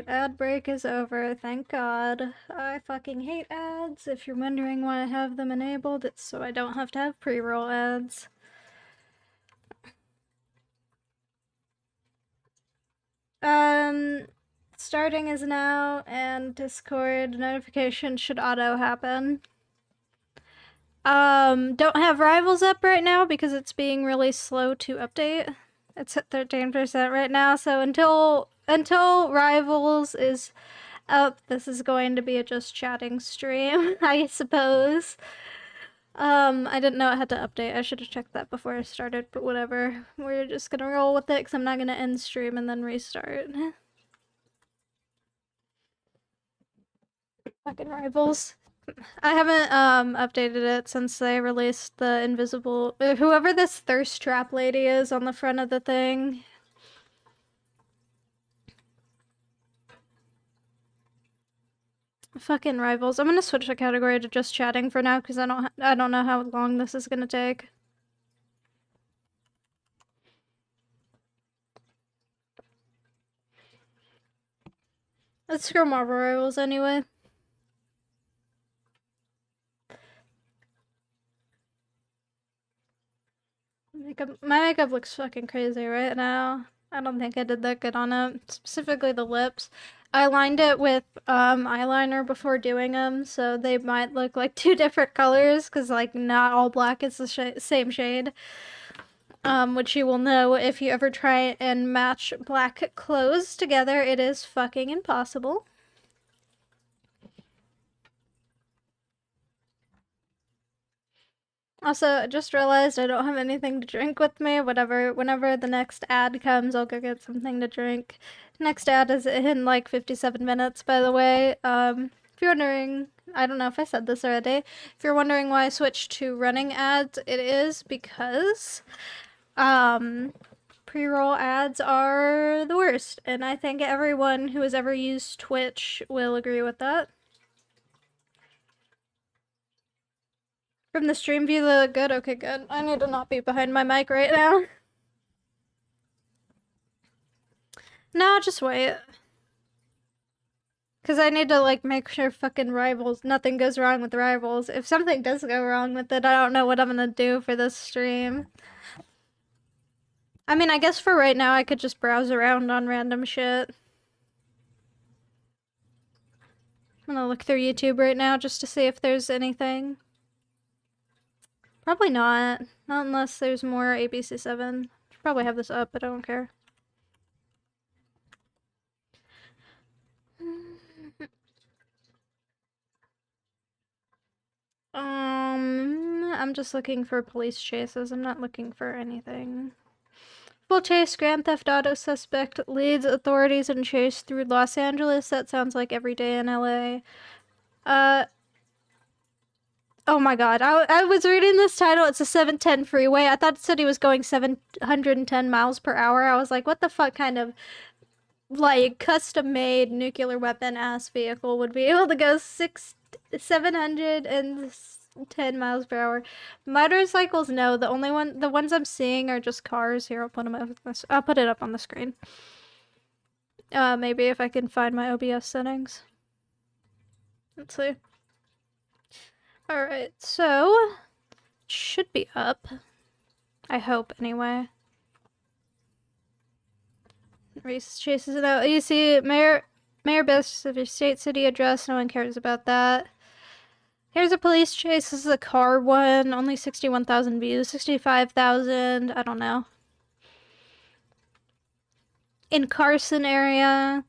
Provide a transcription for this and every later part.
Alright, ad break is over, thank God. I fucking hate ads. If you're wondering why I have them enabled, it's so I don't have to have pre-roll ads. Starting is now, and Discord notification should auto happen. Don't have Rivals up right now because it's being really slow to update. It's at 13% right now, so until Rivals is up, this is going to be a just chatting stream, I suppose. I didn't know it had to update. I should have checked that before I started, but whatever. We're just gonna roll with it because I'm not gonna end stream and then restart. Fucking Rivals. I haven't updated it since they released the invisible whoever this thirst trap lady is on the front of the thing. Fucking Rivals. I'm gonna switch the category to just chatting for now because I don't know how long this is gonna take. Let's scroll Marvel Rivals anyway. My makeup looks fucking crazy right now. I don't think I did that good on it. Specifically the lips. I lined it with eyeliner before doing them, so they might look like two different colors, because like not all black is the same shade. Which you will know if you ever try and match black clothes together. It is fucking impossible. Also, I just realized I don't have anything to drink with me. Whenever the next ad comes, I'll go get something to drink. Next ad is in like 57 minutes, by the way. If you're wondering, I don't know if I said this already. If you're wondering why I switched to running ads, it is because, pre-roll ads are the worst. And I think everyone who has ever used Twitch will agree with that. From the stream view, they look good? Okay, good. I need to not be behind my mic right now. No, just wait. Because I need to, like, make sure fucking Rivals, nothing goes wrong with Rivals. If something does go wrong with it, I don't know what I'm gonna do for this stream. I mean, I guess for right now, I could just browse around on random shit. I'm gonna look through YouTube right now just to see if there's anything. Probably not. Not unless there's more ABC7. Should probably have this up, but I don't care. I'm just looking for police chases. I'm not looking for anything. Full chase, Grand Theft Auto suspect leads authorities in chase through Los Angeles. That sounds like every day in LA. Oh my god, I was reading this title, it's a 710 freeway. I thought it said he was going 710 miles per hour. I was like, what the fuck kind of, like, custom-made nuclear weapon-ass vehicle would be able to go 710 miles per hour? Motorcycles, no. The ones I'm seeing are just cars. Here, I'll put them up. I'll put it up on the screen. Maybe if I can find my OBS settings. Let's see. Alright, so it should be up. I hope, anyway. Race chases it out. You see, Mayor Best of your state, city address. No one cares about that. Here's a police chase. This is a car one. Only 61,000 views. 65,000. I don't know. In Carson area.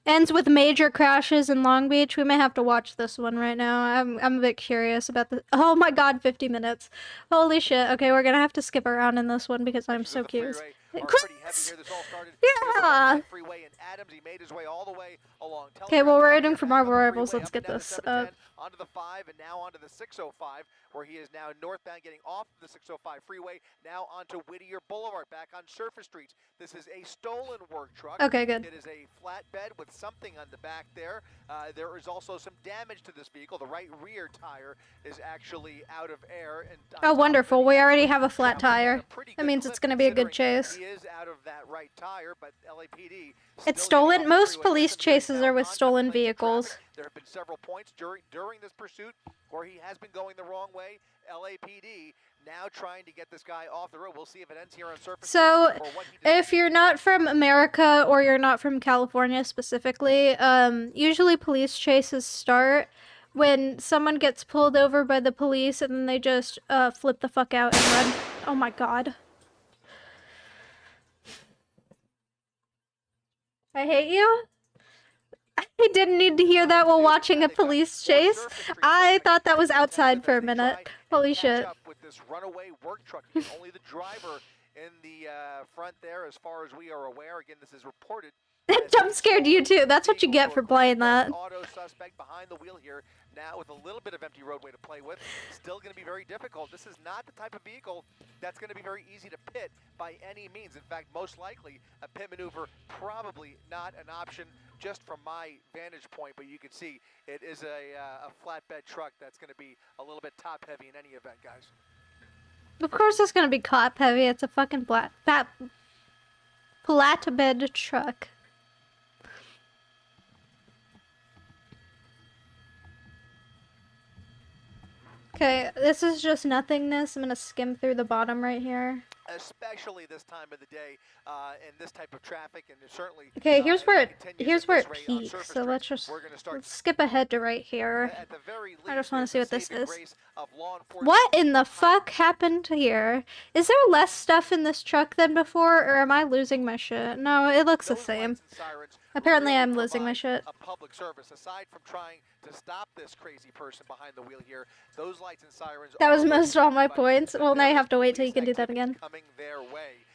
Ends with major crashes in Long Beach. We may have to watch this one right now. I'm a bit curious about the. Oh my god, 50 minutes. Holy shit. Okay, we're gonna have to skip around in this one because I'm so curious. Chris! Yeah! Okay, well, we're heading for Marvel Rivals. Let's get this up. Onto the 5 and now onto the 605, where he is now northbound getting off the 605 freeway, now onto Whittier Boulevard, back on Surface Street. This is a stolen work truck. Okay, good. It is a flatbed with something on the back there. There is also some damage to this vehicle. The right rear tire is actually out of air. And oh, wonderful. We already have a flat tire. That means it's going to be a good chase. He is out of that right tire, but LAPD. It's still getting stolen. off the Most freeway. police Listen to this chases now, are with constant stolen lanes of vehicles. traffic. There have been several points during this pursuit where he has been going the wrong way. LAPD now trying to get this guy off the road. We'll see if it ends here on surface. So, or what he decides if you're not from America or you're not from California specifically, usually police chases start when someone gets pulled over by the police and then they just flip the fuck out and run. Oh my god. I hate you. I didn't need to hear that while watching a police chase. I thought that was outside for a minute. Holy shit. Up with this runaway work truck. Again, only the driver in the front there, as far as we are aware. Again, this is reported. It jump scared you too. That's what you get for playing that. Auto suspect behind the wheel here now with a little bit of empty roadway to play with. Still going to be very difficult. This is not the type of vehicle that's going to be very easy to pit by any means. In fact, most likely a pit maneuver probably not an option just from my vantage point, but you can see it is a flatbed truck that's going to be a little bit top heavy in any event, guys. Of course it's gonna be top heavy. It's a fucking flatbed truck. Okay, this is just nothingness. I'm gonna skim through the bottom right here. Especially this time of the day, and this type of traffic, and certainly. Okay, here's where it continues at this rate on peaks. surface So let's streets, just we're gonna start skip ahead to right here. at the very least, I just want to see what this is. Of law enforcement. What in the fuck happened here? Is there less stuff in this truck than before, or am I losing my shit? No, it looks the Those same. lights and sirens Apparently really I'm losing my provide shit. A public service, aside from trying to stop this crazy person behind the wheel here, those lights and sirens. That was are most of all my providing points. Well, now you there have to is wait till you police can do that activity again. Coming their way,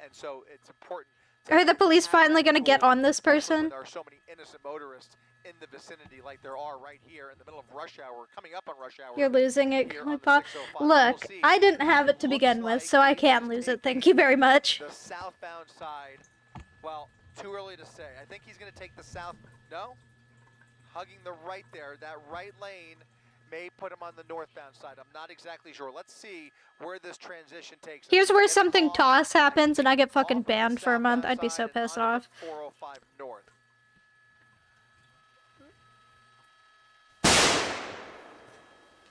and so it's important. Are the police finally gonna get on this especially person? when there are so many innocent motorists in the vicinity, like there are right here in the middle of rush hour, coming up on rush hour. You're losing it, here on the Pop. 605. Look, We'll see. I didn't have it to Looks begin with, like so I he can't is lose it. taking Thank you very much. The southbound side, well, too early to say. I think he's going to take the south, no? Hugging the right there, that right lane may put him on the northbound side. I'm not exactly sure. Let's see where this transition takes us. Here's where Get something off- toss happens and I get off fucking of the banned for a month. southbound I'd be so side and pissed onto off. the 405 north.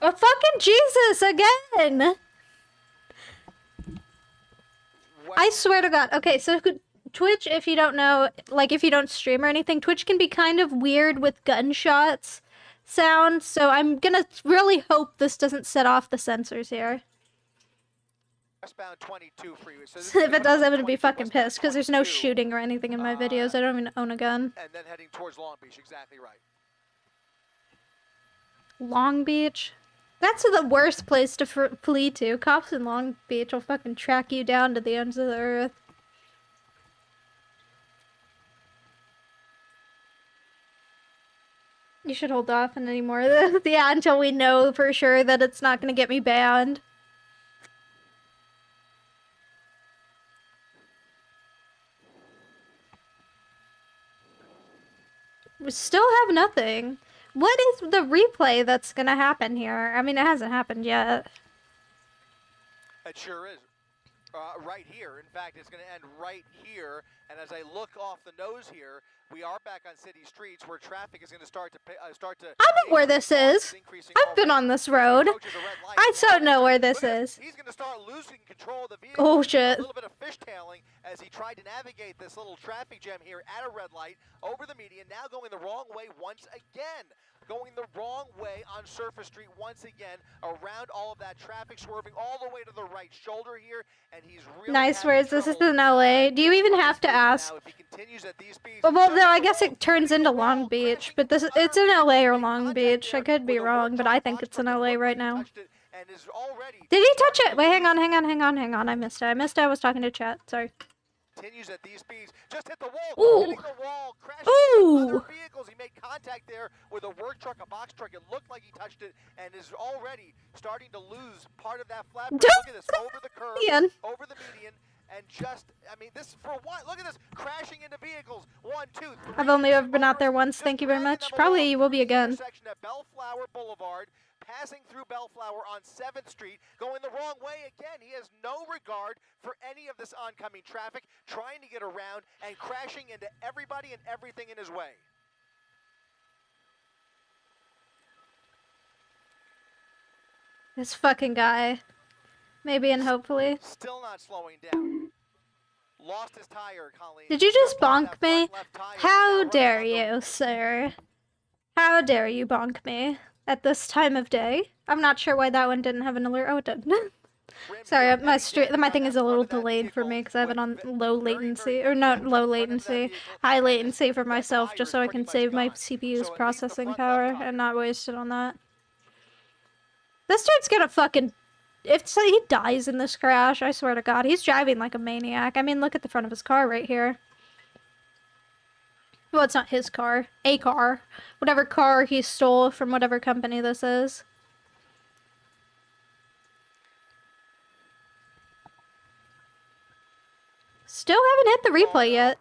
Oh, fucking Jesus again! I swear to God. Okay, so Twitch, if you don't know, like if you don't stream or anything, Twitch can be kind of weird with gunshots sound, so I'm gonna really hope this doesn't set off the sensors here. Westbound 22 freeway. So this is If gonna it does, put I'm us gonna be 22 fucking westbound pissed, because there's no 22, shooting or anything in my videos. I don't even own a gun. and then heading towards Long Beach. Exactly right. Long Beach? That's the worst place to flee to. Cops in Long Beach will fucking track you down to the ends of the earth. You should hold off on any more of this. Yeah, until we know for sure that it's not gonna get me banned. We still have nothing. What is the replay that's gonna happen here? I mean, it hasn't happened yet. It sure is. Right here. In fact, it's going to end right here. And as I look off the nose here, we are back on city streets where traffic is going to start to I know where this is. I've been on this road. I so know where this is. He's going to start losing control of the vehicle. Oh shit. A little bit of fishtailing as he tried to navigate this little traffic jam here at a red light over the median. Now going the wrong way once again. Going the wrong way on Surface Street once again, around all of that traffic, swerving all the way to the right shoulder here, and he's really Nice having words. This is trouble in LA. Do you even have to ask? now if he continues at these speeds. Well, no, I guess it turns into Long Beach, but this it's in LA or Long Beach. I could be wrong, but I think it's in LA right now. Did he touch it? Wait, hang on. I missed it. I was talking to chat. Sorry. Continues at these speeds. Just hit the wall. Ooh. Hitting the wall. Crashing Ooh. into other vehicles. He made contact there with a work truck, a box truck. It looked like he touched it and is already starting to lose part of that flat. Don't Look at this. Over the curb. Ian. Over the median. and just, I mean, this for what? Look at this, crashing into vehicles. 1, 2, 3. I've only ever been out there once. Thank you very much. Probably you will be again. Intersection at Bellflower Boulevard, passing through Bellflower on 7th Street, going the wrong way again. He has no regard for any of this oncoming traffic, trying to get around and crashing into everybody and everything in his way. This fucking guy. Maybe and hopefully. Still not slowing down. Lost his tire, Colleen. Did you just Triple bonk that me? front left tire. How Now dare running out the- you, sir? How dare you bonk me at this time of day? I'm not sure why that one didn't have an alert. Oh, it did. Sorry, my thing is a little delayed for me because I have it on low latency, or not low latency, high latency for myself, just so I can save my CPU's processing power and not waste it on that. This dude's gonna fucking... If he dies in this crash, I swear to God, he's driving like a maniac. I mean, look at the front of his car right here. Well, it's not his car. A car. Whatever car he stole from whatever company this is. Still haven't hit the replay yet.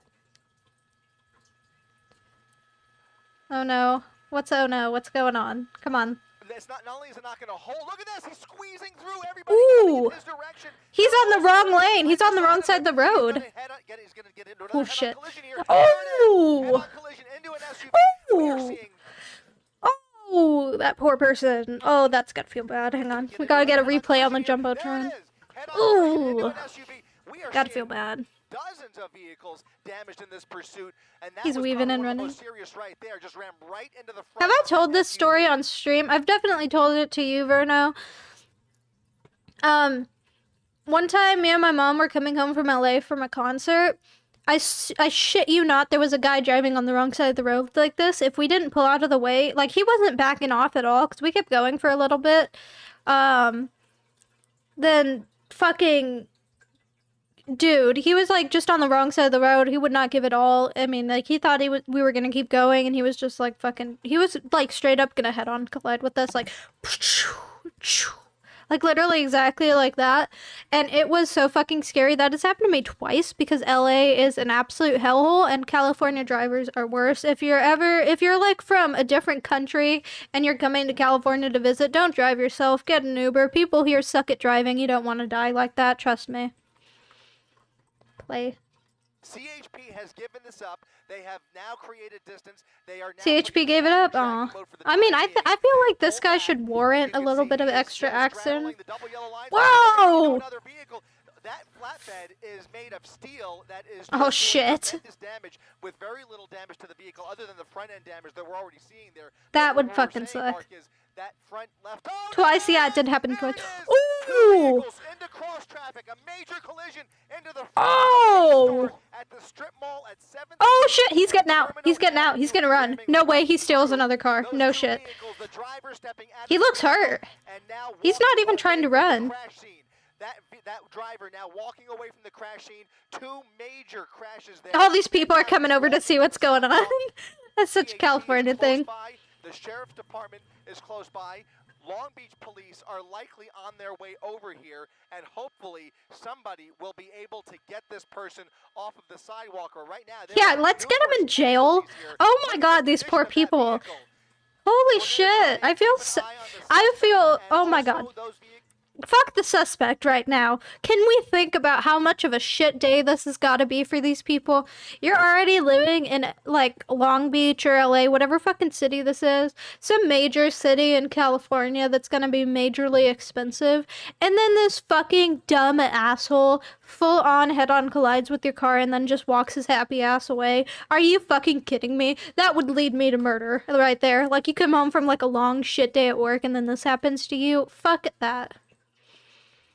Oh no. Oh no? What's going on? Come on. It's not only is it not going to hold. Look at this. He's squeezing through everybody Ooh. in his direction. He's on the wrong lane. He's on the wrong side of the road. He's going to get into Oh another shit. head-on collision here. Oh. Head-on collision into an SUV. We are Oh. seeing Oh, that poor person. Oh, that's gotta feel bad. Hang on. We gotta get a replay on the Jumbotron. Ooh. Gotta feel bad. Dozens of vehicles damaged in this pursuit, and that He's was weaving probably and one of the running. most serious right there. Just ran right into the front. Have I of told that this story SUV. on stream? I've definitely told it to you, Verno. One time, me and my mom were coming home from LA from a concert. I shit you not, there was a guy driving on the wrong side of the road like this. If we didn't pull out of the way, like, he wasn't backing off at all, because we kept going for a little bit. Then fucking... Dude, he was, like, just on the wrong side of the road. He would not give it all. I mean, like, he thought we were gonna keep going, and he was just, like, fucking... He was, like, straight up gonna head-on collide with us, like... Like, literally exactly like that. And it was so fucking scary. That has happened to me twice, because LA is an absolute hellhole, and California drivers are worse. If you're, like, from a different country, and you're coming to California to visit, don't drive yourself. Get an Uber. People here suck at driving. You don't want to die like that. Trust me. Play. CHP has given this up. They have now created distance. They are now CHP gave it up. Aw. I mean, I feel like this guy should warrant a little bit of extra action. Whoa! That flatbed is made of steel that is Oh, just doing shit. tremendous damage with very little damage to the vehicle other than the front end damage that we're already seeing there. That But would what we're fucking saying, suck. Mark, is that front left. Oh, Twice, there yeah, it did happen there twice. it is. Ooh! Two vehicles into cross traffic, a major collision into the front Oh! store at the strip mall at 7th. Oh shit, he's getting out. He's getting out. He's gonna run. No way he steals another car. Those No two shit. vehicles, the driver stepping out of He the looks vehicle hurt. and now He's not walking even trying to away from the run. crash scene. That driver now walking away from the crash scene. Two major crashes there. All these people are coming over to see what's going on. That's such a CHP is California close thing. by. The sheriff's department is close by. Long Beach police are likely on their way over here, and hopefully somebody will be able to get this person off of the sidewalk. Or right now, there Yeah, are let's get him in numerous jail. casualties here. Oh my Look at god, the these poor condition of that people. vehicle. Holy We're gonna shit. try I and feel keep so... an eye on the I feel... suspect, and Oh my also god. those vehicles. Fuck the suspect right now. Can we think about how much of a shit day this has got to be for these people? You're already living in, like, Long Beach or LA, whatever fucking city this is. Some major city in California that's gonna be majorly expensive. And then this fucking dumb asshole full-on head-on collides with your car and then just walks his happy ass away. Are you fucking kidding me? That would lead me to murder right there. Like, you come home from, like, a long shit day at work and then this happens to you. Fuck that.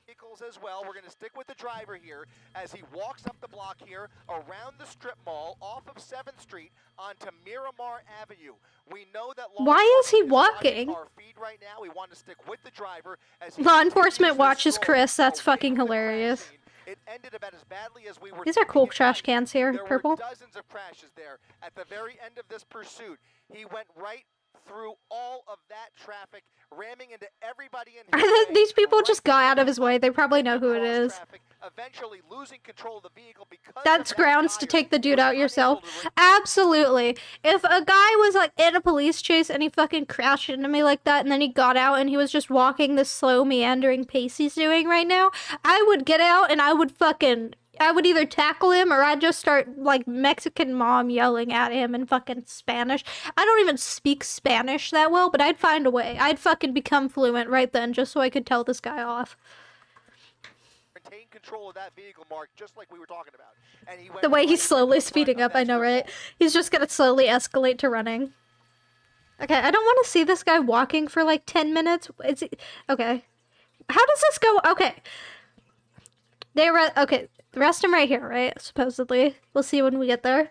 Vehicles as well. We're going to stick with the driver here as he walks up the block here around the strip mall off of 7th Street onto Miramar Avenue. We know that Why is he watching walking? our feed right now. We want to stick with the driver as Law continues enforcement to watches stroll Chris. That's away fucking from the crash hilarious. scene. It ended about as badly as we were These are thinking cool it trash might. cans here, There purple. were dozens of crashes there at the very end of this pursuit. He went right through all of that traffic, ramming into everybody in his way, These people right just got out of his through way. They probably know who it cross is. traffic, eventually losing control of the vehicle because That's of bad grounds to tires, take the dude was out yourself. unable to Absolutely. If a guy was like in a police chase and he fucking crashed into me like that and then he got out and he was just walking the slow meandering pace he's doing right now, I would get out and I would either tackle him or I'd just start like Mexican mom yelling at him in fucking Spanish. I don't even speak Spanish that well, but I'd find a way. I'd fucking become fluent right then just so I could tell this guy off. retain control of that vehicle, Mark, just like we were talking about. And he went The way right he's into slowly the front speeding of up, I that know, strip right? mall. He's just gonna slowly escalate to running. Okay, I don't want to see this guy walking for like 10 minutes. Okay. How does this go? Okay. Okay, rest him right here, right? Supposedly. We'll see when we get there.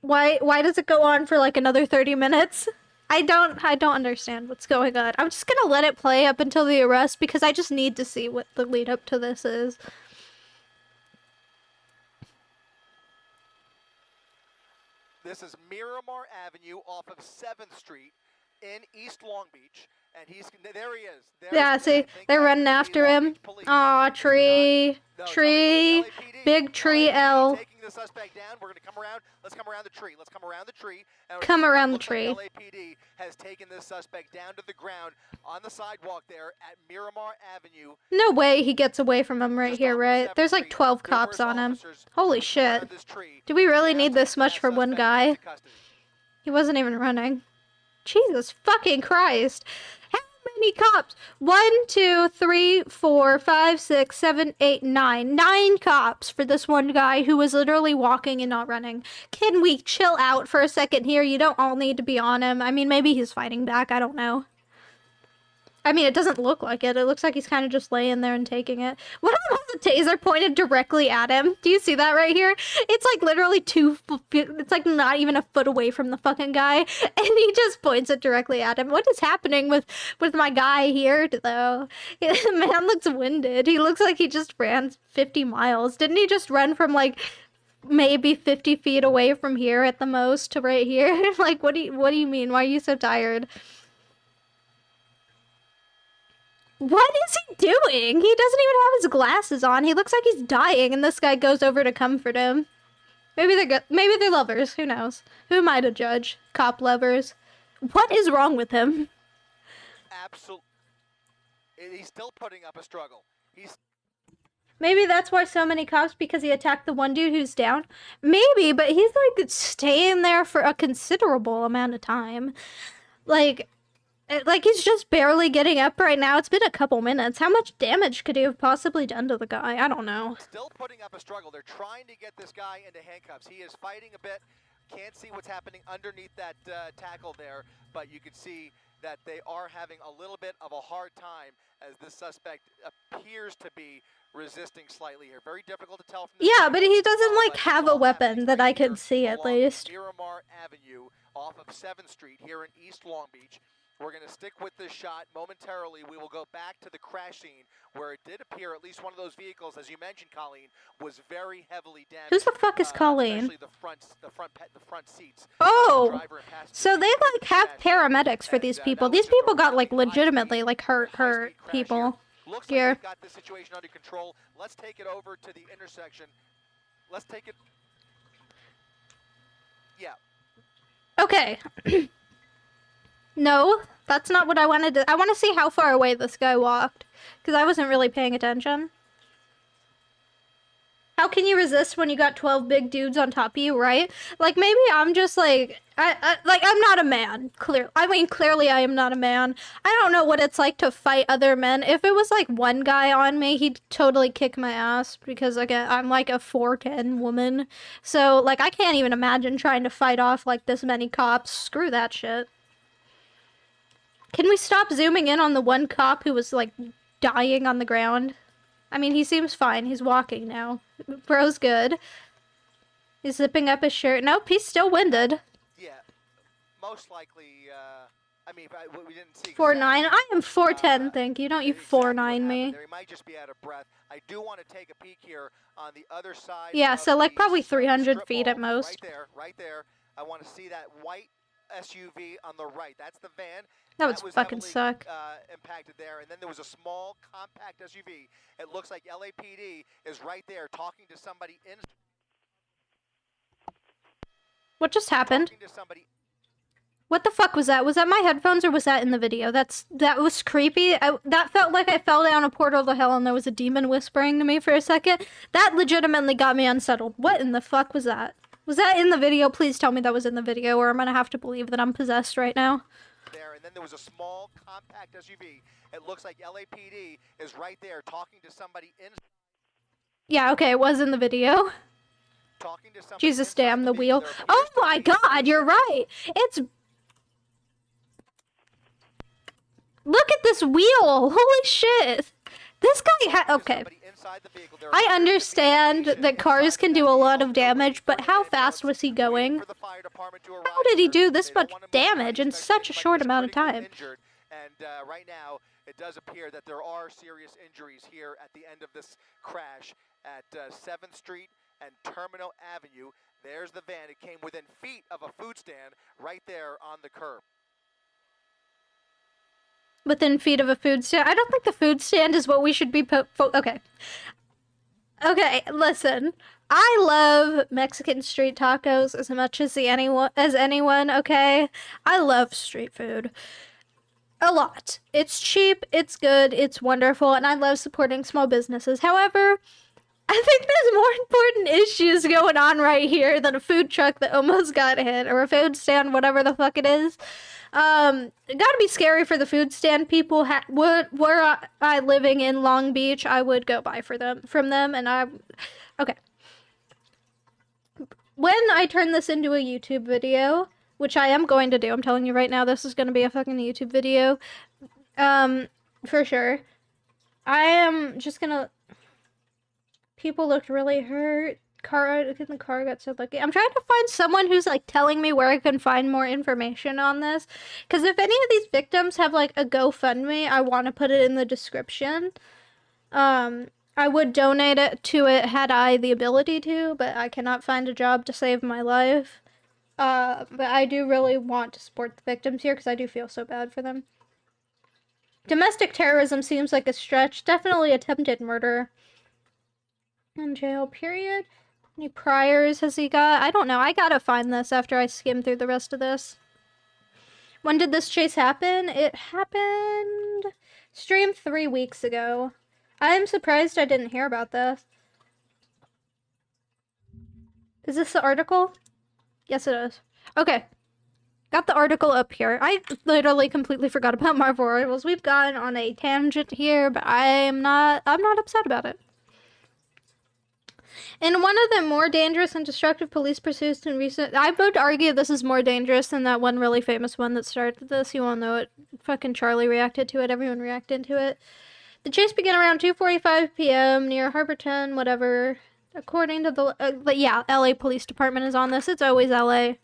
Why does it go on for like another 30 minutes? I don't understand what's going on. I'm just gonna let it play up until the arrest because I just need to see what the lead up to this is. This is Miramar Avenue off of 7th Street in East Long Beach. And there he is. Yeah, see, they're running after him. Aw, tree. Tree. Big tree L. Taking the suspect down. We're going to come around. Let's come around the tree. Let's come around the tree. And Come around the looks tree. like LAPD has taken this suspect down to the ground on the sidewalk there at Miramar Avenue. No way he gets away from him right Just here, off of right? 7th There's like Street. 12 cops Numerous on him. officers Holy around shit. this tree. Do we really Now need this taking much that for one suspect guy? into custody. He wasn't even running. Jesus fucking Christ. How many cops? 1, 2, 3, 4, 5, 6, 7, 8, 9. 9 cops for this one guy who was literally walking and not running. Can we chill out for a second here? You don't all need to be on him. I mean, maybe he's fighting back. I don't know. I mean, it doesn't look like it. It looks like he's kind of just laying there and taking it. What about the taser pointed directly at him? Do you see that right here? It's like literally it's like not even a foot away from the fucking guy. And he just points it directly at him. What is happening with my guy here, though? The man looks winded. He looks like he just ran 50 miles. Didn't he just run from like maybe 50 feet away from here at the most to right here? Like, what do you mean? Why are you so tired? What is he doing? He doesn't even have his glasses on. He looks like he's dying, and this guy goes over to comfort him. Maybe they're lovers. Who knows? Who am I to judge? Cop lovers. What is wrong with him? Absolutely. He's still putting up a struggle. Maybe that's why so many cops, because he attacked the one dude who's down. Maybe, but he's like staying there for a considerable amount of time. Like he's just barely getting up right now. It's been a couple minutes. How much damage could he have possibly done to the guy? I don't know. Still putting up a struggle. They're trying to get this guy into handcuffs. He is fighting a bit. Can't see what's happening underneath that tackle there, but you can see that they are having a little bit of a hard time as this suspect appears to be resisting slightly here. Very difficult to tell from this. Yeah, but he doesn't like but have it's a all weapon happening that right I can here see at along least. Miramar Avenue off of 7th Street here in East Long Beach. We're going to stick with this shot momentarily. We will go back to the crash scene where it did appear at least one of those vehicles, as you mentioned, Colleen, was very heavily damaged. Who the fuck is Colleen? Especially the front seats. Oh, Driver and passenger so they seats like have smashed in. paramedics for And, these that people. was These just a people got really like legitimately like hurt high-speed crash people. here. Looks here. like they've got the situation under control. Let's take it over to the intersection. Let's take it. Yeah. Okay. No, that's not what I wanted to. I want to see how far away this guy walked, because I wasn't really paying attention. How can you resist when you got 12 big dudes on top of you, right? Like, maybe I'm just like, I'm not a man. Clearly I am not a man. I don't know what it's like to fight other men. If it was like one guy on me, he'd totally kick my ass, because again, I'm like a 4'10" woman. So, like, I can't even imagine trying to fight off like this many cops. Screw that shit. Can we stop zooming in on the one cop who was, like, dying on the ground? I mean, he seems fine. He's walking now. Bro's good. He's zipping up his shirt. Nope, he's still winded. Yeah. Most likely, I mean, we didn't see. 4'9". I am 4'10", thank you. Don't you exactly what 4'9" happened me. there. He might just be out of breath. I do want to take a peek here on the other side. Yeah, of so like the probably strip 300 mall. feet at most. Right there. I want to see that white SUV on the right. That's the van. That would fucking heavily, suck. Impacted there. And then there was a small compact SUV. It looks like LAPD is right there talking to somebody in. What just happened? Talking to somebody. What the fuck was that? Was that my headphones or was that in the video? That was creepy. That felt like I fell down a portal to hell and there was a demon whispering to me for a second. That legitimately got me unsettled. What in the fuck was that? Was that in the video? Please tell me that was in the video or I'm gonna have to believe that I'm possessed right now. There, and then there was a small compact SUV. It looks like LAPD is right there talking to somebody in. Yeah, okay, it was in the video. Talking to somebody. Jesus damn the wheel. Oh my god, you're right. It's... Look at this wheel! Holy shit! This guy okay. I understand that cars can do a lot of damage, but how fast was he going? How did he do this much damage in such a short amount of time? And right now, it does appear that there are serious injuries here at the end of this crash at 7th Street and Terminal Avenue. There's the van. It came within feet of a food stand right there on the curb. Within feet of a food stand? I don't think the food stand is what we should be okay. Okay, listen. I love Mexican street tacos as much as anyone, okay? I love street food. A lot. It's cheap, it's good, it's wonderful, and I love supporting small businesses. However, I think there's more important issues going on right here than a food truck that almost got hit, or a food stand, whatever the fuck it is. It gotta be scary for the food stand people. Were I living in Long Beach, I would go buy from them, and okay. When I turn this into a YouTube video, which I am going to do, I'm telling you right now, this is gonna be a fucking YouTube video, for sure. I am just gonna... People looked really hurt. The car got so lucky. I'm trying to find someone who's like telling me where I can find more information on this. Because if any of these victims have like a GoFundMe, I want to put it in the description. I would donate it to it had I the ability to, but I cannot find a job to save my life. But I do really want to support the victims here because I do feel so bad for them. Domestic terrorism seems like a stretch. Definitely attempted murder. In jail, period. Any priors has he got? I don't know. I gotta find this after I skim through the rest of this. When did this chase happen? It happened... Stream 3 weeks ago. I'm surprised I didn't hear about this. Is this the article? Yes, it is. Okay. Got the article up here. I literally completely forgot about Marvel Rivals. We've gone on a tangent here, but I'm not upset about it. In one of the more dangerous and destructive police pursuits in recent... I would argue this is more dangerous than that one really famous one that started this. You all know it. Fucking Charlie reacted to it. Everyone reacted to it. The chase began around 2:45 p.m. near Harborton, whatever. According to the... yeah, LA Police Department is on this. It's always LA.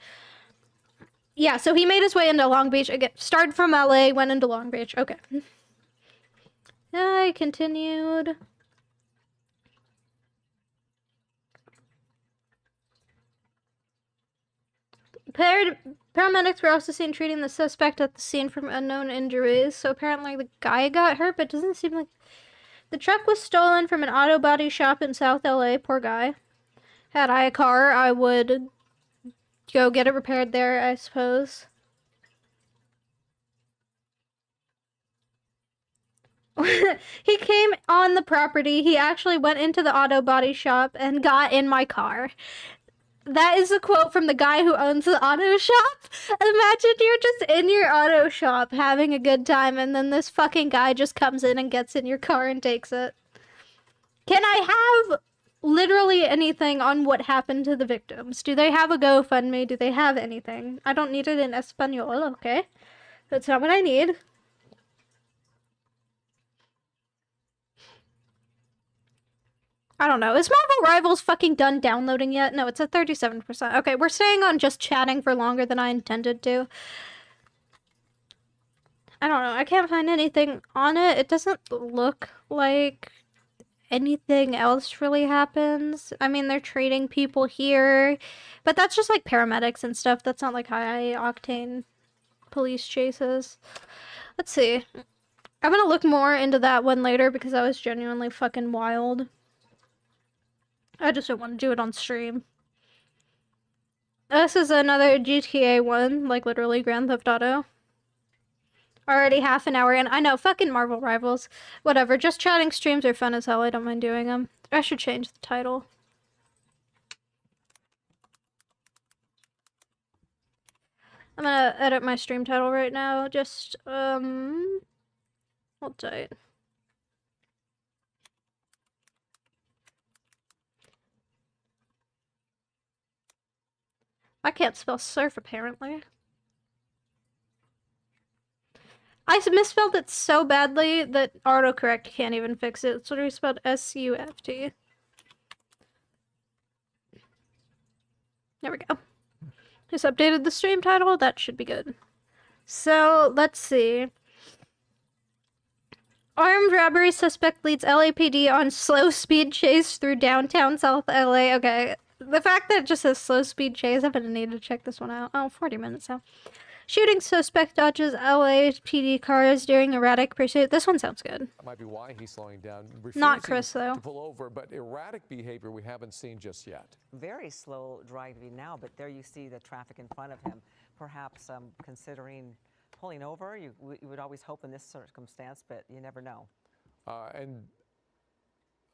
Yeah, so he made his way into Long Beach. Again, started from LA, went into Long Beach. Okay. I continued... Paramedics were also seen treating the suspect at the scene from unknown injuries, so apparently the guy got hurt, but it doesn't seem like... The truck was stolen from an auto body shop in South LA, poor guy. Had I a car, I would go get it repaired there, I suppose. He came on the property, he actually went into the auto body shop and got in my car. That is a quote from the guy who owns the auto shop. Imagine you're just in your auto shop having a good time and then this fucking guy just comes in and gets in your car and takes it. Can I have literally anything on what happened to the victims? Do they have a GoFundMe? Do they have anything? I don't need it in Espanol, okay? That's not what I need. I don't know. Is Marvel Rivals fucking done downloading yet? No, it's at 37%. Okay, we're staying on just chatting for longer than I intended to. I don't know. I can't find anything on it. It doesn't look like anything else really happens. I mean, they're treating people here, but that's just like paramedics and stuff. That's not like high octane police chases. Let's see. I'm gonna look more into that one later because that was genuinely fucking wild. I just don't want to do it on stream. This is another GTA one, like literally Grand Theft Auto. Already half an hour in. I know, fucking Marvel Rivals. Whatever, just chatting streams are fun as hell. I don't mind doing them. I should change the title. I'm gonna edit my stream title right now. Just, hold tight. I can't spell surf, apparently. I misspelled it so badly that autocorrect can't even fix it. It's literally spelled S-U-F-T. There we go. Just updated the stream title. That should be good. So, let's see. Armed robbery suspect leads LAPD on slow speed chase through downtown South LA. Okay. The fact that it just says slow speed chase, I'm gonna need to check this one out. Oh, 40 minutes now. Shooting suspect dodges LAPD cars during erratic pursuit. This one sounds good. That might be why he's slowing down. Not Chris, though. To pull over, but erratic behavior we haven't seen just yet. Very slow driving now, but there you see the traffic in front of him. Perhaps considering pulling over. You would always hope in this circumstance, but you never know. And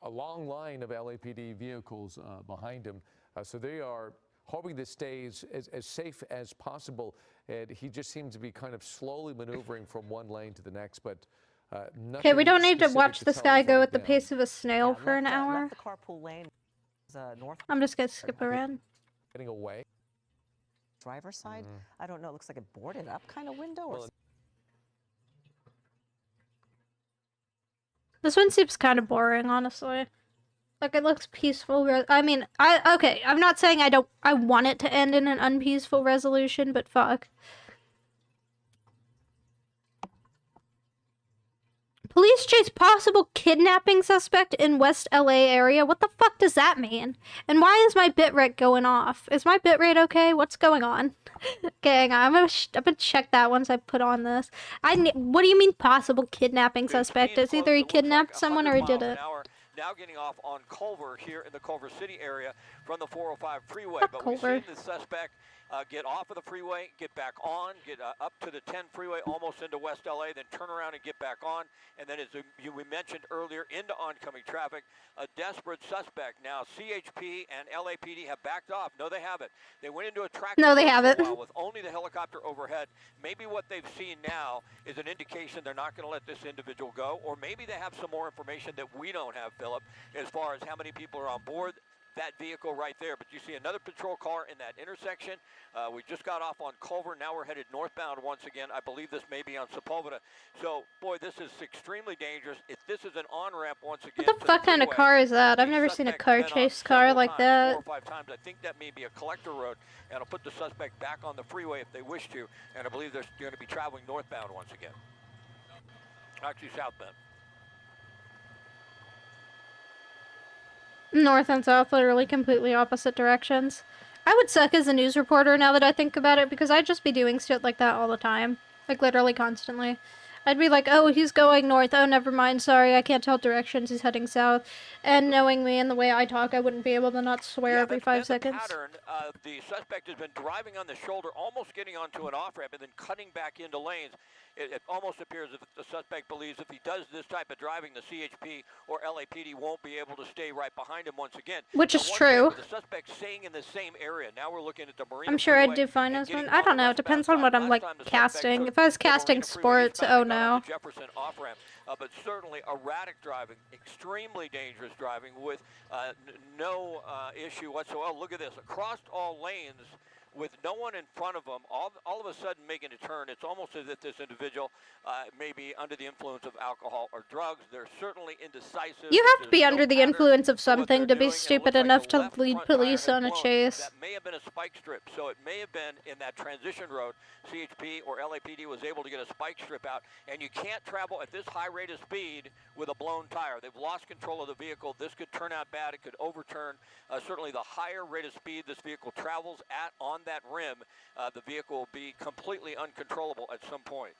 a long line of LAPD vehicles behind him. So they are hoping this stays as safe as possible. And he just seems to be kind of slowly maneuvering from one lane to the next, but okay, we don't need to watch this guy go at the pace of a snail for an hour. Left the carpool lane, north. I'm just gonna skip around. Getting away. Driver's side, I don't know, it looks like a boarded up kind of window. Or This one seems kind of boring, honestly. Like, it looks peaceful. I mean, okay, I'm not saying I want it to end in an unpeaceful resolution, but fuck. Police chase possible kidnapping suspect in West LA area. What the fuck does that mean? And why is my bitrate going off? Is my bitrate okay? What's going on? Okay, hang on. I'm gonna check that once I put on this. What do you mean possible kidnapping suspect? It's either he kidnapped someone or he didn't. Now getting off on Culver here in the Culver City area from the 405 freeway. Fuck but Culver. we've seen the suspect get off of the freeway, get back on, get up to the 10 freeway, almost into West LA, then turn around and get back on. And then as we mentioned earlier, into oncoming traffic, a desperate suspect. Now CHP and LAPD have backed off. No, they haven't. They went into a track. No, they haven't. With only the helicopter overhead. Maybe what they've seen now is an indication they're not going to let this individual go, or maybe they have some more information that we don't have, Philip, as far as how many people are on board that vehicle right there. But you see another patrol car in that intersection. We just got off on Culver. Now we're headed northbound once again. I believe this may be on Sepulveda. So, boy, this is extremely dangerous. If this is an on-ramp once again. What the fuck kind of car is that? I've never seen a car chase car like that. 4 or 5 times. I think that may be a collector road, and it'll put the suspect back on the freeway if they wish to. And I believe they're going to be traveling northbound once again. Actually, southbound. North and south, literally completely opposite directions. I would suck as a news reporter now that I think about it, because I'd just be doing shit like that all the time. Like, literally constantly. I'd be like, oh, he's going north. Oh, never mind. Sorry, I can't tell directions. He's heading south. And knowing me and the way I talk, I wouldn't be able to not swear every 5 seconds. The pattern, the suspect has been driving on the shoulder, almost getting onto an off-ramp, and then cutting back into lanes. It almost appears that the suspect believes if he does this type of driving, the CHP or LAPD won't be able to stay right behind him once again. Which is true. The suspect's staying in the same area. Now we're looking at the Marina I'm sure I'd do fine as one. I don't know. It depends on what I'm, like, casting. If I was casting sports, oh no. Jefferson off-ramp. But certainly erratic driving, extremely dangerous driving with no issue whatsoever. Look at this. Across all lanes, with no one in front of them, all of a sudden making a turn, it's almost as if this individual may be under the influence of alcohol or drugs. They're certainly indecisive. You have to be There's under no the pattern influence of what something they're to be doing, and it stupid looks like enough the to left lead front tire police has on a blown. chase. That may have been a spike strip, so it may have been in that transition road. CHP or LAPD was able to get a spike strip out, and you can't travel at this high rate of speed with a blown tire. They've lost control of the vehicle. This could turn out bad. It could overturn. Certainly the higher rate of speed this vehicle travels at on that rim, the vehicle will be completely uncontrollable at some point.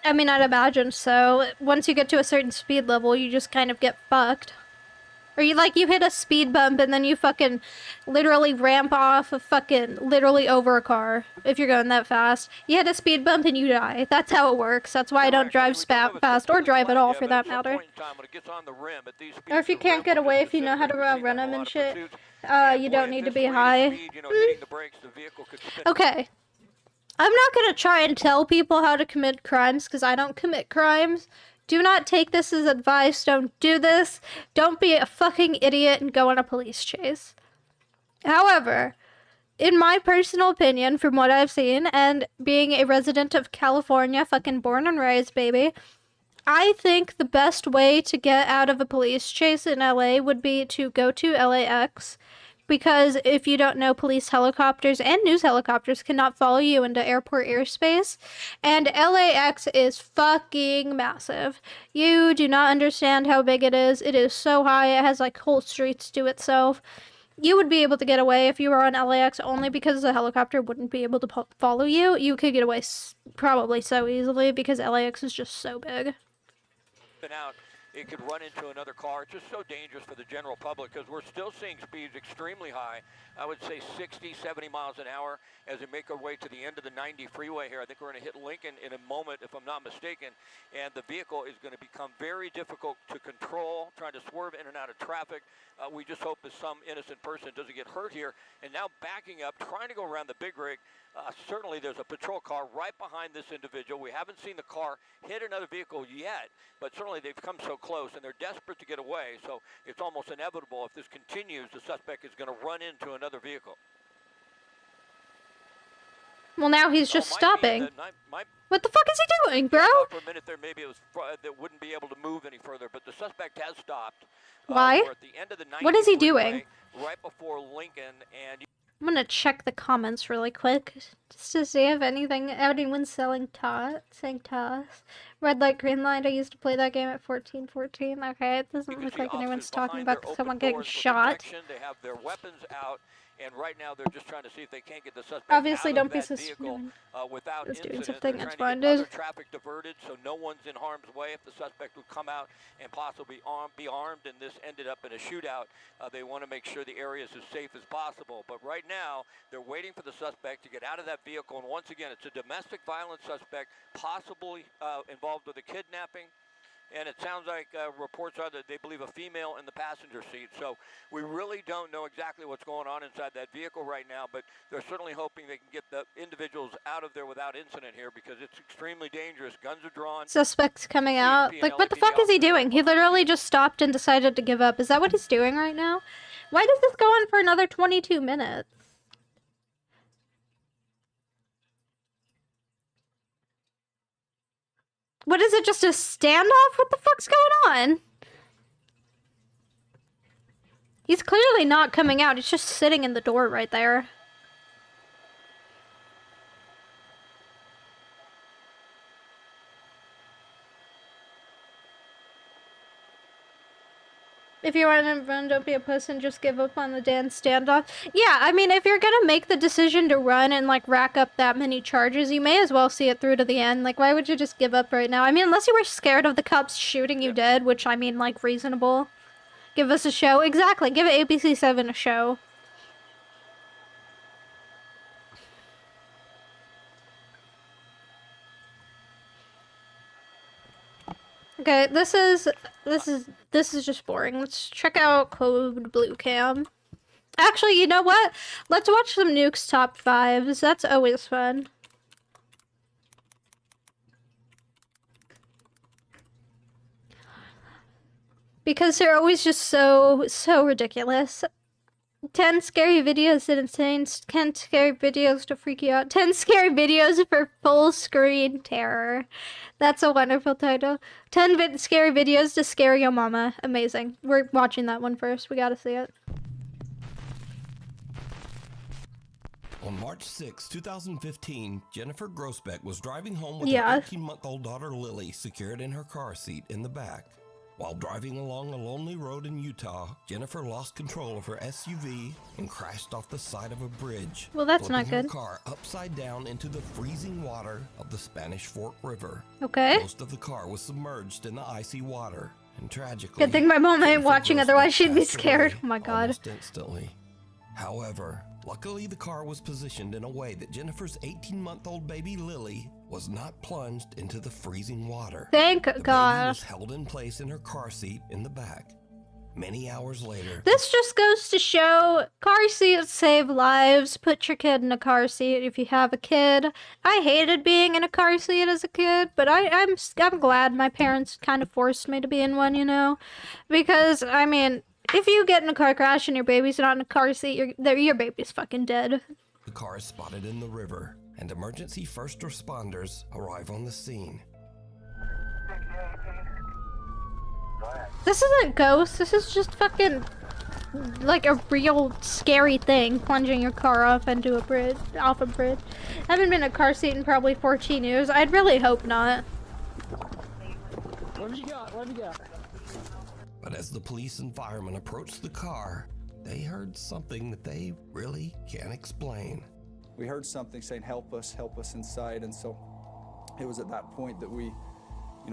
I mean, I'd imagine so. Once you get to a certain speed level, you just kind of get fucked. Or you hit a speed bump and then you fucking literally ramp off a literally over a car if you're going that fast. You hit a speed bump and you die. That's how it works. That's why I don't drive fast or drive at all for that matter. Or if you can't get away, if you know how to run them and shit, you don't need to be high. Okay. I'm not gonna try and tell people how to commit crimes because I don't commit crimes. Do not take this as advice. Don't do this. Don't be a fucking idiot and go on a police chase. However, in my personal opinion, from what I've seen, and being a resident of California, fucking born and raised, baby, I think the best way to get out of a police chase in LA would be to go to LAX. Because if you don't know, police helicopters and news helicopters cannot follow you into airport airspace. And LAX is fucking massive. You do not understand how big it is. It is so high. It has like whole streets to itself. You would be able to get away if you were on LAX only because the helicopter wouldn't be able to follow you. You could get away probably so easily because LAX is just so big. Out. It could run into another car. It's just so dangerous for the general public because we're still seeing speeds extremely high. I would say 60, 70 miles an hour as we make our way to the end of the 90 freeway here. I think we're going to hit Lincoln in a moment, if I'm not mistaken, and the vehicle is going to become very difficult to control, trying to swerve in and out of traffic. We just hope that some innocent person doesn't get hurt here. And now backing up, trying to go around the big rig. Certainly there's a patrol car right behind this individual. We haven't seen the car hit another vehicle yet, but certainly they've come so close and they're desperate to get away. So it's almost inevitable if this continues, the suspect is going to run into another vehicle. Well, now he's just stopping. What the fuck is he doing, bro? For a minute there, maybe it was that wouldn't be able to move any further, but the suspect has stopped. Why? We're at the end of the 90 What is he freeway, doing? Right before Lincoln, and I'm gonna check the comments really quick just to see if anyone's saying toss. Red light, green light. I used to play that game at 1414. Okay, it doesn't look like anyone's talking about someone getting shot. They have their weapons out, and right now they're just trying to see if they can't get the suspect Obviously, out don't of be that vehicle without doing incident. something They're that's trying to get bonded. other traffic diverted so no one's in harm's way. If the suspect would come out and possibly be armed, and this ended up in a shootout, they want to make sure the area is as safe as possible. But right now, they're waiting for the suspect to get out of that vehicle. And once again, it's a domestic violence suspect, possibly involved with a kidnapping. And it sounds like reports are that they believe a female in the passenger seat. So we really don't know exactly what's going on inside that vehicle right now, but they're certainly hoping they can get the individuals out of there without incident here because it's extremely dangerous. Guns are drawn. Suspects coming out. Like, what the fuck is he doing? He literally just stopped and decided to give up. Is that what he's doing right now? Why does this go on for another 22 minutes? What is it, just a standoff? What the fuck's going on? He's clearly not coming out. He's just sitting in the door right there. If you want to run, don't be a puss and just give up on the damn standoff. Yeah, I mean, if you're gonna make the decision to run and, like, rack up that many charges, you may as well see it through to the end. Like, why would you just give up right now? I mean, unless you were scared of the cops shooting you dead, which, I mean, like, reasonable. Give us a show. Exactly, give ABC7 a show. Okay, this is just boring. Let's check out Code Blue Cam. Actually, you know what? Let's watch some Nuke's top 5s. That's always fun. because they're always just so ridiculous. 10 scary videos that insane. 10 scary videos to freak you out. 10 scary videos for full screen terror. That's a wonderful title. 10 scary videos to scare your mama. Amazing. We're watching that one first. We gotta see it. On March 6, 2015, Jennifer Grossbeck was driving home with Yeah. her 18-month-old daughter Lily secured in her car seat in the back. While driving along a lonely road in Utah, Jennifer lost control of her SUV and crashed off the side of a bridge. Well, that's not flipping good. her car upside down into the freezing water of the Spanish Fork River. Okay. Most of the car was submerged in the icy water, and tragically, Good thing my mom ain't Jennifer watching, Grossbeck otherwise she'd be passed scared. away Oh my God. almost instantly. However, luckily the car was positioned in a way that Jennifer's 18-month-old baby Lily was not plunged into the freezing water. Thank The baby God. was held in place in her car seat in the back. Many hours later, This just goes to show car seats save lives. Put your kid in a car seat if you have a kid. I hated being in a car seat as a kid, but I'm glad my parents kind of forced me to be in one, you know? Because, I mean, if you get in a car crash and your baby's not in a car seat, your baby's fucking dead. the car is spotted in the river, and emergency first responders arrive on the scene. This isn't ghosts. This is just fucking like a real scary thing, plunging your car off a bridge. I haven't been in a car seat in probably 14 years. I'd really hope not. What have you got? What have you got? But as the police and firemen approached the car, they heard something that they really can't explain. We heard something saying, help us inside. And so it was at that point that we,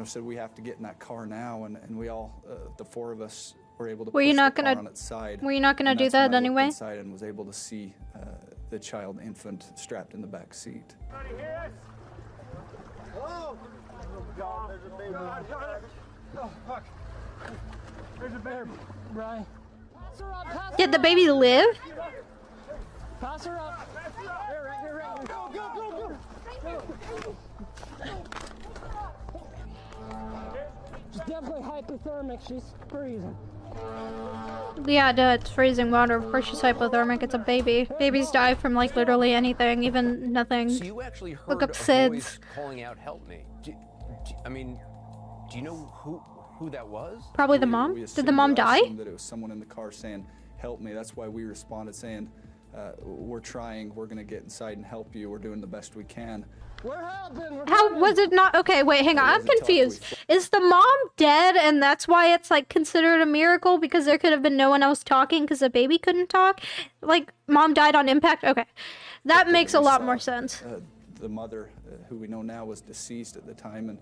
said we have to get in that car now. And we all, the four of us, were able to Were you push not the gonna- car on its side. were you not gonna And do that's when that I looked anyway? inside and was able to see the child infant strapped in the back seat. There's a bear, Brian. Pass her up, pass Did the baby live? Pass her up. Here, right. Go. She's definitely hypothermic. She's freezing. Yeah, duh, it's freezing water. Of course she's hypothermic. It's a baby. Babies die from like literally anything, even nothing. So you actually heard Look up a SIDS. voice calling out, "Help me." Do you know who that was? Probably the We mom. Did assumed- the mom I die? assumed that it was someone in the car saying, help me. That's why we responded saying, we're trying, we're going to get inside and help you. We're doing the best we can. We're helping. We're How coming. was it not? Okay, wait, hang on. I'm wasn't till confused. Is the mom dead and that's why it's like considered a miracle because there could have been no one else talking because the baby couldn't talk? Like, mom died on impact? Okay. That makes a We lot saw, more sense. The mother, who we know now was deceased at the time,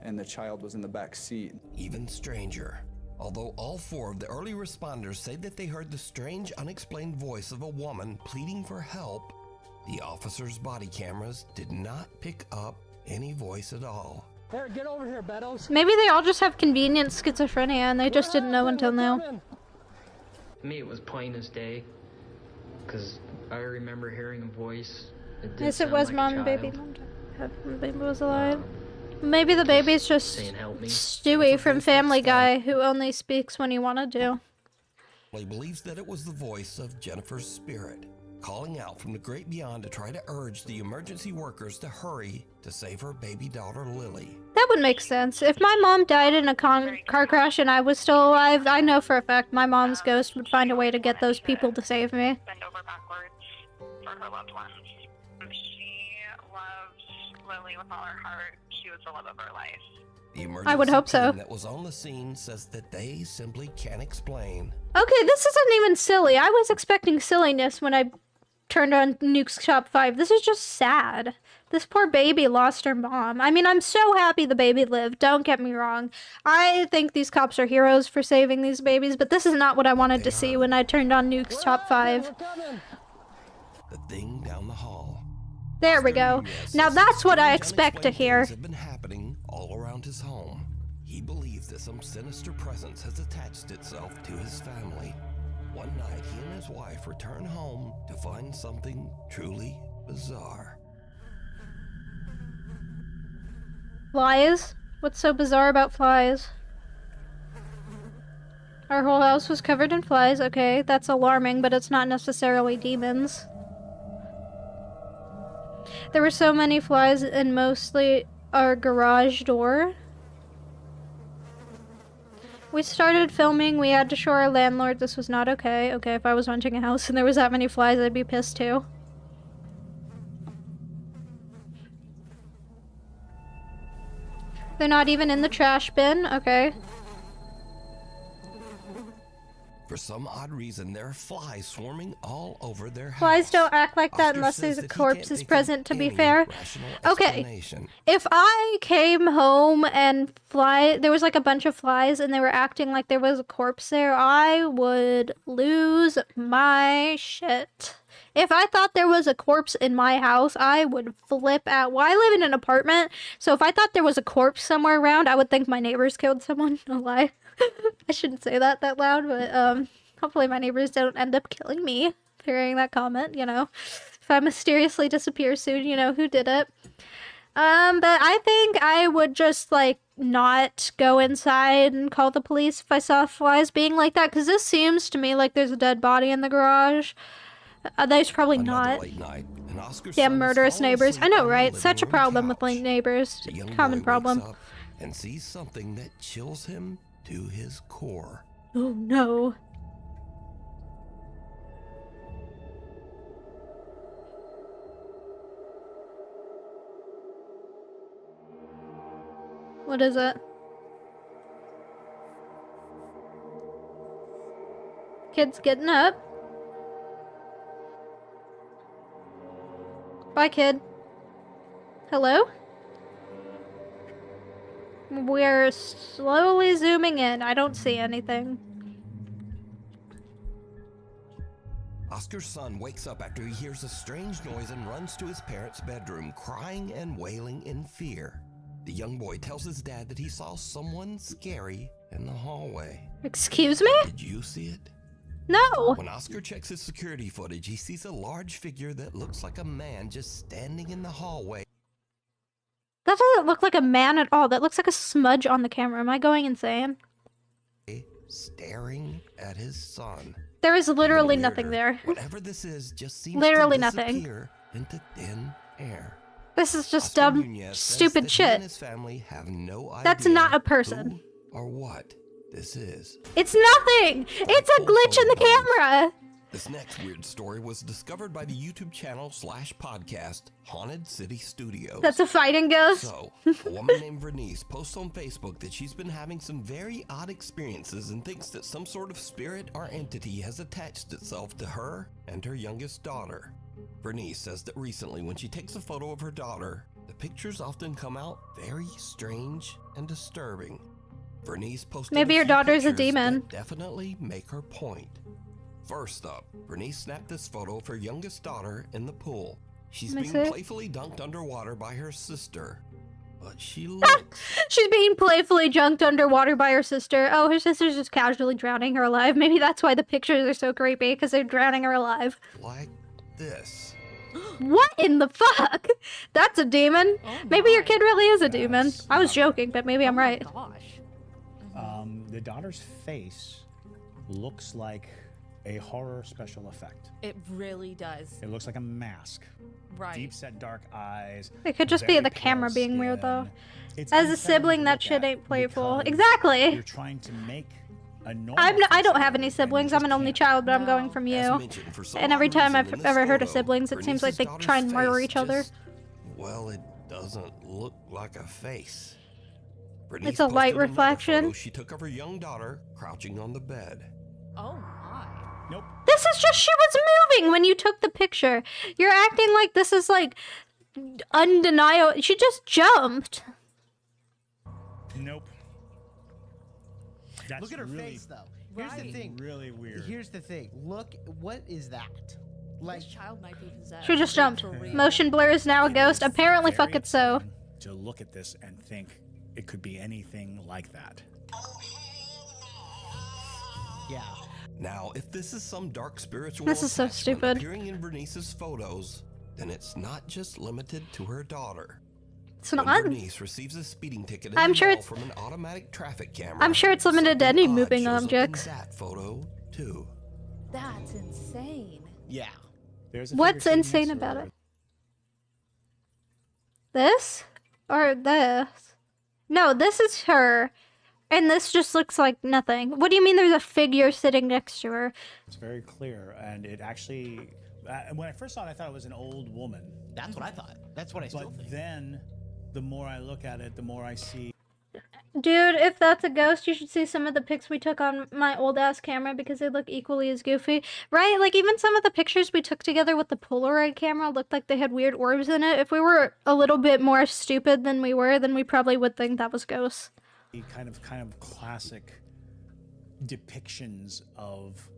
and the child was in the back seat. Even stranger. Although all four of the early responders say that they heard the strange, unexplained voice of a woman pleading for help, the officers' body cameras did not pick up any voice at all. Here, get over here, Beddoes. Maybe they all just have convenient schizophrenia and they just didn't know until now. Coming. To me, it was plain as day, because I remember hearing a voice. It did Yes, it sound was like a mom and baby. child, The baby was alive. Maybe the baby's just saying, "Help me." Stewie from Family Guy who only speaks when he wanted to. He believes that it was the voice of Jennifer's spirit, calling out from the great beyond to try to urge the emergency workers to hurry to save her baby daughter Lily. That would make sense. If my mom died in a car crash and I was still alive, I know for a fact my mom's ghost would find a way to get those people to save me. Bend over backwards for her loved ones. She loved Lily with all her heart. She was the love of her life. The I would emergency hope so. team that was on the scene says that they simply can't explain. Okay, this isn't even silly. I was expecting silliness when I turned on Nuke's Top 5. This is just sad. This poor baby lost her mom. I mean, I'm so happy the baby lived. Don't get me wrong. I think these cops are heroes for saving these babies, but this is not what I wanted to see when I turned on Nuke's Top 5. We're coming. The thing down the hall. There we go. Now that's what I expect to hear. Have been happening all around his home. He believes that some sinister presence has attached itself to his family. One night, he and his wife return home to find something truly bizarre. Flies? What's so bizarre about flies? Our whole house was covered in flies. Okay, that's alarming, but it's not necessarily demons. There were so many flies in mostly our garage door. We started filming. We had to show our landlord this was not okay. Okay, if I was renting a house and there was that many flies, I'd be pissed too. They're not even in the trash bin. Okay. For some odd reason, there are flies swarming all over their house. Flies don't act like that Oscar unless says there's a that he corpse can't is think of present, to be any fair. rational Okay. explanation. If I came home and there was like a bunch of flies and they were acting like there was a corpse there, I would lose my shit. If I thought there was a corpse in my house, I would flip out. Well, I live in an apartment, so if I thought there was a corpse somewhere around, I would think my neighbors killed someone. No lie. I shouldn't say that loud, but hopefully my neighbors don't end up killing me for hearing that comment, you know. If I mysteriously disappear soon, you know who did it. But I think I would just, like, not go inside and call the police if I saw flies being like that, because this seems to me like there's a dead body in the garage. There's probably Another not. late night, and Oscar's Damn son is murderous falling neighbors. asleep I know, on the right? living Such a room problem with couch. like neighbors. The young Common boy problem. wakes up and sees something that chills him to his core. Oh no. What is it? Kid's getting up. Bye, kid. Hello? We're slowly zooming in. I don't see anything. Oscar's son wakes up after he hears a strange noise and runs to his parents' bedroom, crying and wailing in fear. The young boy tells his dad that he saw someone scary in the hallway. Excuse me? Did you see it? No! When Oscar checks his security footage, he sees a large figure that looks like a man just standing in the hallway. That doesn't look like a man at all. That looks like a smudge on the camera. Am I going insane? Staring at his son. There is literally Even nothing weirder, there. Whatever this is just seems Literally to nothing. disappear into thin air. This is just Oscar dumb, Nunez says stupid that he and shit. his family have no That's idea not a person. who or what this is. It's nothing! It's a glitch in the camera! This next weird story was discovered by the YouTube channel /podcast Haunted City Studios. That's a fighting ghost? So, a woman named Vernice posts on Facebook that she's been having some very odd experiences and thinks that some sort of spirit or entity has attached itself to her and her youngest daughter. Vernice says that recently when she takes a photo of her daughter, the pictures often come out very strange and disturbing. Vernice posted Maybe a your few daughter's a pictures demon. that definitely make her point. First up, Vernice snapped this photo of her youngest daughter in the pool. She's Let me being see. playfully dunked underwater by her sister. But she looks... She's being playfully junked underwater by her sister. Oh, her sister's just casually drowning her alive. Maybe that's why the pictures are so creepy, because they're drowning her alive. like this. What in the fuck? That's a demon. Maybe your kid really is a demon. I was joking, but maybe I'm right. The daughter's face looks like a horror special effect. It really does. It looks like a mask. Right. Deep set dark eyes. It could just be very the pale camera being weird, skin. though. It's As a unsettling sibling, to that look shit at ain't playful. because Exactly. You're trying to make a normal I don't have any siblings. I'm an only child, but I'm going from As you. mentioned, for some And every odd time reason I've in this ever heard of photo, siblings, it seems like they Bernice's try and daughter's murder face each other. just- well, it doesn't look like a face. Bernice It's a light posted another reflection. photo she took of her young daughter crouching on the bed. Oh my. Nope. This is just she was moving when you took the picture. You're acting like this is like undeniable. She just jumped. Nope. That's Look at her really, face, though. Here's the thing. Really weird. Here's the thing. Look, what is that? Like, This child might be possessed. She just jumped. For real. Motion blur is now a ghost. Apparently, Very fuck it so. upsetting to look at this and think it could be anything like that. yeah. Now, if this is some dark spiritual This is so attachment stupid. appearing in Bernice's photos, then it's not just limited to her daughter. It's when not. Bernice receives a speeding ticket in I'm the sure mail it's- from an automatic traffic camera. I'm sure it's limited to something any odd moving shows up in objects. that photo too. That's insane. Yeah. There's a What's figure insane skating about or- it? This? Or this? No, this is her. And this just looks like nothing. What do you mean there's a figure sitting next to her? It's very clear, and it actually. When I first saw it, I thought it was an old woman. That's what I thought. That's what I still But think. then, the more I look at it, the more I see. Dude, if that's a ghost, you should see some of the pics we took on my old ass camera because they look equally as goofy. Right? Like, even some of the pictures we took together with the Polaroid camera looked like they had weird orbs in it. If we were a little bit more stupid than we were, then we probably would think that was ghosts. Kind of classic depictions of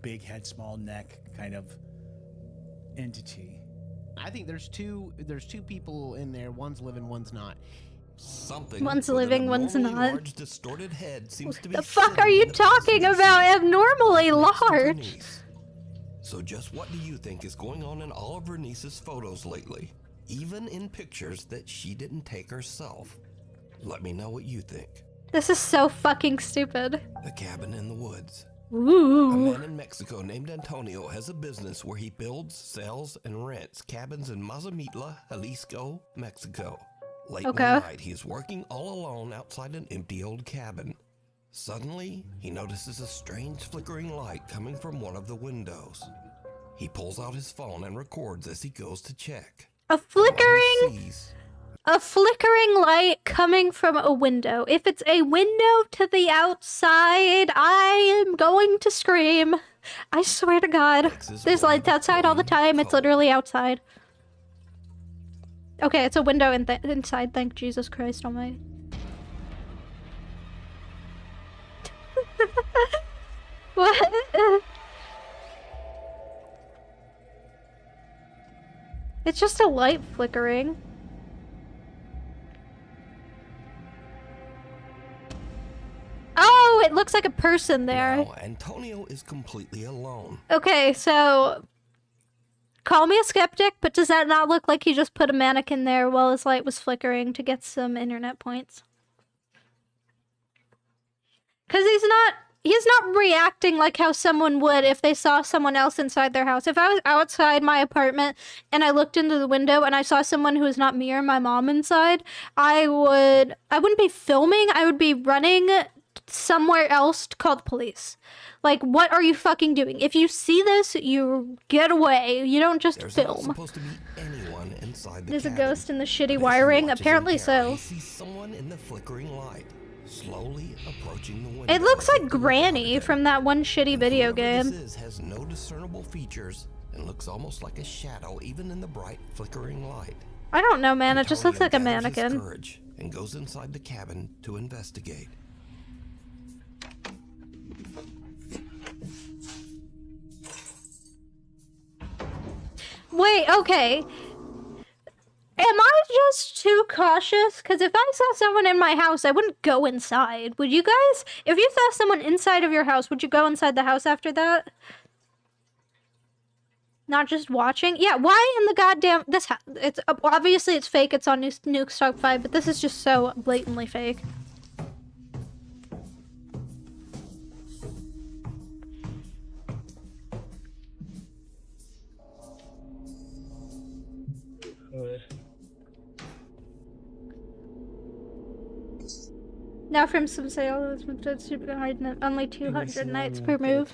big head, small neck kind of entity. I think there's two people in there. One's living, one's not. Something. One's with an living, one's abnormally not. Large, distorted head seems to be The fuck sitting are you in the talking passenger about? seat Abnormally next to large? Bernice. So just what do you think is going on in all of Bernice's photos lately? Even in pictures that she didn't take herself. Let me know what you think. This is so fucking stupid. The cabin in the woods. A Ooh. man in Mexico named Antonio has a business where he builds, sells, and rents cabins in Mazamitla, Jalisco, Mexico. Late Okay. one night, he is working all alone outside an empty old cabin. Suddenly, he notices a strange flickering light coming from one of the windows. He pulls out his phone and records as he goes to check. A What flickering... he sees A flickering light coming from a window. If it's a window to the outside, I am going to scream. I swear to God. There's lights outside all the time. It's literally outside. Okay, it's a window inside. Thank Jesus Christ Almighty. What? It's just a light flickering. Oh, it looks like a person there. Now, Antonio is completely alone. Okay, so call me a skeptic, but does that not look like he just put a mannequin there while his light was flickering to get some internet points? Because he's not reacting like how someone would if they saw someone else inside their house. If I was outside my apartment and I looked into the window and I saw someone who was not me or my mom inside, I wouldn't be filming, I would be running somewhere else to call the police. Like, what are you fucking doing? If you see this, you get away. You don't just There's not film. supposed to be anyone inside the There's a cabin. ghost in the shitty But as he wiring. watches Apparently in camera, so. He sees someone in the flickering light, slowly approaching the window. It looks as if like to look out Granny at them. from that one shitty video Whoever game. This has no discernible features and looks almost like a shadow even in the bright flickering light. I don't know, man. It just looks like a Antonio gathers his mannequin. courage and goes inside the cabin to investigate. Wait, okay. Am I just too cautious? Because if I saw someone in my house, I wouldn't go inside. Would you guys? If you saw someone inside of your house, would you go inside the house after that? Not just watching? Yeah, why in the goddamn... It's obviously it's fake. It's on Nuke's Top 5, but this is just so blatantly fake. Now from some sales, super hard, only 200 nights per move.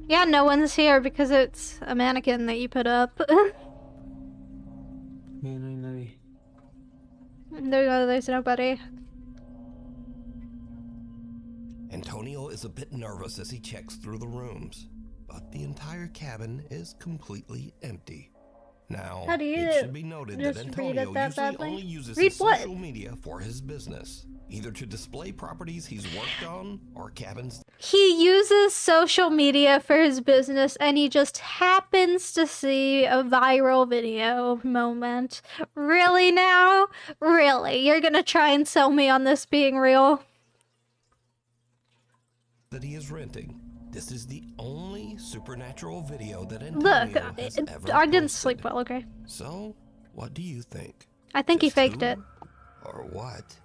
Yeah, no one's here because it's a mannequin that you put up. There's nobody. Antonio is a bit nervous as he checks through the rooms, but the entire cabin is completely empty. Now, How do you it should be noted that just read Antonio it that usually badly? only uses Read his what? social media for his business, either to display properties he's worked on or cabins He uses social media for his business and he just happens to see a viral video moment. Really now? Really? You're gonna try and sell me on this being real? that he is renting. This is the only supernatural video that Look, Antonio has ever I didn't posted. sleep well, okay? So, what do you think? I think he Just faked who it. Or what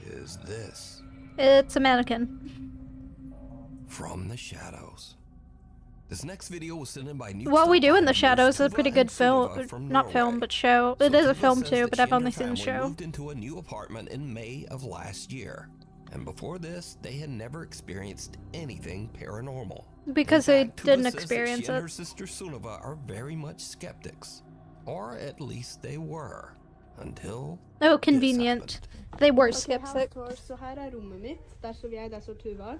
is this? It's a mannequin. From the shadows. This next video was sent in by New What We Do in the Style Shadows is a Tuva pretty and good Sunniva film. from Not Norway. film, but show. So It is a Tuva film says too, that but she I've and her only seen the family show. moved into a new apartment in May of last year. And before this, they had never experienced anything paranormal. Because In they fact, Tuva didn't says that experience she and it. her sister Sunniva are very much skeptics. Or at least they were. Until Oh, convenient. They were skeptics. Så her er rommet mitt. Der står jeg, der står Tuva.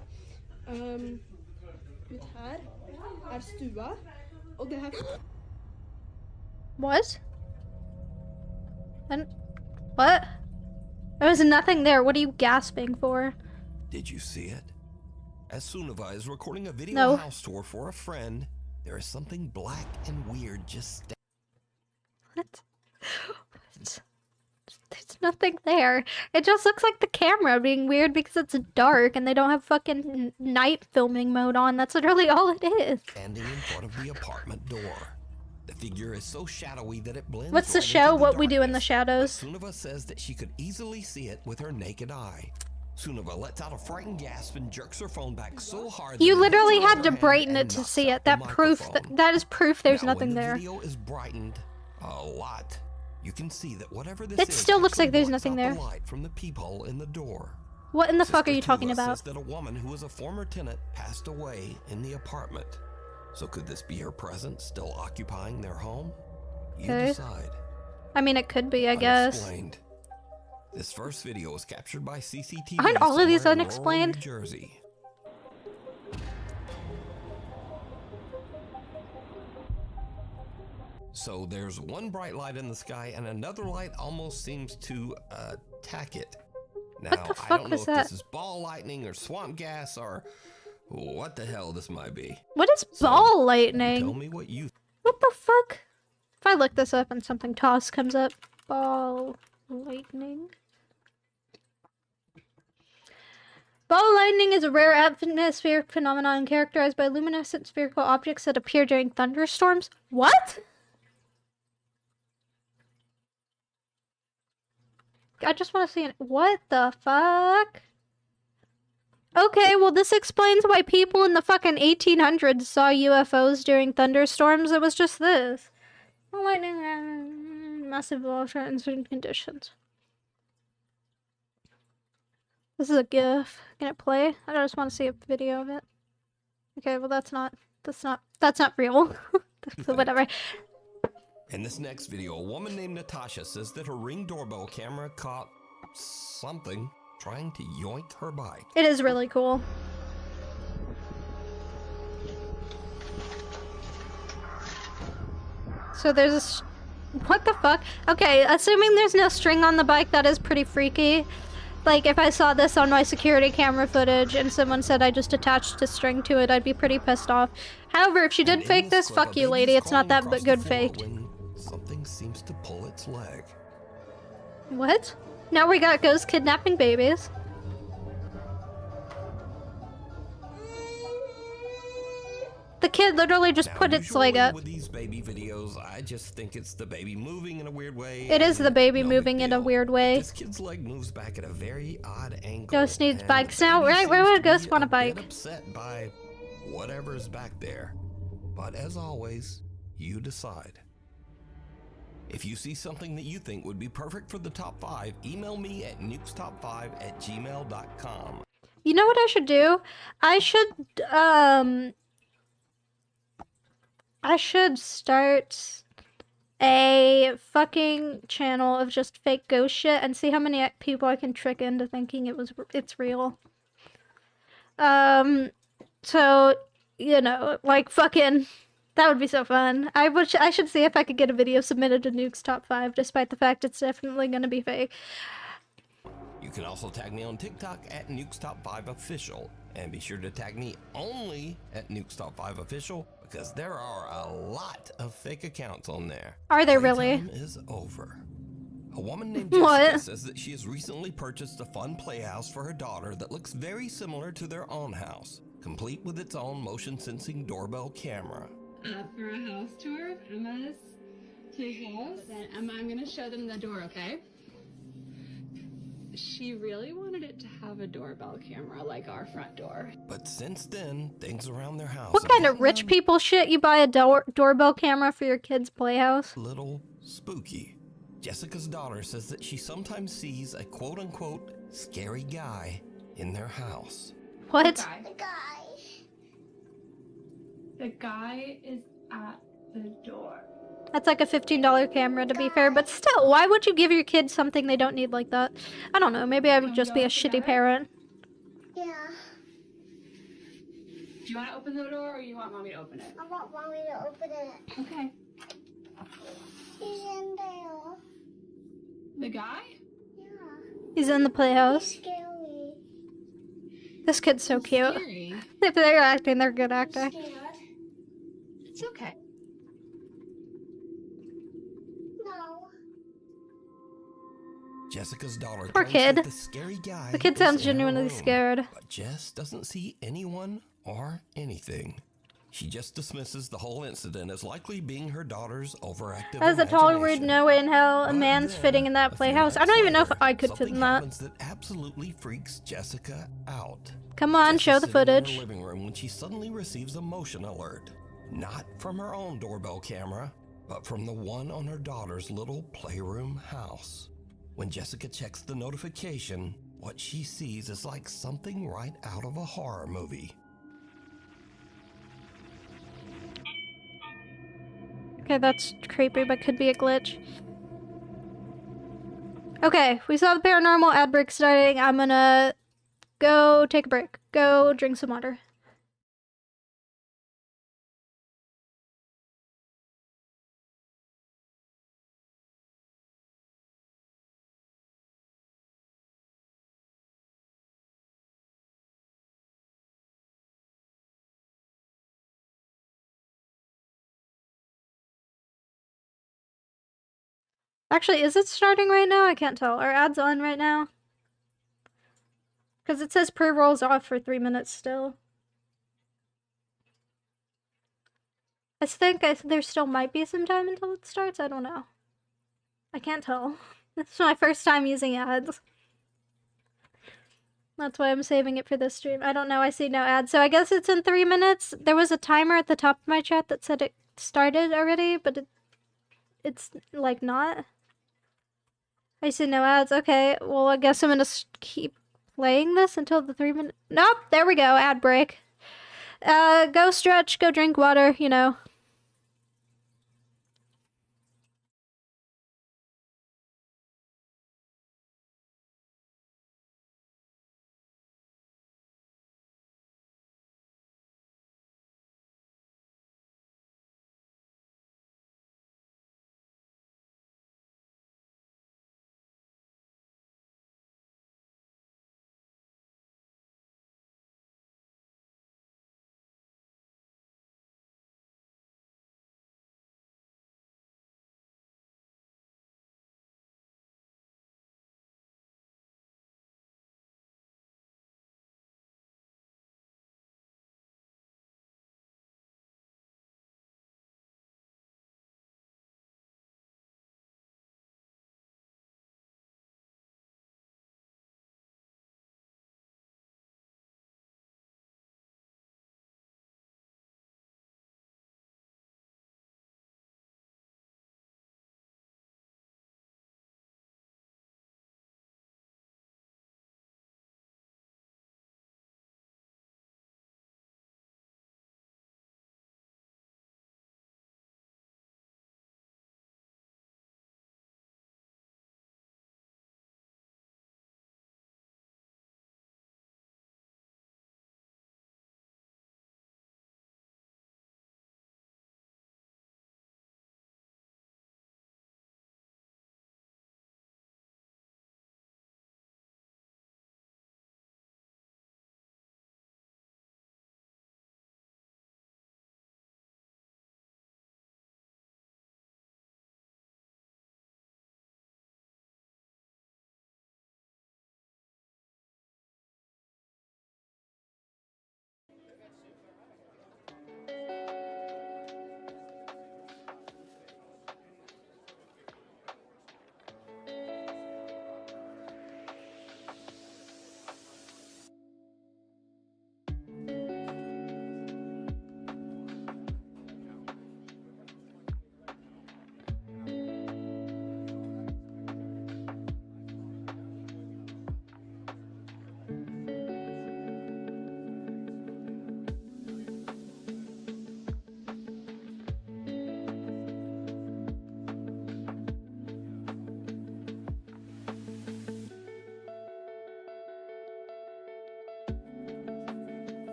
Ut her er stua. Og det her... What? And what? There was nothing there. What are you gasping for? Did you see it? As Sunniva is recording a video No. house tour for a friend, there is something black and weird just What? There's nothing there. It just looks like the camera being weird because it's dark and they don't have fucking night filming mode on. That's literally all it is. standing in front of the apartment door. The figure is so shadowy that it blends. What's the right show? into What We Do in the darkness. Shadows? But Sunniva says that she could easily see it with her naked eye. Sunniva lets out a frightened gasp and jerks her phone back so hard. You that it hits literally her had on to her hand brighten it and to knocks see out it. the That proof. microphone. That is proof there's Now, nothing when there. the video is brightened a lot, you can see that whatever this It is still looks actually like there's blocks nothing out there. The light from the peephole in the door. What in the fuck are Sister you talking Tuva about? says that a woman who was a former tenant passed away in the apartment. So could this be her presence still occupying their home? You Okay. decide. I mean, it could be, I guess. Unexplained. This first video was captured by CCTV. Aren't all of these somewhere in rural unexplained? New Jersey. So there's one bright light in the sky and another light almost seems to attack it. Now, What the I fuck don't know was if that? this is ball lightning or swamp gas or what the hell this might be. What is ball Tell lightning? me what you What the fuck? If I look this up and something toss comes up, ball lightning. Ball lightning is a rare atmospheric phenomenon characterized by luminescent spherical objects that appear during thunderstorms. What? I just want to see it. What the fuck? Okay, well this explains why people in the fucking 1800s saw UFOs during thunderstorms. It was just this. Lightning, massive water in certain conditions. This is a GIF. Can it play? I just want to see a video of it. Okay, well that's not real. So whatever. In this next video, a woman named Natasha says that her Ring doorbell camera caught something trying to yoink her bike. It is really cool. So there's a what the fuck? Okay, assuming there's no string on the bike, that is pretty freaky. Like, if I saw this on my security camera footage and someone said I just attached a string to it, I'd be pretty pissed off. However, if she did fake this, fuck you, lady. It's not that but good faked. Something seems to pull its leg. What? Now we got ghosts kidnapping babies. The kid literally just put its leg Usually up. with these baby videos, I just think it's the baby moving in a weird way. It is and the baby no big moving in a deal. weird way. This kid's leg moves back at a very odd angle. Ghost needs and bikes the now. baby Right, where seems would to Ghost be want a bit bike? upset by whatever's back there. But as always, you decide. If you see something that you think would be perfect for the top 5, email me at nukestop5@gmail.com. You know what I should do? I should start a fucking channel of just fake ghost shit and see how many people I can trick into thinking it's real. So, you know, like fucking that would be so fun. I should see if I could get a video submitted to Nuke's Top 5 despite the fact it's definitely gonna be fake. You can also tag me on TikTok at nukestop5official, and be sure to tag me only at nukestop5official because there are a lot of fake accounts on there. Are there really? Playtime is over. A woman named What? Jessica says that she has recently purchased a fun playhouse for her daughter that looks very similar to their own house. complete with its own motion sensing doorbell camera. For a house tour of Emma's playhouse. Then Emma, I'm gonna show them the door, okay? She really wanted it to have a doorbell camera like our front door. But since then, things around their house What have kind of gotten rich people shit? You buy a doorbell camera for your kid's playhouse? a little spooky. Jessica's daughter says that she sometimes sees a quote-unquote scary guy in their house. What? The guy is at the door. That's like a $15 camera, to be fair, but still, why would you give your kids something they don't need like that? I don't know, maybe I would just be a shitty parent. Yeah. Do you want to open the door or you want mommy to open it? I want mommy to open it. Okay. He's in there. The guy? Yeah. He's in the playhouse. He's scary. This kid's so cute. Scary. If they're acting, they're good acting. Scared? It's okay. No. Jessica's daughter Poor claims that kid. the scary guy The kid is sounds in her genuinely room, scared. But Jess doesn't see anyone or anything. She just dismisses the whole incident as likely being her daughter's overactive As a taller word, imagination. no way in hell a But man's then, fitting in that a few playhouse. I nights don't even know if later, I could fit something in that. happens that absolutely freaks Jessica out. Come on, Jess show is the sitting in her footage. living room when she suddenly receives a motion alert. Not from her own doorbell camera, but from the one on her daughter's little playroom house. When Jessica checks the notification, what she sees is like something right out of a horror movie. Okay, that's creepy, but could be a glitch. Okay, we saw the paranormal ad break starting. I'm gonna go take a break. Go drink some water. Actually, is it starting right now? I can't tell. Are ads on right now? Because it says pre-rolls off for 3 minutes still. I think there still might be some time until it starts. I don't know. I can't tell. This is my first time using ads. That's why I'm saving it for this stream. I don't know. I see no ads. So I guess it's in 3 minutes. There was a timer at the top of my chat that said it started already, but it's like not. I see no ads. Okay, well, I guess I'm gonna keep playing this until the 3 minute. Nope, there we go. Ad break. Go stretch, go drink water, you know.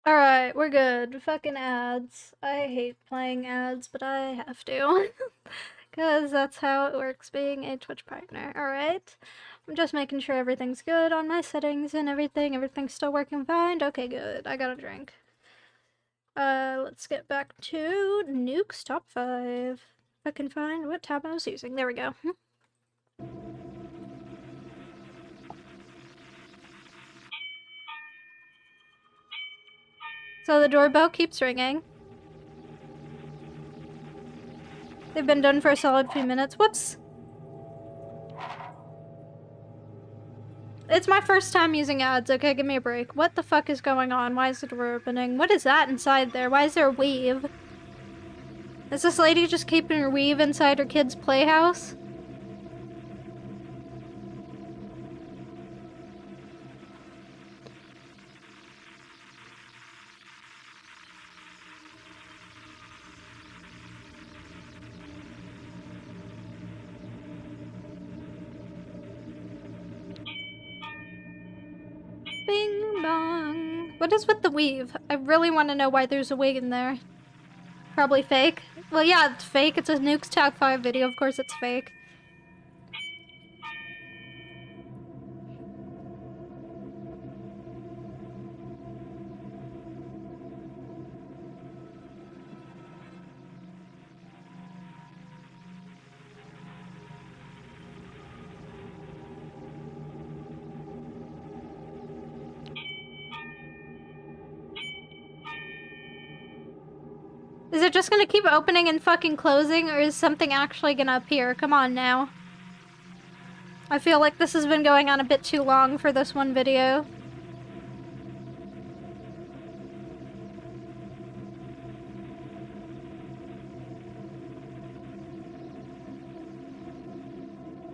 Alright, we're good. Fucking ads. I hate playing ads, but I have to. Because that's how it works being a Twitch partner. Alright. I'm just making sure everything's good on my settings and everything. Everything's still working fine. Okay, good. I got a drink. Let's get back to Nuke's top 5. If I can find what tab I was using. There we go. So the doorbell keeps ringing. They've been done for a solid few minutes. Whoops! It's my first time using ads, okay? Give me a break. What the fuck is going on? Why is the door opening? What is that inside there? Why is there a weave? Is this lady just keeping her weave inside her kid's playhouse? Bing bong. What is with the weave? I really want to know why there's a wig in there. Probably fake. Well, yeah, it's fake. It's a Nuke's Top 5 video. Of course it's fake. Is it just gonna keep opening and fucking closing, or is something actually gonna appear? Come on now. I feel like this has been going on a bit too long for this one video.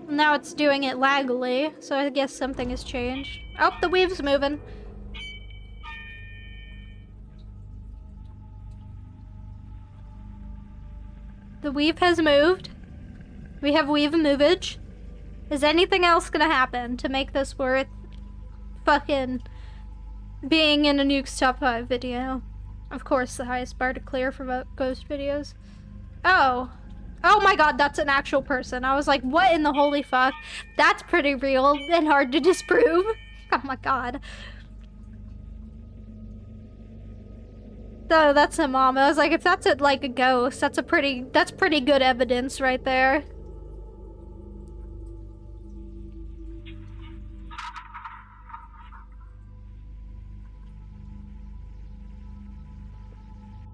Now it's doing it laggily, so I guess something has changed. Oh, the weave's moving. The weave has moved. We have weave movage. Is anything else gonna happen to make this worth fucking being in a Nuke's Top 5 video? Of course, the highest bar to clear for ghost videos. Oh. Oh my god, that's an actual person. I was like, what in the holy fuck? That's pretty real and hard to disprove. Oh my god. So that's a mom. I was like, if that's like a ghost, that's pretty good evidence right there.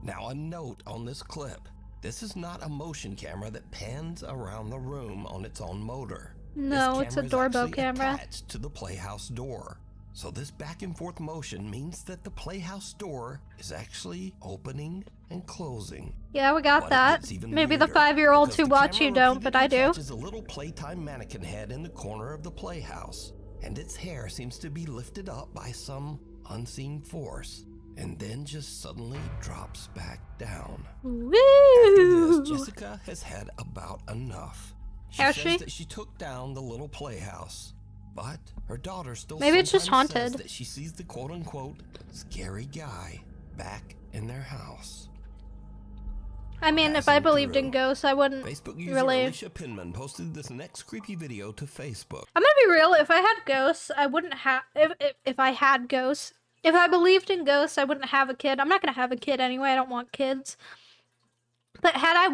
Now a note on this clip. This is not a motion camera that pans around the room on its own motor. No, it's a doorbell camera. Attached to the playhouse door. So this back and forth motion means that the playhouse door is actually opening and closing. Yeah, we got that. Maybe the 5-year-olds who watch you don't, but I do. Catches a little playtime mannequin head in the corner of the playhouse, and its hair seems to be lifted up by some unseen force, and then just suddenly drops back down. Woo! After this, Jessica has had about enough. She says that she took down the little playhouse. But her daughter still maybe it's just haunted. Says that she sees the quote-unquote scary guy back in their house. I mean, if I believed in ghosts, I wouldn't Facebook user really. Alicia Pinman posted this next creepy video to Facebook. I'm gonna be real. If I had ghosts, I wouldn't have. If I had ghosts, if I believed in ghosts, I wouldn't have a kid. I'm not gonna have a kid anyway. I don't want kids. But had I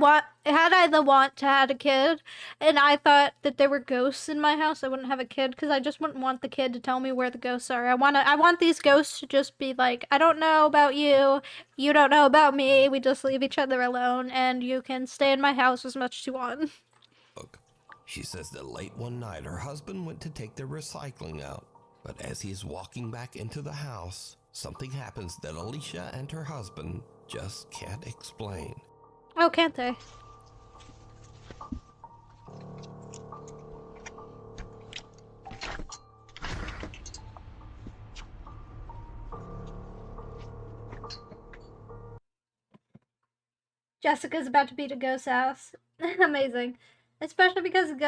the want to have a kid, and I thought that there were ghosts in my house, I wouldn't have a kid because I just wouldn't want the kid to tell me where the ghosts are. I want these ghosts to just be like, I don't know about you, you don't know about me. We just leave each other alone, and you can stay in my house as much as you want. Look, she says that late one night her husband went to take their recycling out, but as he is walking back into the house, something happens that Alicia and her husband just can't explain. Oh, can't they? Jessica's about to beat a ghost house. Amazing. Especially because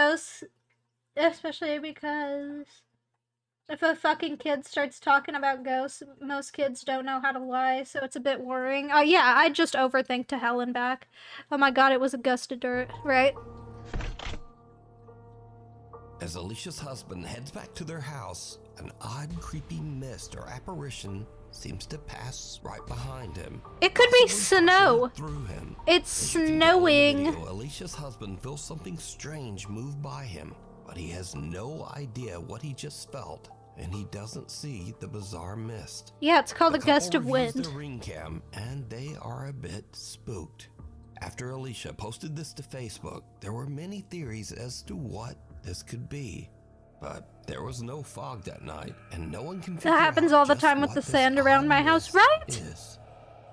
If a fucking kid starts talking about ghosts, most kids don't know how to lie, so it's a bit worrying. Oh yeah, I just overthink to hell and back. Oh my god, it was a gust of dirt, right? As Alicia's husband heads back to their house, an odd, creepy mist or apparition seems to pass right behind him. It could be snow. Through him. It's As you can tell in the snowing. video, Alicia's husband feels something strange move by him, but he has no idea what he just felt, and he doesn't see the bizarre mist. Yeah, it's called The a gust couple of reviews wind. their ring cam, and they are a bit spooked. After Alicia posted this to Facebook, there were many theories as to what this could be. But there was no fog that night, and no one can figure That happens out all the just time with what the this sand around odd my house, mist right? is.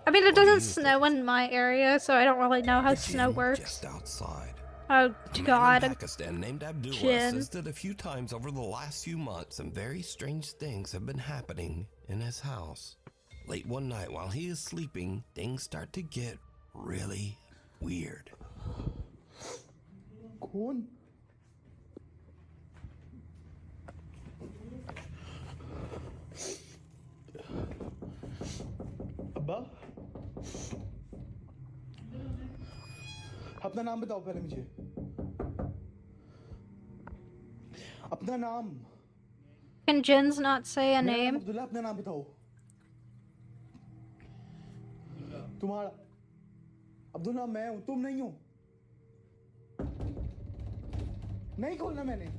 I mean, it doesn't snow in my area, so I don't really know how snow works. Just outside. Oh A man in god. Pakistan named Abdullah Jinn. says that a few times over the last few months, some very strange things have been happening in his house. Late one night while he is sleeping, things start to get really weird. कौन अब्बा अपना नाम बताओ पहले मुझे अपना नाम Can Jins not say a मेरा नाम name? अब्दुल्ला अपना नाम बताओ तुम्हारा अब्दुल्ला मैं हूं तुम नहीं हो नहीं खोलना मैंने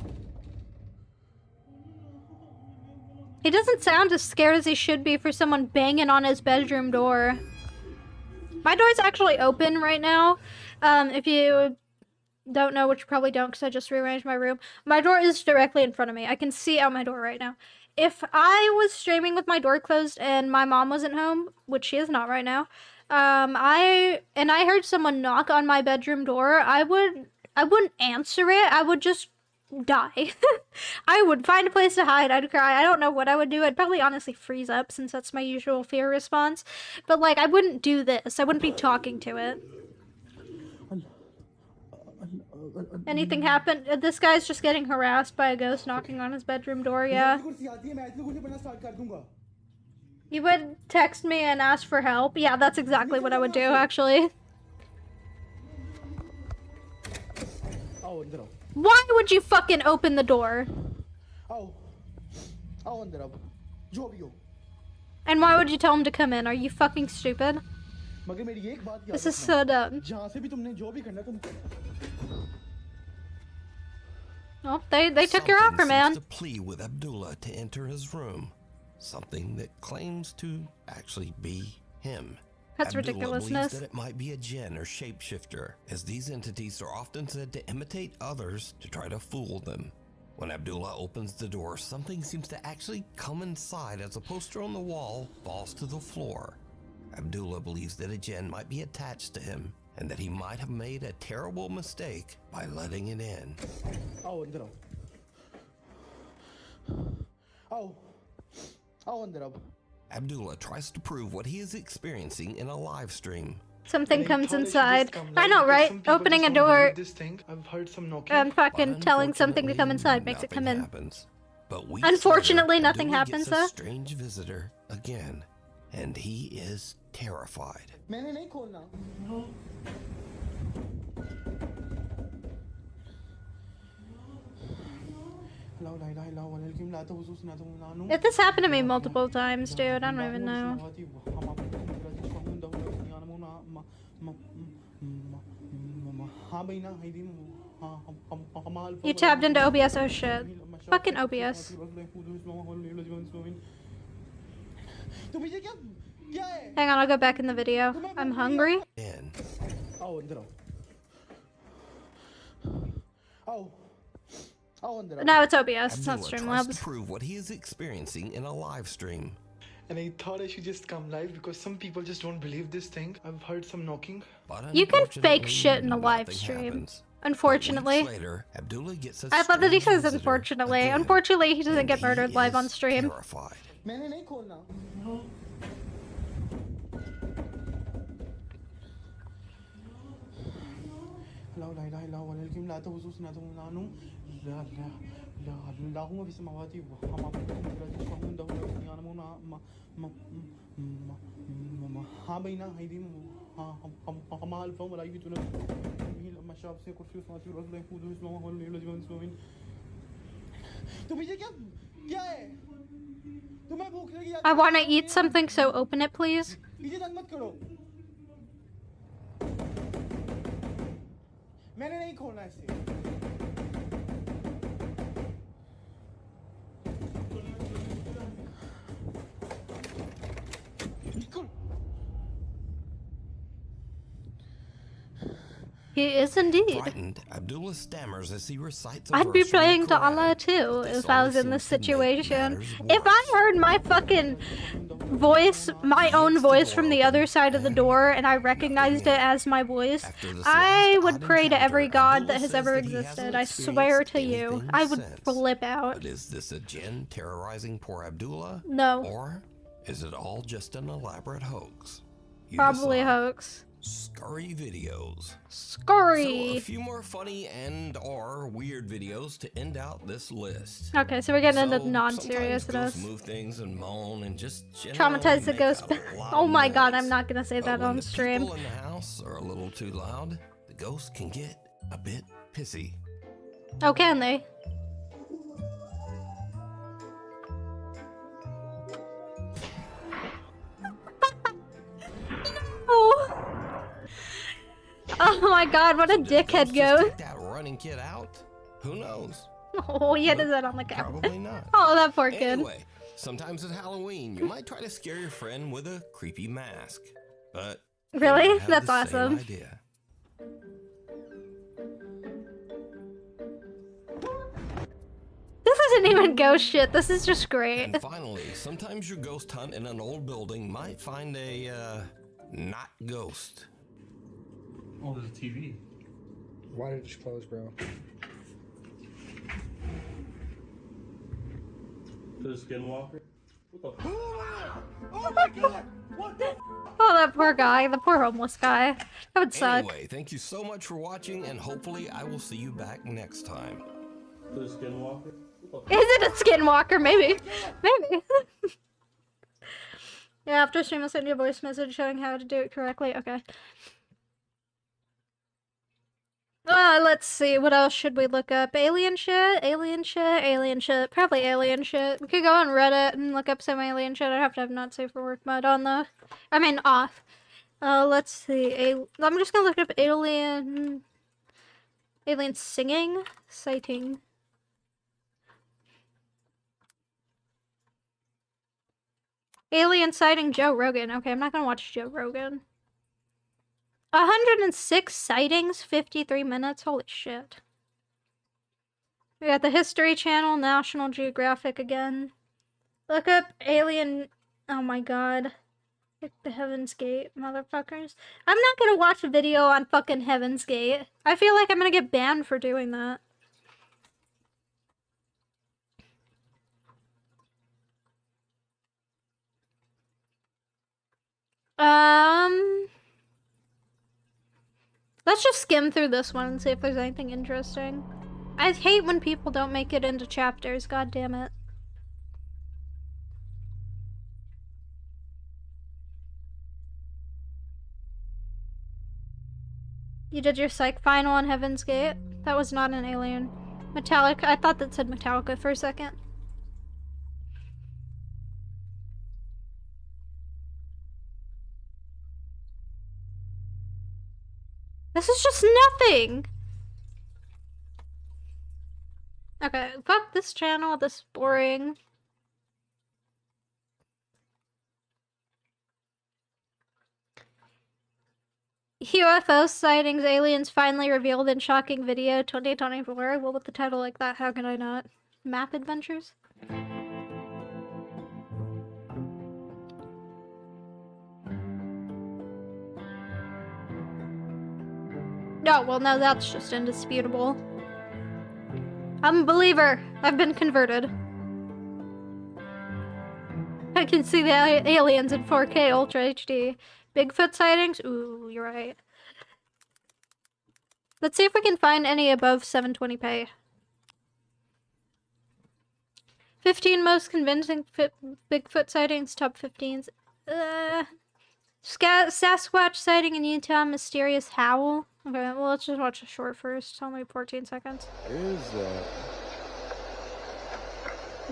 He doesn't sound as scared as he should be for someone banging on his bedroom door. My door's actually open right now. If you don't know, which you probably don't because I just rearranged my room, my door is directly in front of me. I can see out my door right now. If I was streaming with my door closed and my mom wasn't home, which she is not right now, I heard someone knock on my bedroom door, I wouldn't answer it. I would just die. I would find a place to hide. I'd cry. I don't know what I would do. I'd probably honestly freeze up since that's my usual fear response. But like, I wouldn't do this. I wouldn't be talking to it. Anything happened? This guy's just getting harassed by a ghost knocking on his bedroom door, yeah. You would text me and ask for help? Yeah, that's exactly what I would do, actually. आओ अंदर आओ Why would you fucking open the door? आओ आओ अंदर आओ जो भी हो And why would you tell him to come in? Are you fucking stupid? मगर मेरी एक बात याद This is रखना, so dumb. जहाँ से भी तुमने जो भी करना तुम Well, they took your offer, Something man. seems to plead with Abdullah to enter his room. Something that claims to actually be him. That's Abdullah ridiculousness. believes that it might be a jinn or shapeshifter, as these entities are often said to imitate others to try to fool them. When Abdullah opens the door, something seems to actually come inside as a poster on the wall falls to the floor. Abdullah believes that a jinn might be attached to him and that he might have made a terrible mistake by letting it in. आओ अंदर आओ आओ आओ अंदर आओ Abdullah tries to prove what he is experiencing in a live stream. Something comes inside. I know, right? Opening a door this thing I've heard some knocking and fucking telling something to come inside makes it come in. But weeks Unfortunately, later, nothing Abdullah happens, gets a though. strange visitor again, and he is terrified. मैंने नहीं खोलना If this happened to me multiple times, dude, I don't even know. You tapped into OBS, oh shit. Fucking OBS. Hang on, I'll go back in the video. I'm hungry. आओ अंदर आओ आओ आओ अंदर आओ No, it's OBS, it's not Abdullah tries to Streamlabs. prove what he is experiencing in a live stream. And I thought I should just come live because some people just don't believe this thing. I've heard some knocking. You can fake shit in a live nothing stream. happens. Unfortunately. Weeks later, Abdullah gets a I love that he strange says visitor unfortunately. again, Unfortunately, he doesn't and get he murdered live on is stream. terrified. मैंने नहीं खोलना ला ला इलाहा इल्लल्लाह वल अलकिम ला तवजुस ना तुम नानु ला ला لا هم في سماواتي هم دولة يعلمون ما بين أيديهم وما خلفهم ولا يحيطون به لما شاء وسع كرسيه السماوات والأرض لا يئوده حفظهما وهو العلي العظيم. तो पीछे क्या है तुम्हें भूख लगी I want to eat something, so open it, please. पीछे तंग मत करो मैंने नहीं खोलना इसे He is indeed. Frightened, Abdullah stammers as he recites a I'd be verse from the praying to Quran. Allah too This if I was only in this seems to make situation. matters If I heard my fucking voice, my own voice from the other side of the door, and I recognized it as my voice, I would pray to every god that has ever existed. I swear to you. I would flip out. But is this a jinn terrorizing poor Abdullah? No. Or is it all just an elaborate hoax? You Probably decide. hoax. Scurry videos. Scurry. So a few more funny and or weird videos to end out this list. Okay, so we're getting into So, non-seriousness. sometimes ghosts move things and moan and just Traumatize the generally ghost. make a lot Oh of my god, noise. I'm not gonna say But that when on the stream. people in the house are a little too loud, the ghosts can get a bit pissy. Oh, can they? Oh. Oh my god, what a dickhead ghost. Take that running kid out? Who knows? Oh, he had his head on the camera. Probably not. Oh, that poor kid. Anyway, sometimes at Halloween, you might try to scare your friend with a creepy mask. But you Really? might have That's the same awesome. idea. This isn't even ghost shit. This is just great. And finally, sometimes your ghost hunt in an old building might find a, not ghost. Oh, there's a TV. Why did it just close, bro? There's a Skinwalker. What the Oh my god! What the Oh, that poor guy. The poor homeless guy. That would suck. Anyway, thank you so much for watching, and hopefully I will see you back next time. There's a Skinwalker. Is it a skinwalker? Maybe. Maybe. Yeah, after stream I'll send you a voice message showing how to do it correctly. Okay. Let's see. What else should we look up? Alien shit? Alien shit? Alien shit. Probably alien shit. We could go on Reddit and look up some alien shit. I'd have to have not safe for work mode on though. I mean off. Let's see. I'm just gonna look up alien singing sighting. Alien sighting Joe Rogan. Okay, I'm not gonna watch Joe Rogan. 106 sightings, 53 minutes. Holy shit. We got the History Channel, National Geographic again. Look up alien. Oh my god. Hit the Heaven's Gate, motherfuckers. I'm not gonna watch a video on fucking Heaven's Gate. I feel like I'm gonna get banned for doing that. Let's just skim through this one and see if there's anything interesting. I hate when people don't make it into chapters, god damn it. You did your psych final on Heaven's Gate? That was not an alien. Metallica, I thought that said Metallica for a second. This is just nothing! Okay, fuck this channel, this is boring. UFO sightings, aliens finally revealed in shocking video 2024. Well, with the title like that, how can I not? Map adventures? No, well, no, that's just indisputable. I'm a believer. I've been converted. I can see the aliens in 4K Ultra HD. Bigfoot sightings? Ooh, you're right. Let's see if we can find any above 720p. 15 most convincing Bigfoot sightings, top 15s. Sasquatch sighting in Utah, mysterious howl. Okay, well, let's just watch the short first. It's only 14 seconds. Is that?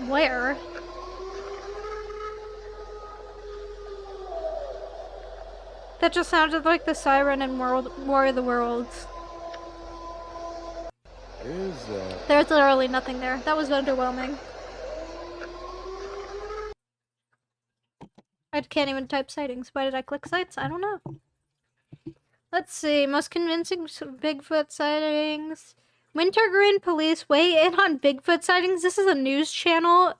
Where? That just sounded like the siren in War of the Worlds. Is that? There's literally nothing there. That was underwhelming. I can't even type sightings. Why did I click sites? I don't know. Let's see. Most convincing Bigfoot sightings. Wintergreen police weigh in on Bigfoot sightings. This is a news channel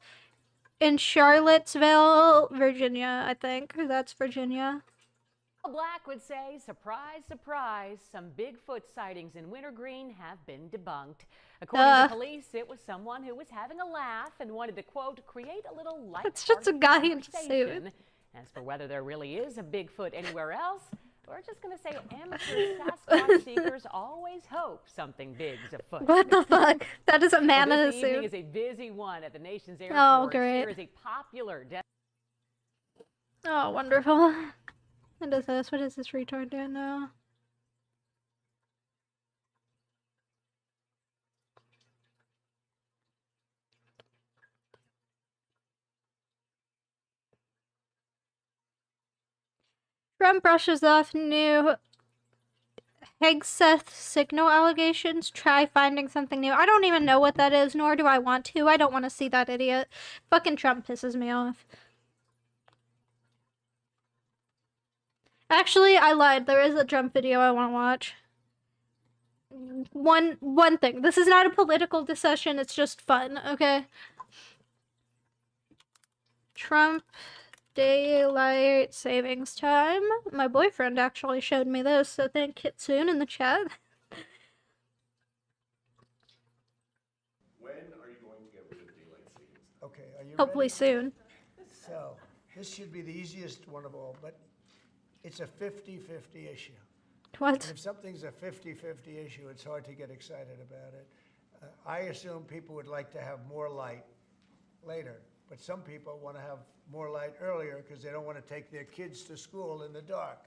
in Charlottesville, Virginia, I think. That's Virginia. Black would say, surprise, surprise, some Bigfoot sightings in Wintergreen have been debunked. According to police, it was someone who was having a laugh and wanted to, quote, create a little light. It's just a guy in a suit. As for whether there really is a Bigfoot anywhere else, we're just going to say amateur Sasquatch seekers always hope something big's afoot. What the fuck? That is a man Well, in a this evening suit. is a busy one at the nation's airports. Oh, great. Here is a popular Oh, wonderful. What is this? What is this retard doing now? Trump brushes off new Hegseth signal allegations. Try finding something new. I don't even know what that is, nor do I want to. I don't want to see that idiot. Fucking Trump pisses me off. Actually, I lied. There is a Trump video I want to watch. One thing. This is not a political discussion. It's just fun, okay? Trump daylight savings time. My boyfriend actually showed me this, so thank Kitsune in the chat. When are you going to get rid of daylight savings time? Okay, are you Hopefully ready? soon. So, this should be the easiest one of all, but it's a 50-50 issue. What? And if something's a 50-50 issue, it's hard to get excited about it. I assume people would like to have more light later, but some people want to have more light earlier because they don't want to take their kids to school in the dark.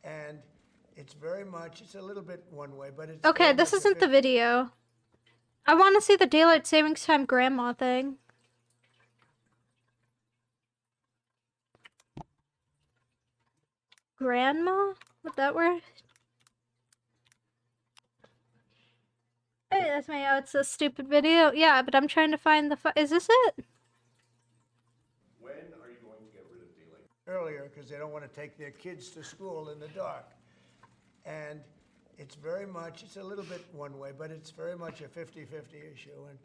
And it's very much, it's a little bit one way, but it's... Okay, this isn't the video. I want to see the daylight savings time grandma thing. Grandma? Would that work? Hey, that's me. Oh, it's a stupid video. Yeah, but I'm trying to find the... Is this it? When are you going to get rid of daylight? Earlier because they don't want to take their kids to school in the dark. And it's very much, it's a little bit one way, but it's very much a 50-50 issue. And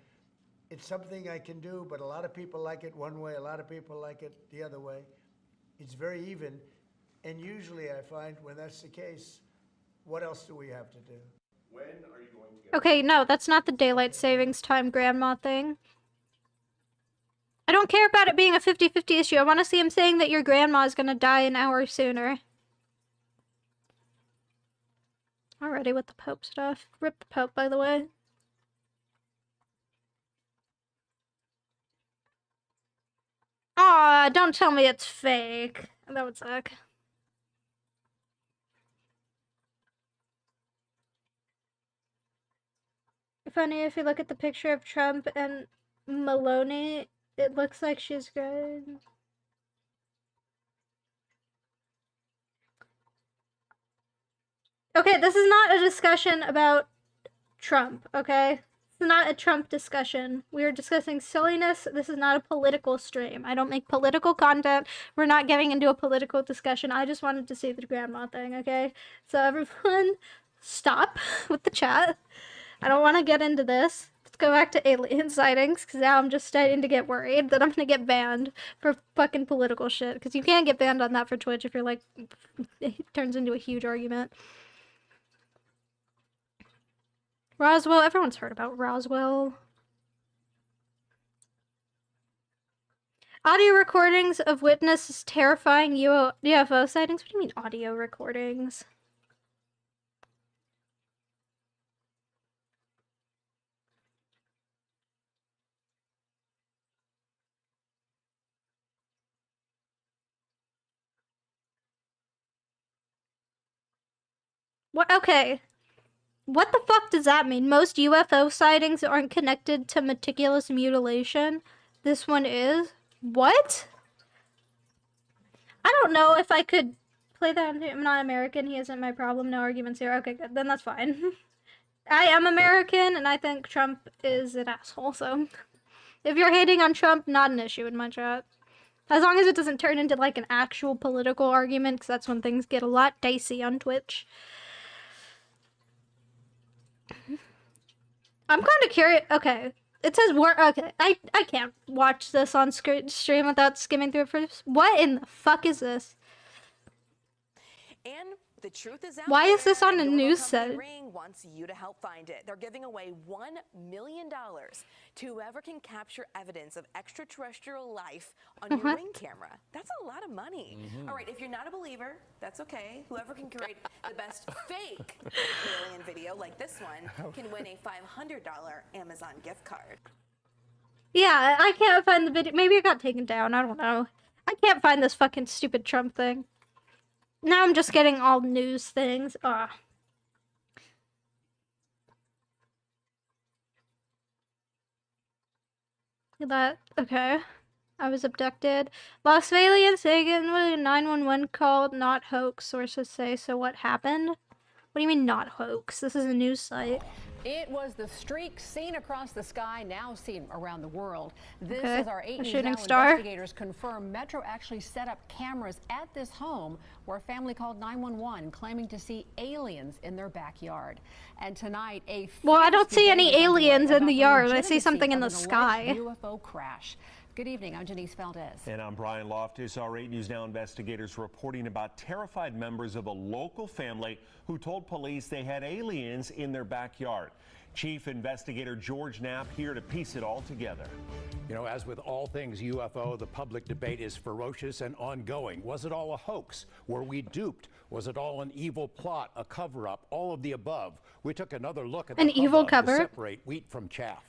it's something I can do, but a lot of people like it one way, a lot of people like it the other way. It's very even. And usually I find when that's the case, what else do we have to do? When are you going to get Okay, no, that's not the daylight savings time grandma thing. I don't care about it being a 50-50 issue. I want to see him saying that your grandma is going to die an hour sooner. Already with the Pope stuff. Rip the Pope, by the way. Aw, don't tell me it's fake. That would suck. Funny if you look at the picture of Trump and Maloney, it looks like she's good. Okay, this is not a discussion about Trump, okay? It's not a Trump discussion. We are discussing silliness. This is not a political stream. I don't make political content. We're not getting into a political discussion. I just wanted to see the grandma thing, okay? So everyone, stop with the chat. I don't want to get into this. Let's go back to alien sightings, because now I'm just starting to get worried that I'm going to get banned for fucking political shit. Because you can't get banned on that for Twitch if you're like, it turns into a huge argument. Roswell, everyone's heard about Roswell. Audio recordings of witnesses terrifying UFO sightings? What do you mean audio recordings? What? Okay. What the fuck does that mean? Most UFO sightings aren't connected to meticulous mutilation. This one is? What? I don't know if I could play that. I'm not American. He isn't my problem. No arguments here. Okay, good. Then that's fine. I am American, and I think Trump is an asshole, so... If you're hating on Trump, not an issue in my chat. As long as it doesn't turn into, like, an actual political argument, because that's when things get a lot dicey on Twitch. I'm kind of curious. Okay. It says okay. I can't watch this on stream without skimming through it first. What in the fuck is this? And the truth is out Why is this on a Doorbell news Company set? Ring wants you to help find it. They're giving away $1 million to whoever can capture evidence of extraterrestrial life on your What? Ring camera. That's a lot of money. All right, if you're not a believer, that's okay. Whoever can create the best fake alien video like this one can win a $500 Amazon gift card. Yeah, I can't find the video. Maybe it got taken down. I don't know. I can't find this fucking stupid Trump thing. Now I'm just getting all news things. Ugh. That, okay. I was abducted. Las Vegas, taken 911 called, not hoax, sources say. So what happened? What do you mean not hoax? This is a news site. It was the streak seen across the sky, now seen around the world. This Okay, is our 8 a News shooting Now star. investigators confirm Metro actually set up cameras at this home where a family called 911 claiming to see aliens in their backyard. And tonight, a Well, I don't fierce see any debate is underway aliens in about the yard. I see legitimacy something in of the an alleged sky. UFO crash. Good evening, I'm Janice Valdez. And I'm Brian Loftus. Our 8 News Now investigators reporting about terrified members of a local family who told police they had aliens in their backyard. Chief Investigator George Knapp here to piece it all together. You know, as with all things UFO, the public debate is ferocious and ongoing. Was it all a hoax? Were we duped? Was it all an evil plot, a cover-up, all of the above? We took another look at An the evil hubbub cover? to separate wheat from chaff.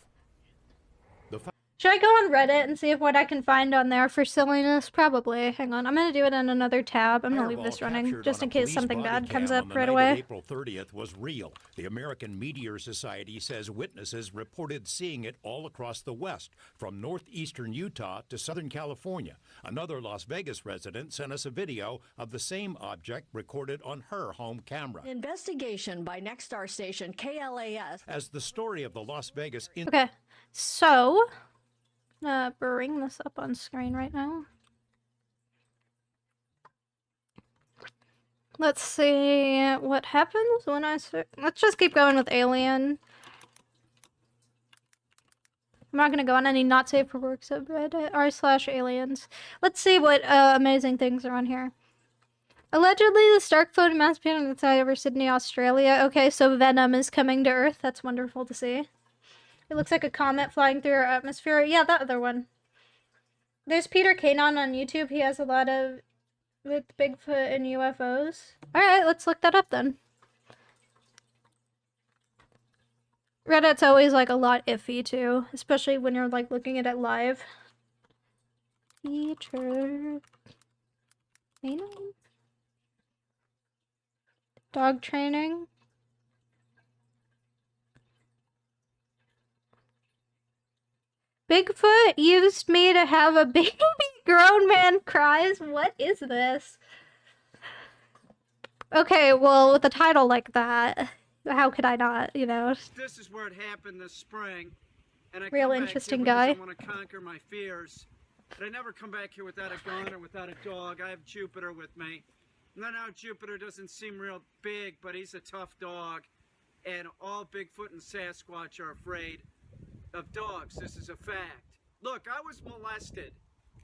Should I go on Reddit and see if what I can find on there for silliness? Probably. Hang on. I'm going to do it in another tab. I'm going to leave this running just in case something bad comes up right away. April 30th was real. The American Meteor Society says witnesses reported seeing it all across the West, from northeastern Utah to Southern California. Another Las Vegas resident sent us a video of the same object recorded on her home camera. Investigation by Nexstar station KLAS. As the story of the Las Vegas... Okay. So... bring this up on screen right now. Let's see what happens when I let's just keep going with Alien. I'm not gonna go on any not safe for work subreddit r/aliens. Let's see what amazing things are on here. Allegedly, the Stark floated mass panic inside over Sydney, Australia. Okay, so Venom is coming to Earth. That's wonderful to see. It looks like a comet flying through our atmosphere. Yeah, that other one. There's Peter Kanon on YouTube. He has a lot of with Bigfoot and UFOs. Alright, let's look that up then. Reddit's always like a lot iffy too, especially when you're like looking at it live. Peter Kanon? Dog training. Bigfoot used me to have a baby. Grown man cries. What is this? Okay, well, with a title like that, how could I not, you know? This is where it happened this spring. And I Real come back interesting here because guy. I want to conquer my fears. But I never come back here without a gun or without a dog. I have Jupiter with me. And then now Jupiter doesn't seem real big, but he's a tough dog. And all Bigfoot and Sasquatch are afraid of dogs. This is a fact. Look, I was molested.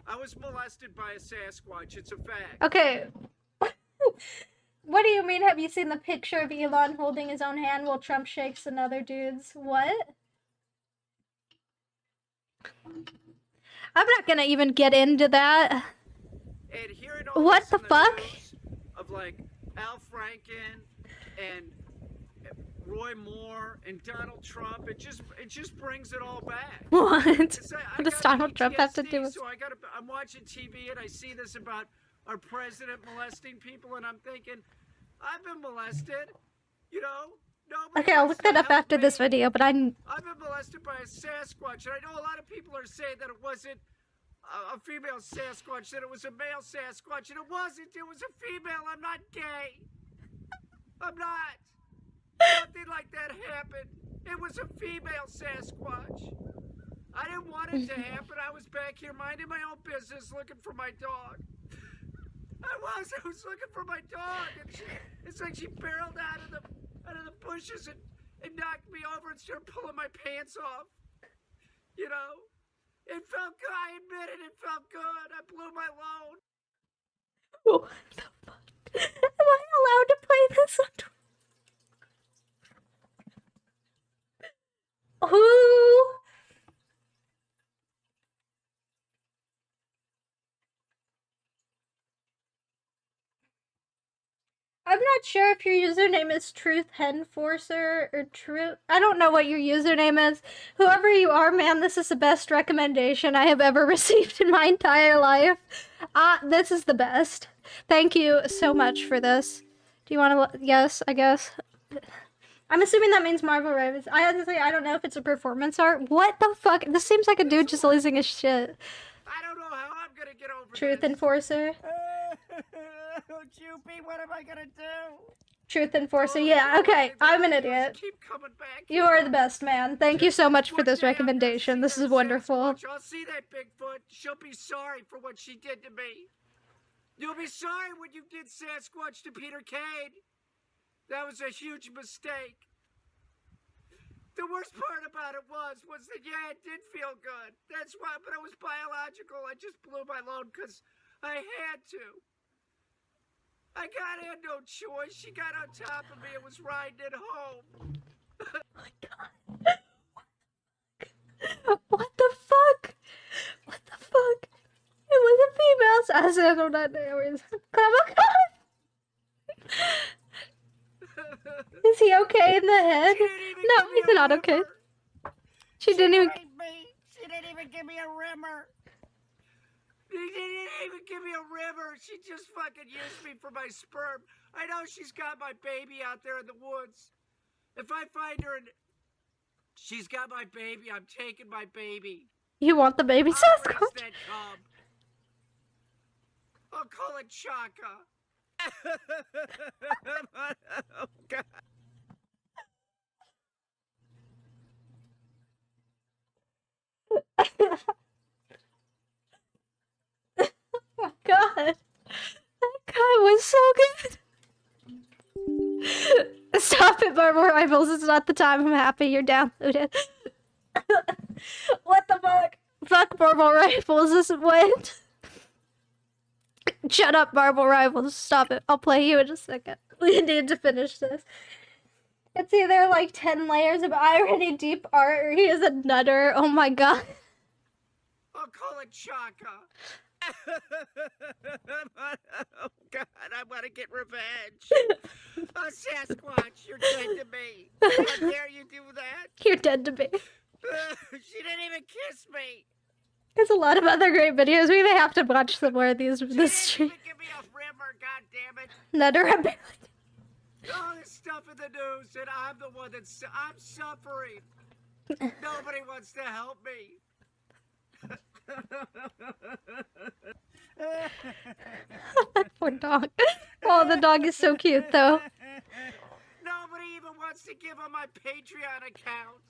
I was molested by a Sasquatch. It's a fact. Okay. What do you mean? Have you seen the picture of Elon holding his own hand while Trump shakes another dude's? What? I'm not gonna even get into that. And hearing all What this the in fuck? news of like Al Franken and Roy Moore and Donald Trump, it just brings it all back. What? It's like, What does Donald Trump have to do with? So I'm watching TV and I see this about our president molesting people, and I'm thinking, I've been molested. You know? Nobody Okay, I'll wants look that to up help after this me. video, but I've been molested by a Sasquatch, and I know a lot of people are saying that it wasn't a female Sasquatch, that it was a male Sasquatch, and it wasn't. It was a female. I'm not gay. I'm not. Nothing like that happened. It was a female Sasquatch. I didn't want it to happen. I was back here minding my own business, looking for my dog. I was looking for my dog, and it's like she barreled out of the bushes and knocked me over and started pulling my pants off. You know, it felt good. I admit it. It felt good. I blew my load. What the fuck? Am I allowed to play this on Twitch? Who? I'm not sure if your username is TruthHenforcer or Truth. I don't know what your username is. Whoever you are, man, this is the best recommendation I have ever received in my entire life. This is the best. Thank you so much for this. Do you want to? Yes, I guess. I'm assuming that means Marvel Ravens. I honestly, I don't know if it's a performance art. What the fuck? This seems like a dude just losing his shit. I don't know how I'm gonna get over Truth Enforcer. Choopy, what am I gonna do? Truth Enforcer. Yeah, okay. I'm an idiot. Keep coming back. You are the best, man. Thank you so much for this recommendation. This is wonderful. I'll see that Bigfoot. She'll be sorry for what she did to me. You'll be sorry when you did Sasquatch to Peter Cade. That was a huge mistake. The worst part about it was that, yeah, it did feel good. That's why, but it was biological. I just blew my load because I had to. I had no choice. She got on top of me and was riding it home. Oh my god. What the fuck? What the fuck? It was a female assassin on that day. Come on. Is he okay in the head? No, he's not okay. She didn't even. She didn't even give me a rimmer. She didn't even give me a rimmer. She just fucking used me for my sperm. I know she's got my baby out there in the woods. If I find her and she's got my baby, I'm taking my baby. You want the baby I'll raise that cub. I'll call it Chaka. Oh, God. Oh my god. That guy was so good. Stop it, Marvel Rivals. It's not the time. I'm happy you're downloaded. What the fuck? Fuck Marvel Rivals. This went. Shut up, Marvel Rivals. Stop it. I'll play you in a second. We need to finish this. It's either like 10 layers of irony, deep art, or he is a nutter. Oh my god. I'll call it Chaka. Oh God, I want to get revenge. Oh, Sasquatch, you're dead to me. How dare you do that? You're dead to me. She didn't even kiss me. There's a lot of other great videos. We may have to watch some more of these this stream. Give me a rimmer, goddammit. Nutter, All this stuff in the news, and I'm the one I'm suffering. Nobody wants to help me. Poor dog. Oh, the dog is so cute, though. Nobody even wants to give on my Patreon account.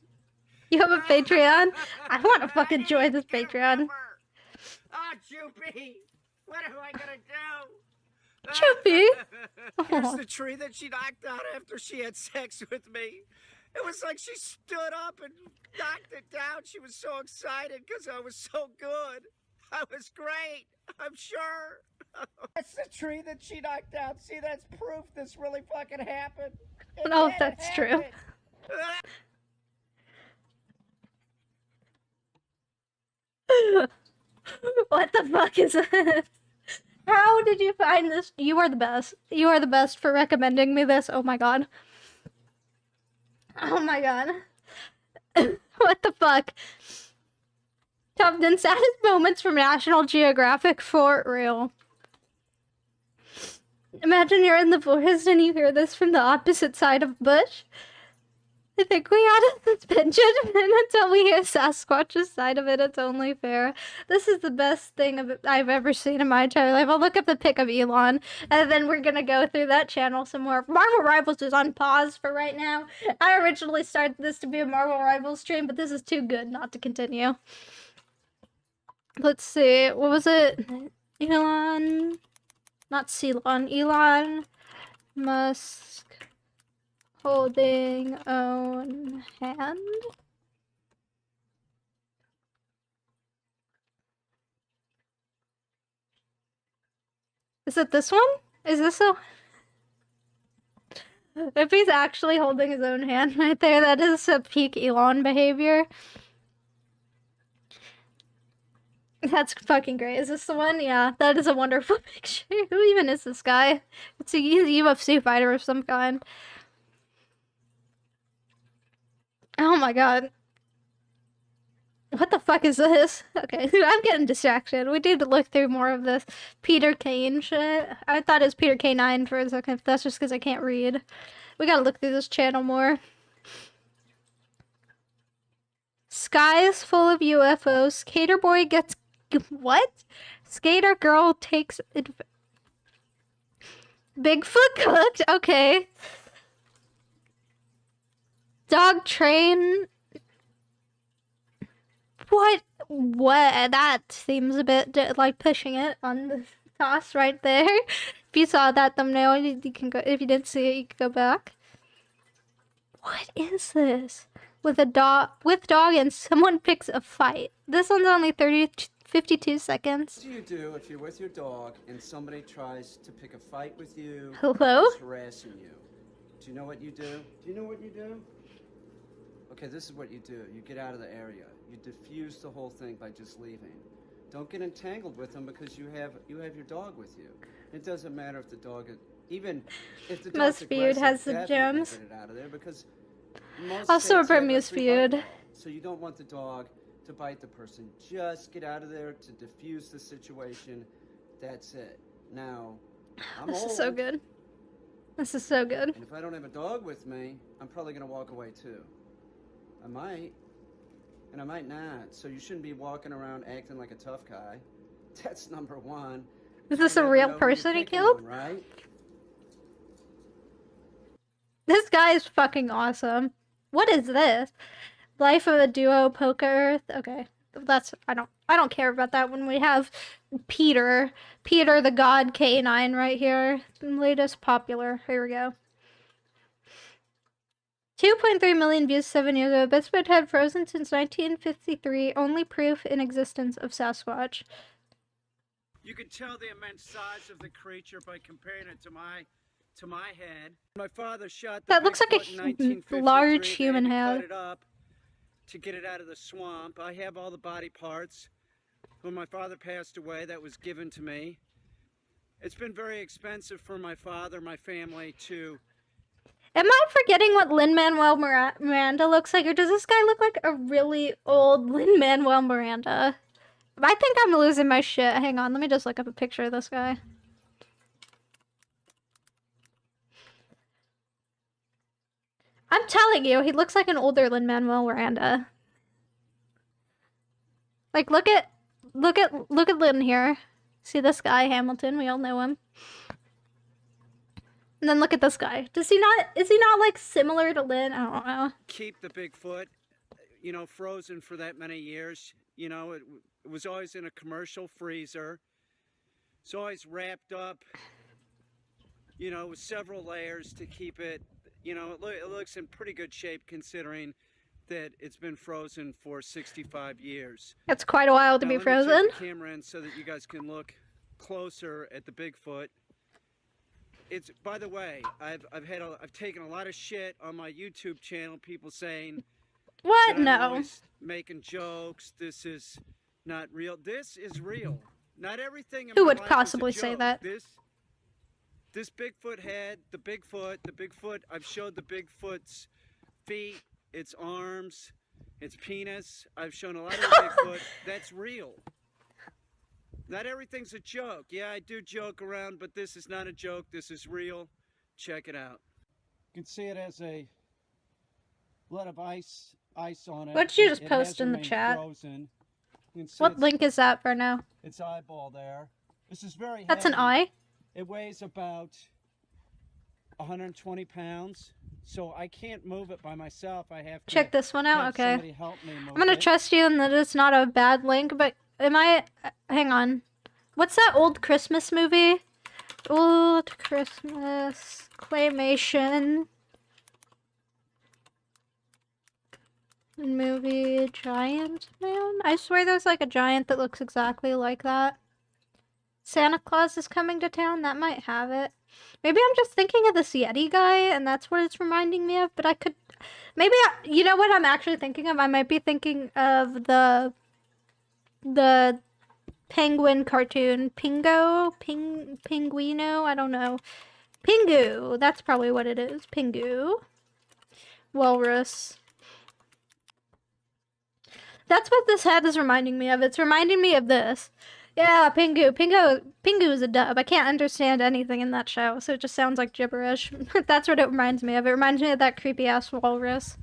You have a Patreon? I want to fucking join this Patreon. Ah, Choopy! What am I gonna do? Choopy? Here's the tree that she knocked out after she had sex with me. It was like she stood up and knocked it down. She was so excited because I was so good. I was great, I'm sure. That's the tree that she knocked out. See, that's proof this really fucking happened. I don't know if that's true. What the fuck is this? How did you find this? You are the best. You are the best for recommending me this. Oh my god. Oh my god. What the fuck? Top 10 saddest moments from National Geographic for real. Imagine you're in the forest and you hear this from the opposite side of bush. I think we ought to suspend judgment until we hear Sasquatch's side of it. It's only fair. This is the best thing I've ever seen in my entire life. I'll look up the pic of Elon, and then we're gonna go through that channel some more. Marvel Rivals is on pause for right now. I originally started this to be a Marvel Rivals stream, but this is too good not to continue. Let's see. What was it? Elon... Not Celon. Elon Musk holding own hand. Is it this one? Is this a... If he's actually holding his own hand right there, that is a peak Elon behavior. That's fucking great. Is this the one? Yeah, that is a wonderful picture. Who even is this guy? He's a UFC fighter of some kind. Oh my god. What the fuck is this? Okay, I'm getting distracted. We need to look through more of this Peter Kane shit. I thought it was Peter K9 for a second. That's just because I can't read. We gotta look through this channel more. Skies full of UFOs. Skater boy gets... What? Skater girl takes... Bigfoot cooked? Okay. Dog train... What? That seems a bit like pushing it on the toss right there. If you saw that thumbnail, you can go. If you didn't see it, you can go back. What is this? With a dog, and someone picks a fight. This one's only 52 seconds. What do you do if you're with your dog and somebody tries to pick a fight with you? Hello? Is harassing you. Do you know what you do? Do you know what you do? Okay, this is what you do. You get out of the area. You diffuse the whole thing by just leaving. Don't get entangled with them because you have your dog with you. It doesn't matter if the dog is, even if the dog's Musfeud has the aggressive, gems. get it out of there because most Also pets about have a free Musfeud. bite. So you don't want the dog to bite the person. Just get out of there to diffuse the situation. That's it. Now, I'm This old, is so good. This is so good. and if I don't have a dog with me, I'm probably going to walk away too. I might, and I might not. So you shouldn't be walking around acting like a tough guy. That's number one. Is this a You never real know who person you're he picking killed? on, right? This guy is fucking awesome. What is this? Life of a Duo Poker Earth. Okay. That's I don't care about that when we have Peter the God K9 right here. Latest popular. Here we go. 2.3 million views 7 years ago. Bigfoot had frozen since 1953. Only proof in existence of Sasquatch. You can tell the immense size of the creature by comparing it to my head. My father shot the That looks like a Bigfoot in 1953. large They had human to head. cut it up to get it out of the swamp. I have all the body parts. When my father passed away, that was given to me. It's been very expensive for my father, my family, to... Am I forgetting what Lin-Manuel Miranda looks like? Or does this guy look like a really old Lin-Manuel Miranda? I think I'm losing my shit. Hang on, let me just look up a picture of this guy. I'm telling you, he looks like an older Lin-Manuel Miranda. Like, look at Lin here. See this guy, Hamilton? We all know him. And then look at this guy. Is he not like similar to Lin? I don't know. keep the Bigfoot, you know, frozen for that many years. You know, it was always in a commercial freezer. It's always wrapped up, you know, with several layers to keep it, you know, it looks in pretty good shape considering that it's been frozen for 65 years. It's quite a while to Now, be let me frozen. take the camera in so that you guys can look closer at the Bigfoot. It's, by the way, I've taken a lot of shit on my YouTube channel, people saying What? that I'm No. always making jokes. This is not real. This is real. Not everything in Who my would life is a possibly say joke. that? This Bigfoot head, the Bigfoot, I've showed the Bigfoot's feet, its arms, its penis. I've shown a lot of the Bigfoot. That's real. Not everything's a joke. Yeah, I do joke around, but this is not a joke. This is real. Check it out. You can see it has a lot of ice on it. What'd you just It post has in the remained chat? frozen. You can see What its- link is that for now? Its eyeball there. This is very That's an heavy. eye? It weighs about 120 pounds, so I can't move it by myself. I have to Check this one out. have Okay. somebody help me move I'm gonna it. trust you in that it's not a bad link, but am I? Hang on. What's that old Christmas movie? Old Christmas claymation movie Giant Man? I swear there's like a giant that looks exactly like that. Santa Claus is coming to town. That might have it. Maybe I'm just thinking of this Yeti guy, and that's what it's reminding me of. But I could, maybe you know what I'm actually thinking of. I might be thinking of the penguin cartoon, Pinguino. I don't know. Pingu. That's probably what it is. Pingu. Walrus. That's what this head is reminding me of. It's reminding me of this. Yeah, Pingu. Pingu is a dub. I can't understand anything in that show, so it just sounds like gibberish. That's what it reminds me of. It reminds me of that creepy-ass walrus.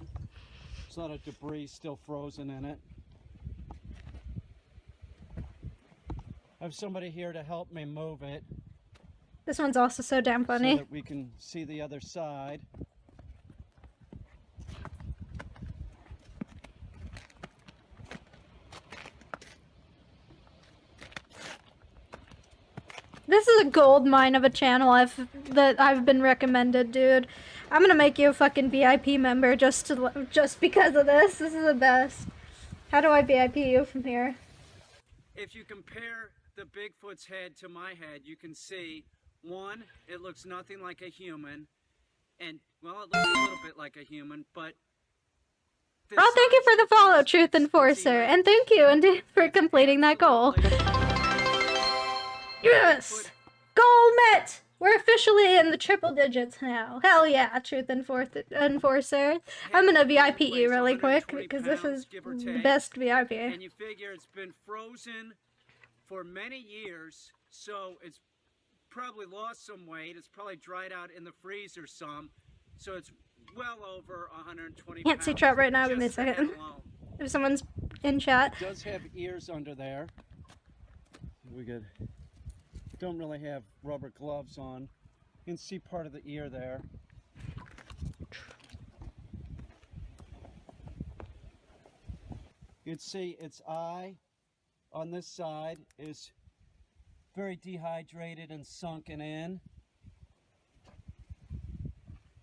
There's a lot of debris still frozen in it. I have somebody here to help me move it This one's also so damn funny. so that we can see the other side. This is a gold mine of a channel that I've been recommended, dude. I'm gonna make you a fucking VIP member just because of this. This is the best. How do I VIP you from here? If you compare the Bigfoot's head to my head, you can see, one, it looks nothing like a human, and, well, it looks a little bit like a human, but... Oh, thank you for the follow, Truth Enforcer, and thank you indeed for completing that goal. Yes! Goal met! We're officially in the triple digits now. Hell yeah, Truth Enforcer. I'm gonna VIP you really quick because this is the best VIP. And you figure it's been frozen for many years, so it's probably lost some weight. It's probably dried out in the freezer some, so it's well over 120 Can't see pounds chat right now, give me a just the head second. alone. If someone's in chat. It does have ears under there. We good. Don't really have rubber gloves on. You can see part of the ear there. You can see its eye on this side is very dehydrated and sunken in.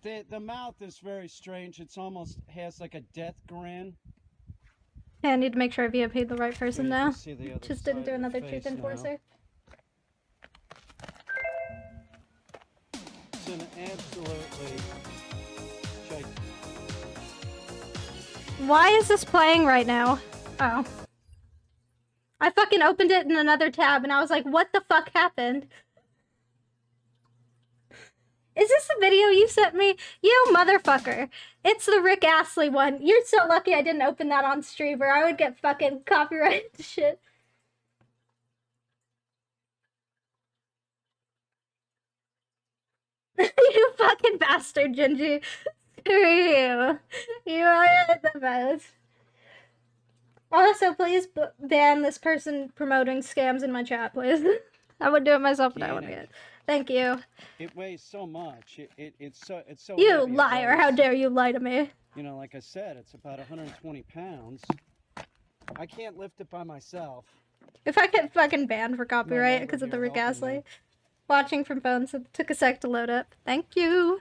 The mouth is very strange. It's almost has like a death grin. Yeah, I need to make sure I VIP'd the right person You now. can see the other Just didn't side do of the another face Truth now. Enforcer. It's an absolutely Why is this playing right now? Oh. I fucking opened it in another tab and I was like, what the fuck happened? Is this the video you sent me? You motherfucker. It's the Rick Astley one. You're so lucky I didn't open that on stream or I would get fucking copyrighted shit. You fucking bastard, Gingy. Screw you. You are the best. Also, please ban this person promoting scams in my chat, please. I would do it myself, but I wouldn't get it. Thank you. It weighs so much. It's so You heavy, it liar. weighs, How dare you lie to me? You know, like I said, it's about 120 pounds. I can't lift it by myself. If I get fucking banned for copyright neighbor because of the here Rick helping Astley. me. Watching from phone, so it took a sec to load up. Thank you.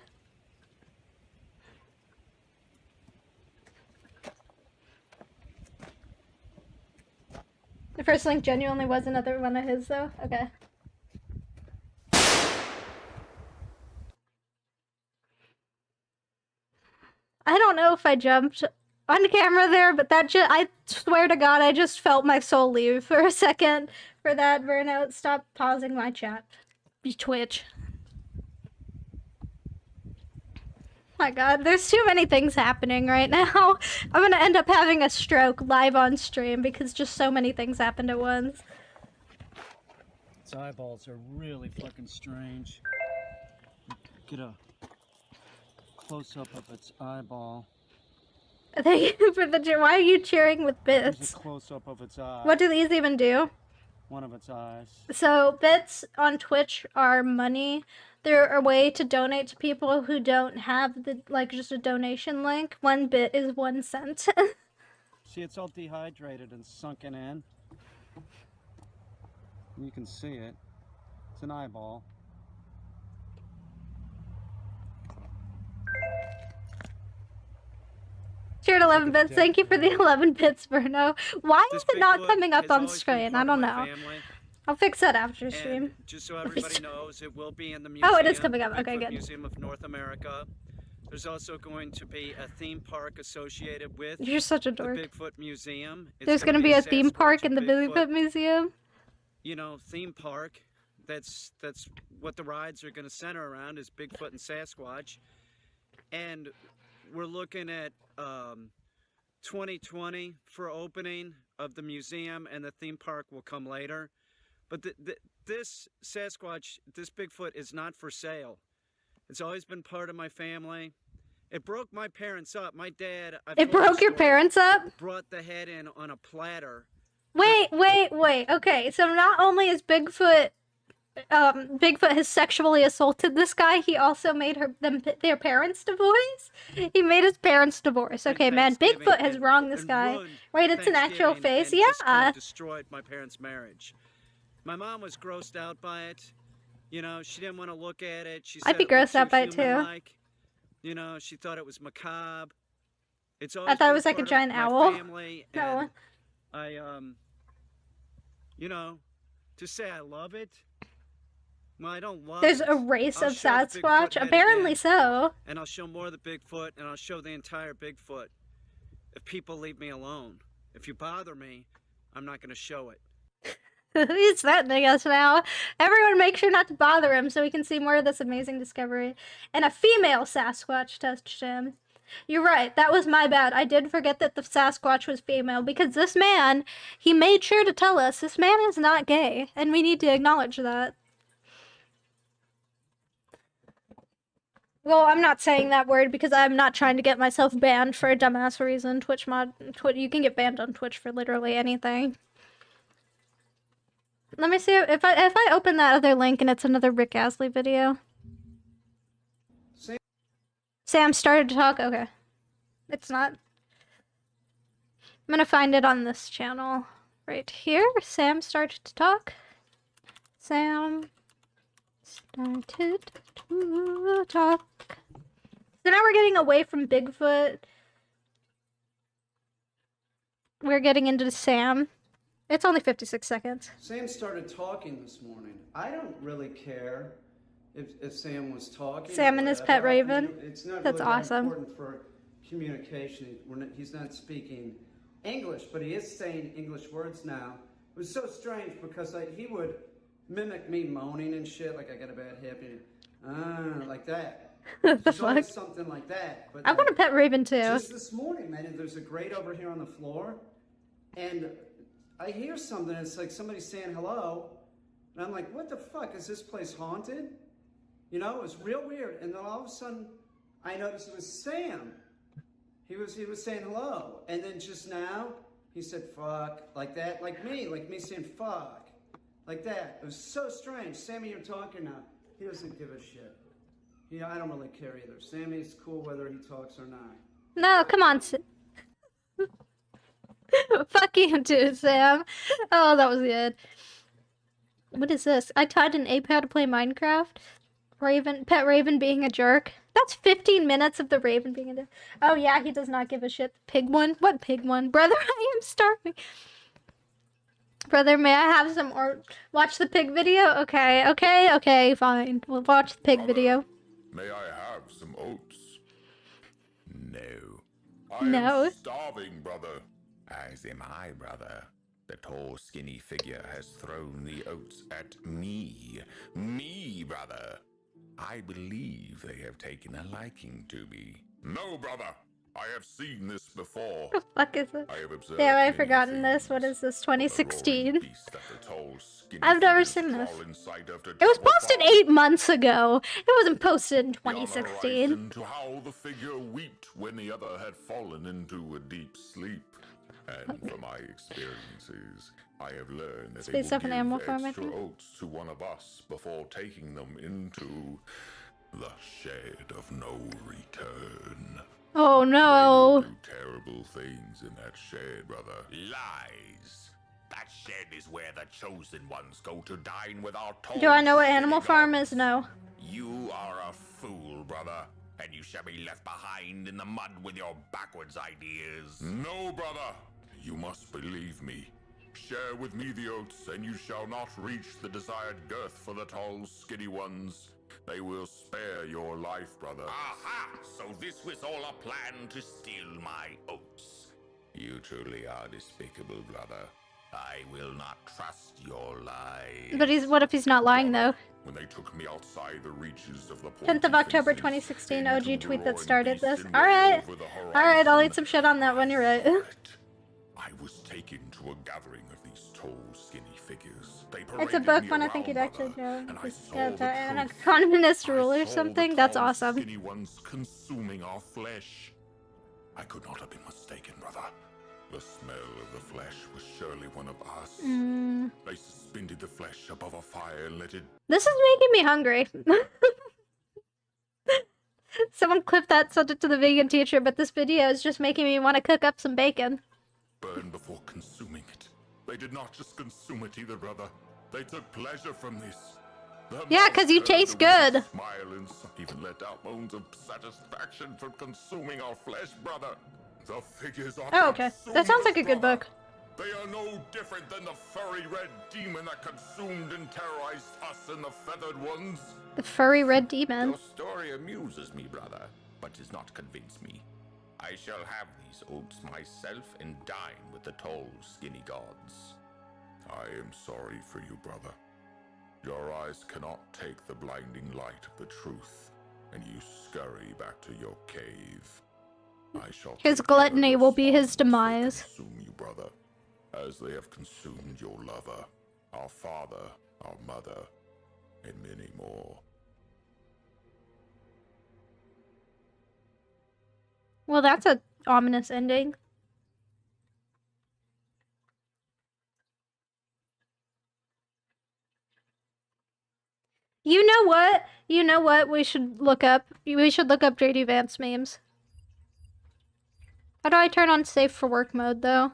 The first link genuinely was another one of his, though. Okay. I don't know if I jumped on camera there, but I swear to God, I just felt my soul leave for a second for that burnout. Stop pausing my chat. Twitch. My God, there's too many things happening right now. I'm gonna end up having a stroke live on stream because just so many things happened at once. its eyeballs are really fucking strange. Get a close-up of its eyeball. Thank you for the cheer. Why are you cheering with Here's bits? a close-up of its eye. What do these even do? One of its eyes. So bits on Twitch are money. They're a way to donate to people who don't have the just a donation link. 1 bit is 1 cent. See, it's all dehydrated and sunken in. You can see it. It's an eyeball. Cheered 11 bits. Thank you for the 11 bits, Bruno. Why is it not Bigfoot coming up has on always been screen? I part of don't my know. family. I'll fix that after stream. And just so everybody knows, it will be in the museum. Oh, it is coming up. Okay, Bigfoot good. Museum of North America. There's also going to be a theme park associated with You're such a dork. the Bigfoot Museum. It's There's gonna be a theme Sasquatch park in and the Bigfoot Museum. You know, theme park. That's what the rides are going to center around is Bigfoot and Sasquatch. And we're looking at 2020 for opening of the museum, and the theme park will come later. But this Sasquatch, this Bigfoot is not for sale. It's always been part of my family. It broke my parents up. My dad... It broke your parents up? Brought the head in on a platter. Wait. Okay, so not only is Bigfoot has sexually assaulted this guy, he also made their parents divorce? He made his parents divorce. Okay, man, Bigfoot has wronged this guy. Wait, it's an actual face? And just kind Yeah. of destroyed my parents' marriage. My mom was grossed out by it. You know, she didn't want to look at it. She said I'd be it looked grossed out by it too. human-like. You know, she thought it was macabre. It's I thought it was like a giant owl. Family, No. and I, you know, to say I love it. Well, I don't love There's it. a race I'll of show the Bigfoot Sasquatch? head Apparently again, so. And I'll show more of the Bigfoot, and I'll show the entire Bigfoot. If people leave me alone, if you bother me, I'm not going to show it. He's threatening us now. Everyone make sure not to bother him so we can see more of this amazing discovery. And a female Sasquatch touched him. You're right, that was my bad. I did forget that the Sasquatch was female because this man, he made sure to tell us this man is not gay, and we need to acknowledge that. Well, I'm not saying that word because I'm not trying to get myself banned for a dumbass reason. You can get banned on Twitch for literally anything. Let me see if I open that other link and it's another Rick Astley video. Sam started to talk. Okay, it's not. I'm gonna find it on this channel right here. Sam started to talk. Sam started to talk. So now we're getting away from Bigfoot. We're getting into Sam. It's only 56 seconds. Sam started talking this morning. I don't really care if Sam was talking. Sam or and his whatever. pet raven. It's not That's really that awesome. important for communication. He's not speaking English, but he is saying English words now. It was so strange because he would mimic me moaning and shit, like I got a bad hip, like that. What the It's always fuck? something like that. But I want a pet raven too. Just this morning, man, there's a grate over here on the floor, and I hear something. It's like somebody saying hello, and I'm like, "What the fuck? Is this place haunted?" You know, it was real weird. And then all of a sudden, I noticed it was Sam. He was saying hello, and then just now he said "fuck" like that, like me saying "fuck" like that. It was so strange. Sammy, you're talking now. He doesn't give a shit. I don't really care either. Sammy's cool whether he talks or not. No, come on. Fuck you too, Sam. Oh, that was good. What is this? I taught an ape how to play Minecraft. Pet Raven being a jerk. That's 15 minutes of the Raven being a jerk. Oh yeah, he does not give a shit. Pig one? What pig one? Brother, I am starving. Brother, may I have some or watch the pig video? Okay, fine. We'll watch the pig video. May I have some oats? No. No. I'm starving, brother. As am I, brother. The tall, skinny figure has thrown the oats at me. Me, brother. I believe they have taken a liking to me. No, brother. I have seen this before. What the fuck is it? I have observed Damn, I've many forgotten this. What is this? 2016? beasts that the tall, skinny I've never figures seen this. crawl inside after It was trouble posted fall. 8 months ago. It wasn't posted in Beyond the 2016. horizon to how the figure wept when the other had fallen into a deep sleep. And from my experiences, I have learned that Space they will Stuff and Animal give Farm, I extra think. oats to one of us before taking them into the shed of no return. Oh no. Do terrible things in that shed, brother. Lies. That shed is where the chosen ones go to dine with our tall. Do I know what Animal Farm is? No. You are a fool, brother, and you shall be left behind in the mud with your backwards ideas. No, brother. You must believe me. Share with me the oats, and you shall not reach the desired girth for the tall, skinny ones. They will spare your life, brother. Aha! So this was all a plan to steal my oats. You truly are despicable, brother. I will not trust your lies. But what if he's not lying though? When they took me outside the reaches of the 10th of October 2016, OG tweet that started this. Alright. Alright, I'll eat some shit on that one, you're right. I was taken to a gathering of these tall, skinny figures. They It's a paraded book me one I around, think you'd actually brother, know. and I saw Yeah, the an truth. economist rule or Saw something? the That's tall, awesome. Skinny ones consuming our flesh. I could not have been mistaken, brother. The smell of the flesh was surely one of us. They suspended the flesh above a fire and let it This is making me hungry. Someone clip that, sent it to the vegan teacher, but this video is just making me want to cook up some bacon. burn before consuming it. They did not just consume it either, brother. They took pleasure from this. Their Yeah, mouths 'cause you turned taste to wicked good. Smile and some even let out moans of satisfaction from consuming our flesh, brother. The figures are Oh, okay. That sounds like a good book. They are no different than the furry red demon that consumed and terrorized us and the feathered ones. The furry red demon. Your story amuses me, brother, but does not convince me. I shall have these oats myself and dine with the tall, skinny gods. I am sorry for you, brother. Your eyes cannot take the blinding light of the truth, and you scurry back to your cave. I shall His take care of gluttony your will be his sons as they demise. consume you, brother, as they have consumed your lover, our father, our mother, and many more. Well, that's a ominous ending. You know what? You know what we should look up? We should look up JD Vance memes. How do I turn on safe for work mode, though?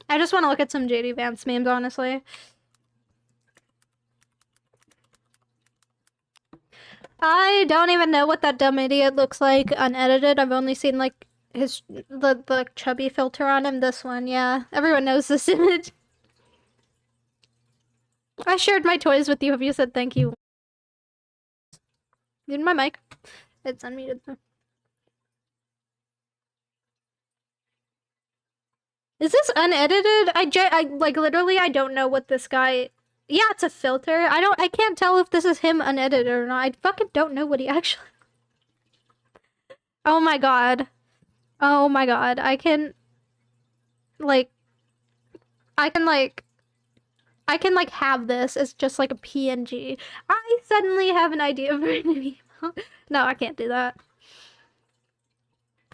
I just want to look at some JD Vance memes, honestly. I don't even know what that dumb idiot looks like unedited. I've only seen, like, the chubby filter on him. This one, yeah. Everyone knows this image. I shared my toys with you. Have you said thank you? In my mic. It's unmuted though. Is this unedited? I like literally I don't know what this guy. Yeah, it's a filter. I can't tell if this is him unedited or not. I fucking don't know what he actually. Oh my god. Oh my god. I can have this as just like a PNG. I suddenly have an idea for an email. No, I can't do that.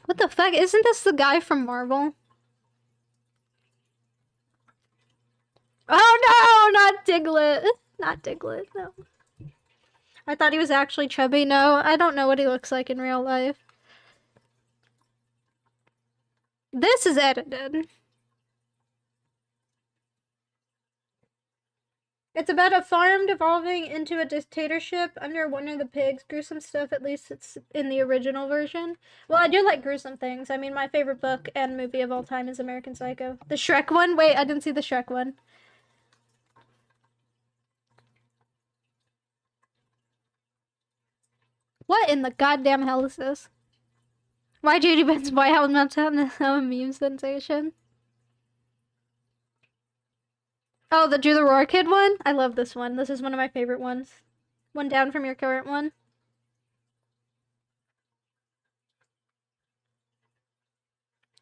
What the fuck? Isn't this the guy from Marvel? Oh no, not Diglett. Not Diglett, no. I thought he was actually chubby. No, I don't know what he looks like in real life. This is edited. It's about a farm devolving into a dictatorship under one of the pigs. Gruesome stuff, at least it's in the original version. Well, I do like gruesome things. I mean, my favorite book and movie of all time is American Psycho. The Shrek one? Wait, I didn't see the Shrek one. What in the goddamn hell is this? Why JD Vance White House Meltdown is a meme sensation? Oh, the Drew the Roar Kid one? I love this one. This is one of my favorite ones. One down from your current one.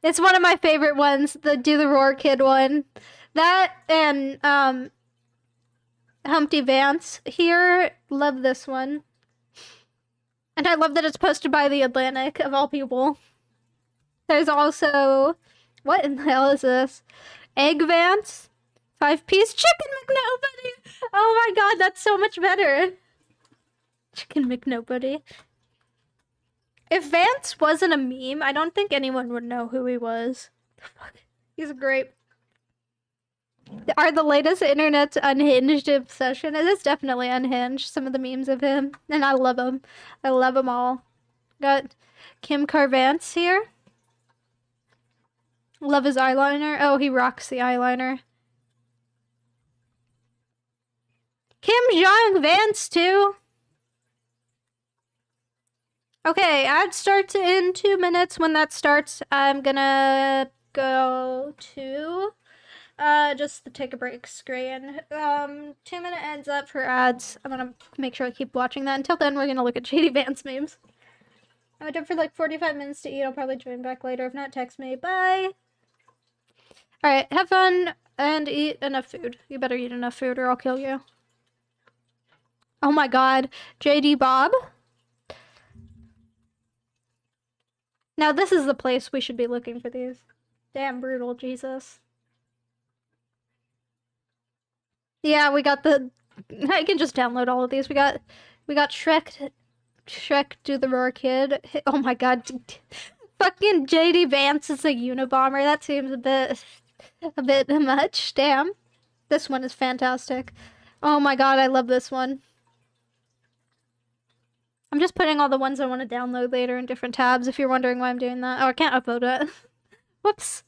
It's one of my favorite ones, the Do the Roar Kid one. That and Humpty Vance here. Love this one. And I love that it's posted by The Atlantic, of all people. There's also... What in the hell is this? Egg Vance? 5-piece Chicken McNobody! Oh my god, that's so much better. Chicken McNobody. If Vance wasn't a meme, I don't think anyone would know who he was. Fuck. He's great. Are the latest internet's unhinged obsession? It is definitely unhinged, some of the memes of him. And I love them. I love them all. Got Kim Carvance here. Love his eyeliner. Oh, he rocks the eyeliner. Kim Jong Vance too. Okay, ad starts in 2 minutes. When that starts, I'm gonna go to just the take a break screen. 2-minute ends up for ads. I'm gonna make sure I keep watching that. Until then, we're gonna look at JD Vance memes. I'm gonna do it for like 45 minutes to eat. I'll probably join back later. If not, text me. Bye. Alright, have fun and eat enough food. You better eat enough food or I'll kill you. Oh my god. JD Bob? Now this is the place we should be looking for these. Damn brutal, Jesus. Yeah, we got the... I can just download all of these. We got Shrek Do the Roar Kid. Oh my god. Fucking JD Vance is a Unabomber. That seems a bit much. Damn. This one is fantastic. Oh my god, I love this one. I'm just putting all the ones I want to download later in different tabs, if you're wondering why I'm doing that. Oh, I can't upload it. Whoops.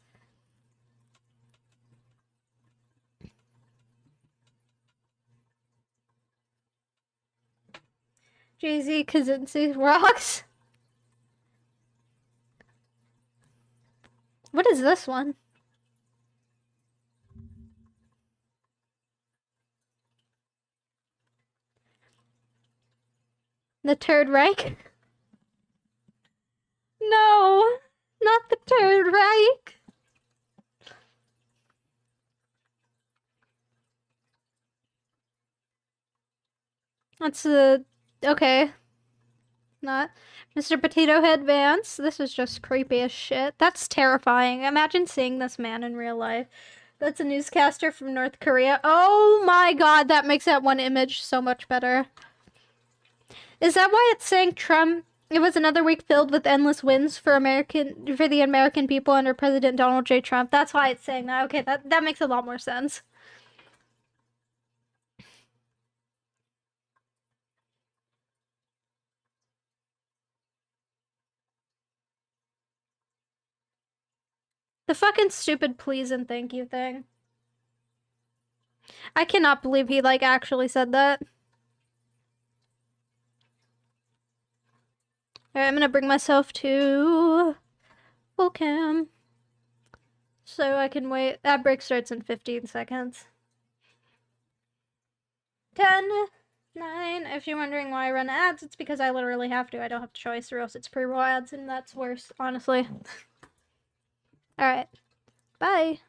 Jay-Z Kaczynski rocks. What is this one? The Third Reich? No, not the Third Reich. That's the... Okay. Not Mr. Potato Head Vance. This is just creepy as shit. That's terrifying. Imagine seeing this man in real life. That's a newscaster from North Korea. Oh my god, that makes that one image so much better. Is that why it's saying Trump? It was another week filled with endless wins for the American people under President Donald J. Trump. That's why it's saying that. Okay, that makes a lot more sense. The fucking stupid please and thank you thing. I cannot believe he, like, actually said that. Alright, I'm gonna bring myself to full cam so I can wait. Ad break starts in 15 seconds. 10, 9. If you're wondering why I run ads, it's because I literally have to. I don't have a choice, or else it's pre-roll ads, and that's worse, honestly. Alright. Bye.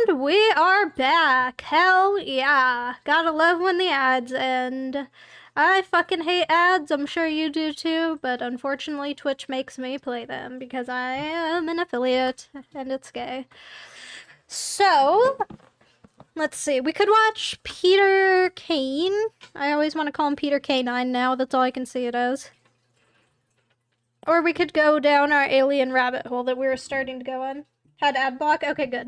And we are back. Hell yeah. Gotta love when the ads end. I fucking hate ads. I'm sure you do too, but unfortunately Twitch makes me play them because I am an affiliate and it's gay. So, let's see. We could watch Peter Kane. I always want to call him Peter K9 now. That's all I can see it as. Or we could go down our alien rabbit hole that we were starting to go on. Had ad block? Okay, good.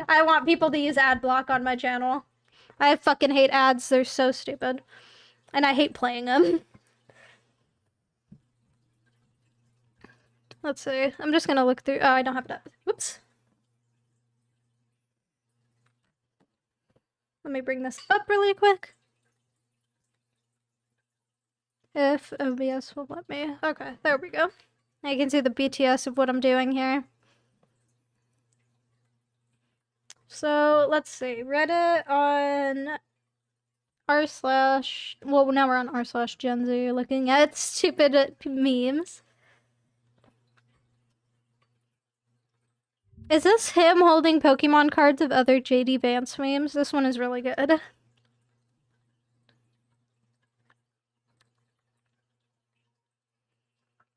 I want people to use ad block on my channel. I fucking hate ads. They're so stupid. And I hate playing them. Let's see. I'm just gonna look through. Oh, I don't have that. Whoops. Let me bring this up really quick. If OBS will let me. Okay, there we go. Now you can see the BTS of what I'm doing here. So, let's see. Reddit on r/, well, now we're on r/Gen Z, looking at stupid memes. Is this him holding Pokemon cards of other JD Vance memes? This one is really good.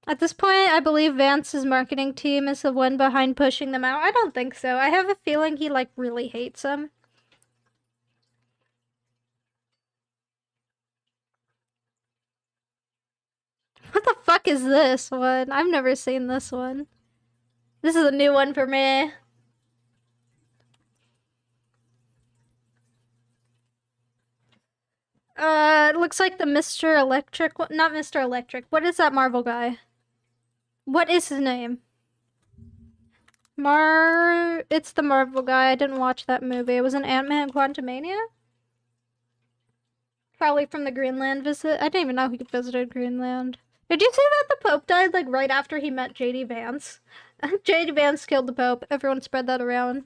At this point, I believe Vance's marketing team is the one behind pushing them out. I don't think so. I have a feeling he, like, really hates them. What the fuck is this one? I've never seen this one. This is a new one for me. It looks like the Mr. Electric one. Not Mr. Electric. What is that Marvel guy? What is his name? It's the Marvel guy. I didn't watch that movie. It was an Ant-Man Quantumania? Probably from the Greenland visit. I didn't even know he visited Greenland. Did you see that the Pope died, like, right after he met JD Vance? JD Vance killed the Pope. Everyone spread that around.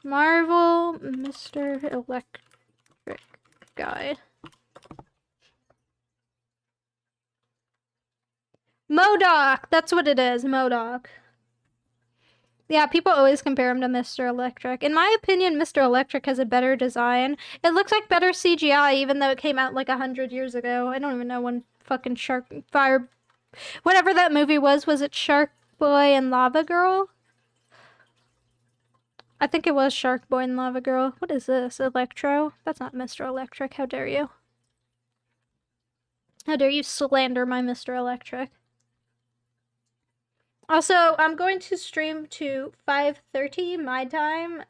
Marvel Mr. Electric guy. MODOK! That's what it is, MODOK. Yeah, people always compare him to Mr. Electric. In my opinion, Mr. Electric has a better design. It looks like better CGI, even though it came out like 100 years ago. I don't even know when fucking whatever that movie was it Shark Boy and Lava Girl? I think it was Shark Boy and Lava Girl. What is this? Electro? That's not Mr. Electric. How dare you? How dare you slander my Mr. Electric? Also, I'm going to stream to 5:30 my time.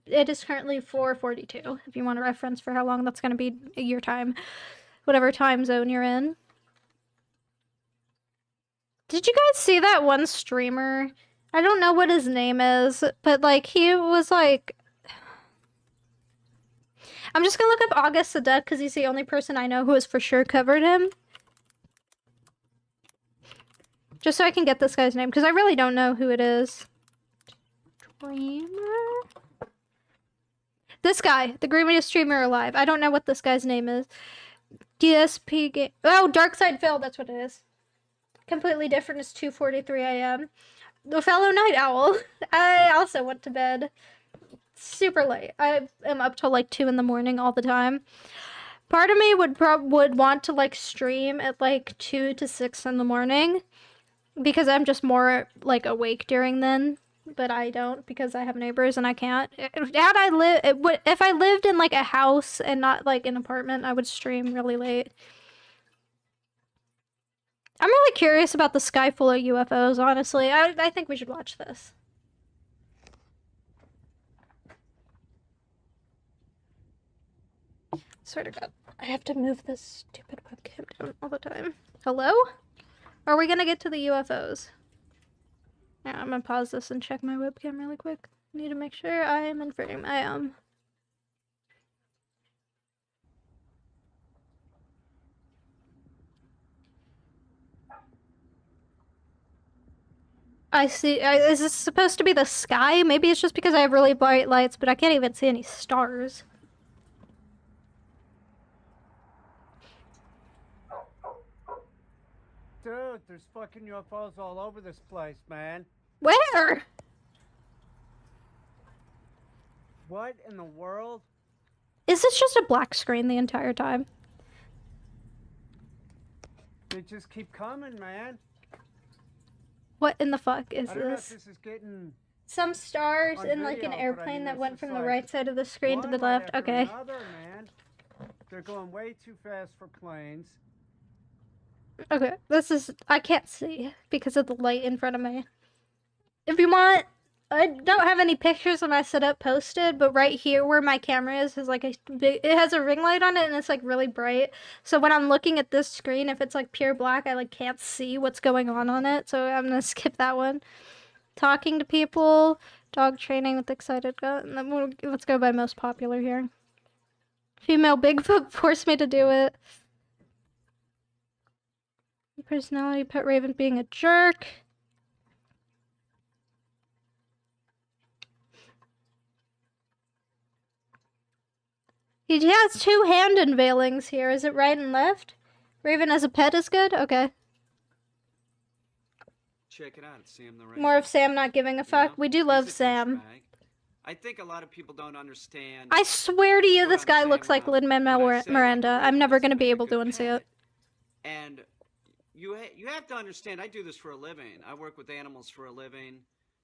It is currently 4:42. If you want a reference for how long that's going to be your time. Whatever time zone you're in. Did you guys see that one streamer? I don't know what his name is, but like he was like... I'm just gonna look up August the Dead because he's the only person I know who has for sure covered him. Just so I can get this guy's name, because I really don't know who it is. Streamer? This guy, the greenest streamer alive. I don't know what this guy's name is. DSP game. Oh, Darkside Phil, that's what it is. Completely different. It's 2:43 a.m. The fellow night owl. I also went to bed super late. I am up till like 2 in the morning all the time. Part of me would want to like stream at like 2 to 6 in the morning because I'm just more like awake during then, but I don't because I have neighbors and I can't. If I lived in like a house and not like an apartment, I would stream really late. I'm really curious about the sky full of UFOs, honestly. I think we should watch this. Swear to God, I have to move this stupid webcam down all the time. Hello? Are we gonna get to the UFOs? Yeah, I'm gonna pause this and check my webcam really quick. Need to make sure I am in frame. I am. I see. Is this supposed to be the sky? Maybe it's just because I have really bright lights, but I can't even see any stars. Dude, there's fucking UFOs all over this place, man. Where? What in the world? Is this just a black screen the entire time? They just keep coming, man. What in the fuck is I don't know if this? this is getting Some stars on in like video, an but I airplane mean, that this went is from the like right side of the screen to one the right left. after Okay. another, man. They're going way too fast for planes. Okay. This is, I can't see because of the light in front of me. If you want, I don't have any pictures of my setup posted, but right here where my camera is like a big, it has a ring light on it and it's like really bright. So when I'm looking at this screen, if it's like pure black, I like can't see what's going on it. So I'm gonna skip that one. Talking to people, dog training with excited gut, and then let's go by most popular here. Female Bigfoot forced me to do it. Personality, pet raven being a jerk. He has two hand unveilings here. Is it right and left? Raven as a pet is good? Okay. Check it out. It's Sam the Raven. More of Sam not giving a fuck. We do love Sam. I think a lot of people don't understand. I swear to you, this guy looks like Lin-Manuel Miranda. I'm never going to be able to unsee it. And you have to understand, I do this for a living. I work with animals for a living.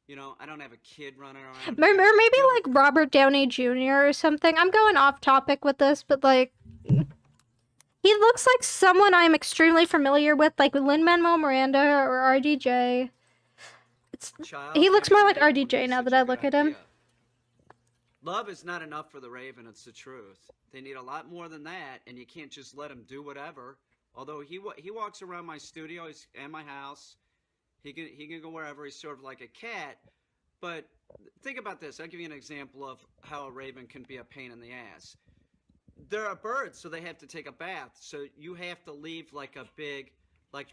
You know, I don't have a kid running around. Or maybe like Robert Downey Jr. or something. I'm going off topic with this, but like, he looks like someone I'm extremely familiar with, like Lin-Manuel Miranda or RDJ. He looks more like RDJ now that I look at him. Love is not enough for the Raven, it's the truth. They need a lot more than that, and you can't just let him do whatever. Although he walks around my studio and my house. He can go wherever. He's sort of like a cat. But think about this. I'll give you an example of how a raven can be a pain in the ass. They're a bird, so they have to take a bath. So you have to leave like a big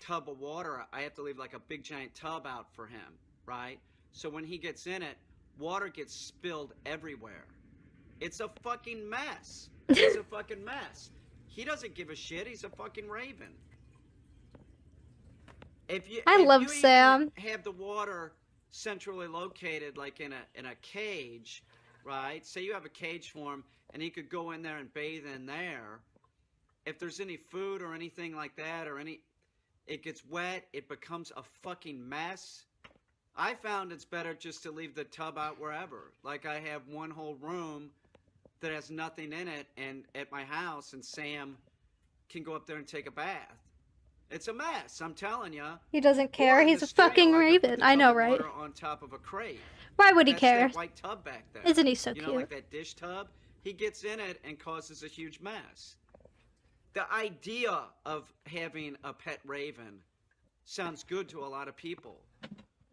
tub of water. I have to leave like a big giant tub out for him, right? So when he gets in it, water gets spilled everywhere. It's a fucking mess. It's a fucking mess. He doesn't give a shit. He's a fucking raven. I love Sam. Have the water centrally located, like in a cage, right? Say you have a cage for him, and he could go in there and bathe in there. If there's any food or anything like that, it gets wet, it becomes a fucking mess. I found it's better just to leave the tub out wherever. Like I have one whole room that has nothing in it, and at my house, and Sam can go up there and take a bath. It's a mess, I'm telling you. He doesn't care. He's a fucking raven. I know, right? On top of a crate. Why would he That's care? That white tub back there. Isn't he so you know, cute? like that dish tub? He gets in it and causes a huge mess. The idea of having a pet raven sounds good to a lot of people.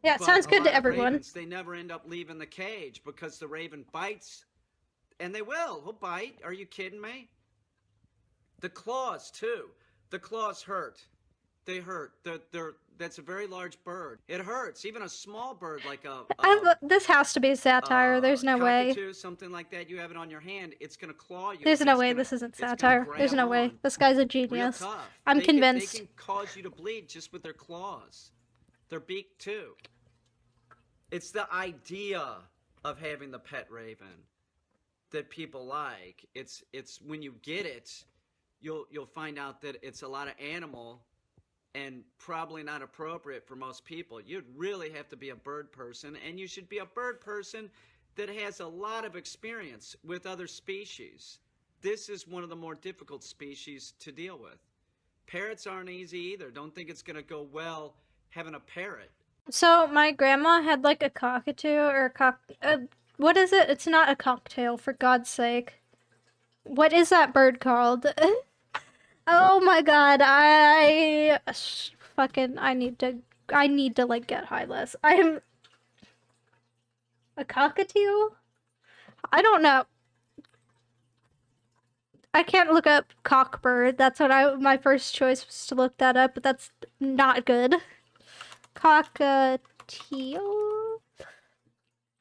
Yeah, it But sounds a good lot to of everyone. ravens, they never end up leaving the cage because the raven bites, and they will. He'll bite. Are you kidding me? The claws, too. The claws hurt. They hurt. That's a very large bird. It hurts. Even a small bird like This has to be satire. There's no way. cockatoo, something like that, you have it on your hand, it's going to claw you. There's no It's way gonna- this isn't it's gonna satire. There's grab no way. on. This guy's a Real genius. tough. I'm They convinced. can cause you to bleed just with their claws. Their beak, too. It's the idea of having the pet raven that people like. It's when you get it, you'll find out that it's a lot of animal and probably not appropriate for most people. You'd really have to be a bird person, and you should be a bird person that has a lot of experience with other species. This is one of the more difficult species to deal with. Parrots aren't easy either. Don't think it's going to go well having a parrot. So my grandma had like a cockatoo or what is it? It's not a cocktail, for God's sake. What is that bird called? Oh my God, I need to like get high less. I'm a cockatoo? I don't know. I can't look up cockbird. That's what my first choice was to look that up, but that's not good. Cockatiel?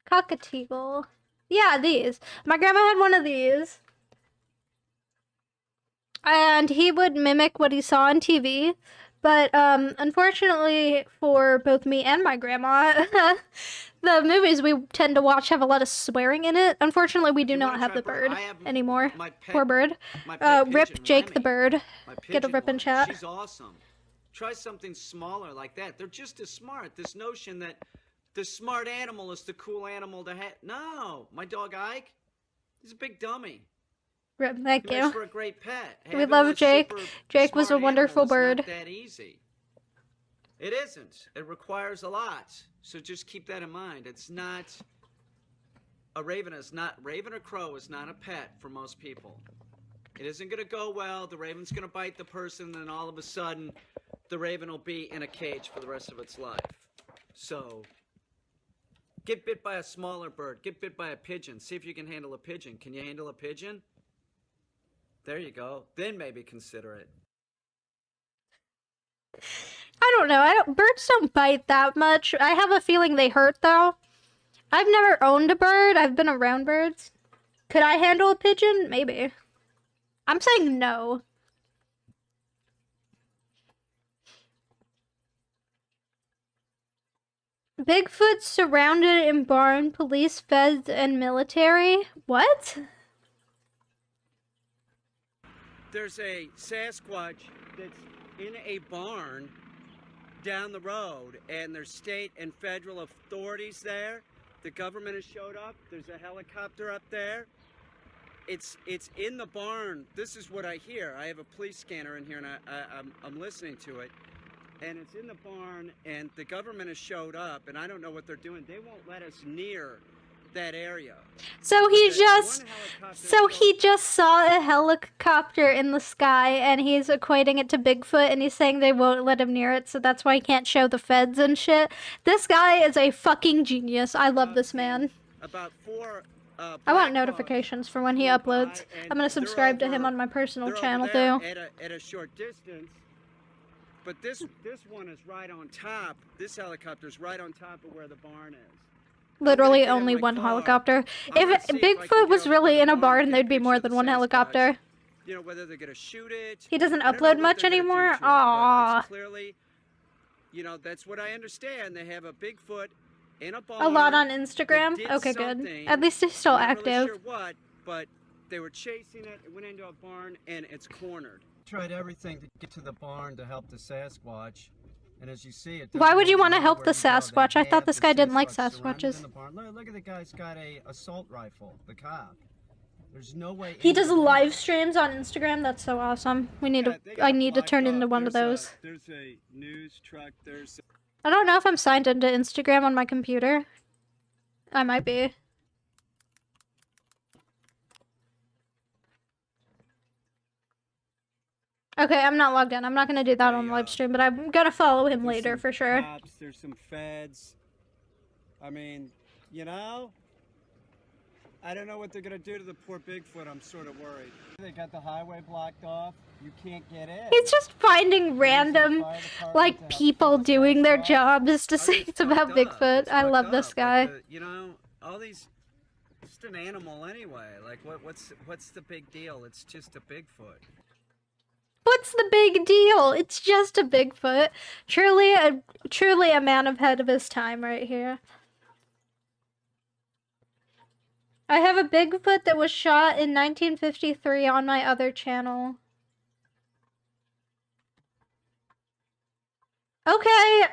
Cockatiel. Yeah, these. My grandma had one of these. And he would mimic what he saw on TV, But unfortunately for both me and my grandma, the movies we tend to watch have a lot of swearing in it. Unfortunately, we do not have the bird anymore. Poor bird. Rip Jake the bird. Get a rip in chat. She's awesome. Try something smaller like that. They're just as smart. This notion that the smart animal is the cool animal to have. No, my dog Ike, he's a big dummy. Rip, thank He you. makes for a great pet. We Having love a Jake. super Jake was a smart wonderful animal is bird. not that easy. It isn't. It requires a lot. So just keep that in mind. It's not a raven or crow is not a pet for most people. It isn't going to go well. The raven's going to bite the person, and then all of a sudden, the raven will be in a cage for the rest of its life. So get bit by a smaller bird. Get bit by a pigeon. See if you can handle a pigeon. Can you handle a pigeon? There you go. Then maybe consider it. I don't know. Birds don't bite that much. I have a feeling they hurt, though. I've never owned a bird. I've been around birds. Could I handle a pigeon? Maybe. I'm saying no. Bigfoot surrounded in barn, police, feds, and military. What? There's a Sasquatch that's in a barn down the road, and there's state and federal authorities there. The government has showed up. There's a helicopter up there. It's in the barn. This is what I hear. I have a police scanner in here, and I'm listening to it. And it's in the barn, and the government has showed up, and I don't know what they're doing. They won't let us near that area. So he just saw a helicopter in the sky, and he's equating it to Bigfoot, and he's saying they won't let him near it, so that's why he can't show the feds and shit. This guy is a fucking genius. I love this man. About 4 I want notifications for when he uploads. I'm gonna subscribe to him on my personal channel too. At a short distance. But this one is right on top. This helicopter's right on top of where the barn is. Literally only one helicopter. If Bigfoot was really in a barn, there'd be more than one helicopter. You know, whether they're gonna shoot it. He doesn't upload much anymore? Aww. Clearly, you know, that's what I understand. They have a Bigfoot in a barn. A lot on Instagram? Okay, good. At least he's still active. Not really sure what, but they were chasing it. It went into a barn, and it's cornered. Tried everything to get to the barn to help the Sasquatch, and as you see, it. Why would you want to help the Sasquatch? I thought this guy didn't like Sasquatches. Look at the guy's got a assault rifle. The cop. There's no way. He does live streams on Instagram. That's so awesome. I need to turn into one of those. There's a news truck. I don't know if I'm signed into Instagram on my computer. I might be. Okay, I'm not logged in. I'm not gonna do that on the live stream, but I'm gonna follow him later for sure. Cops, there's some feds. I mean, you know, I don't know what they're gonna do to the poor Bigfoot. I'm sort of worried. They got the highway blocked off. You can't get in. He's just finding random, like, people doing their jobs to say it's about Bigfoot. I love this guy. You know, all these, just an animal anyway. Like, what's the big deal? It's just a Bigfoot. What's the big deal? It's just a Bigfoot. Truly a man ahead of his time right here. I have a Bigfoot that was shot in 1953 on my other channel. Okay.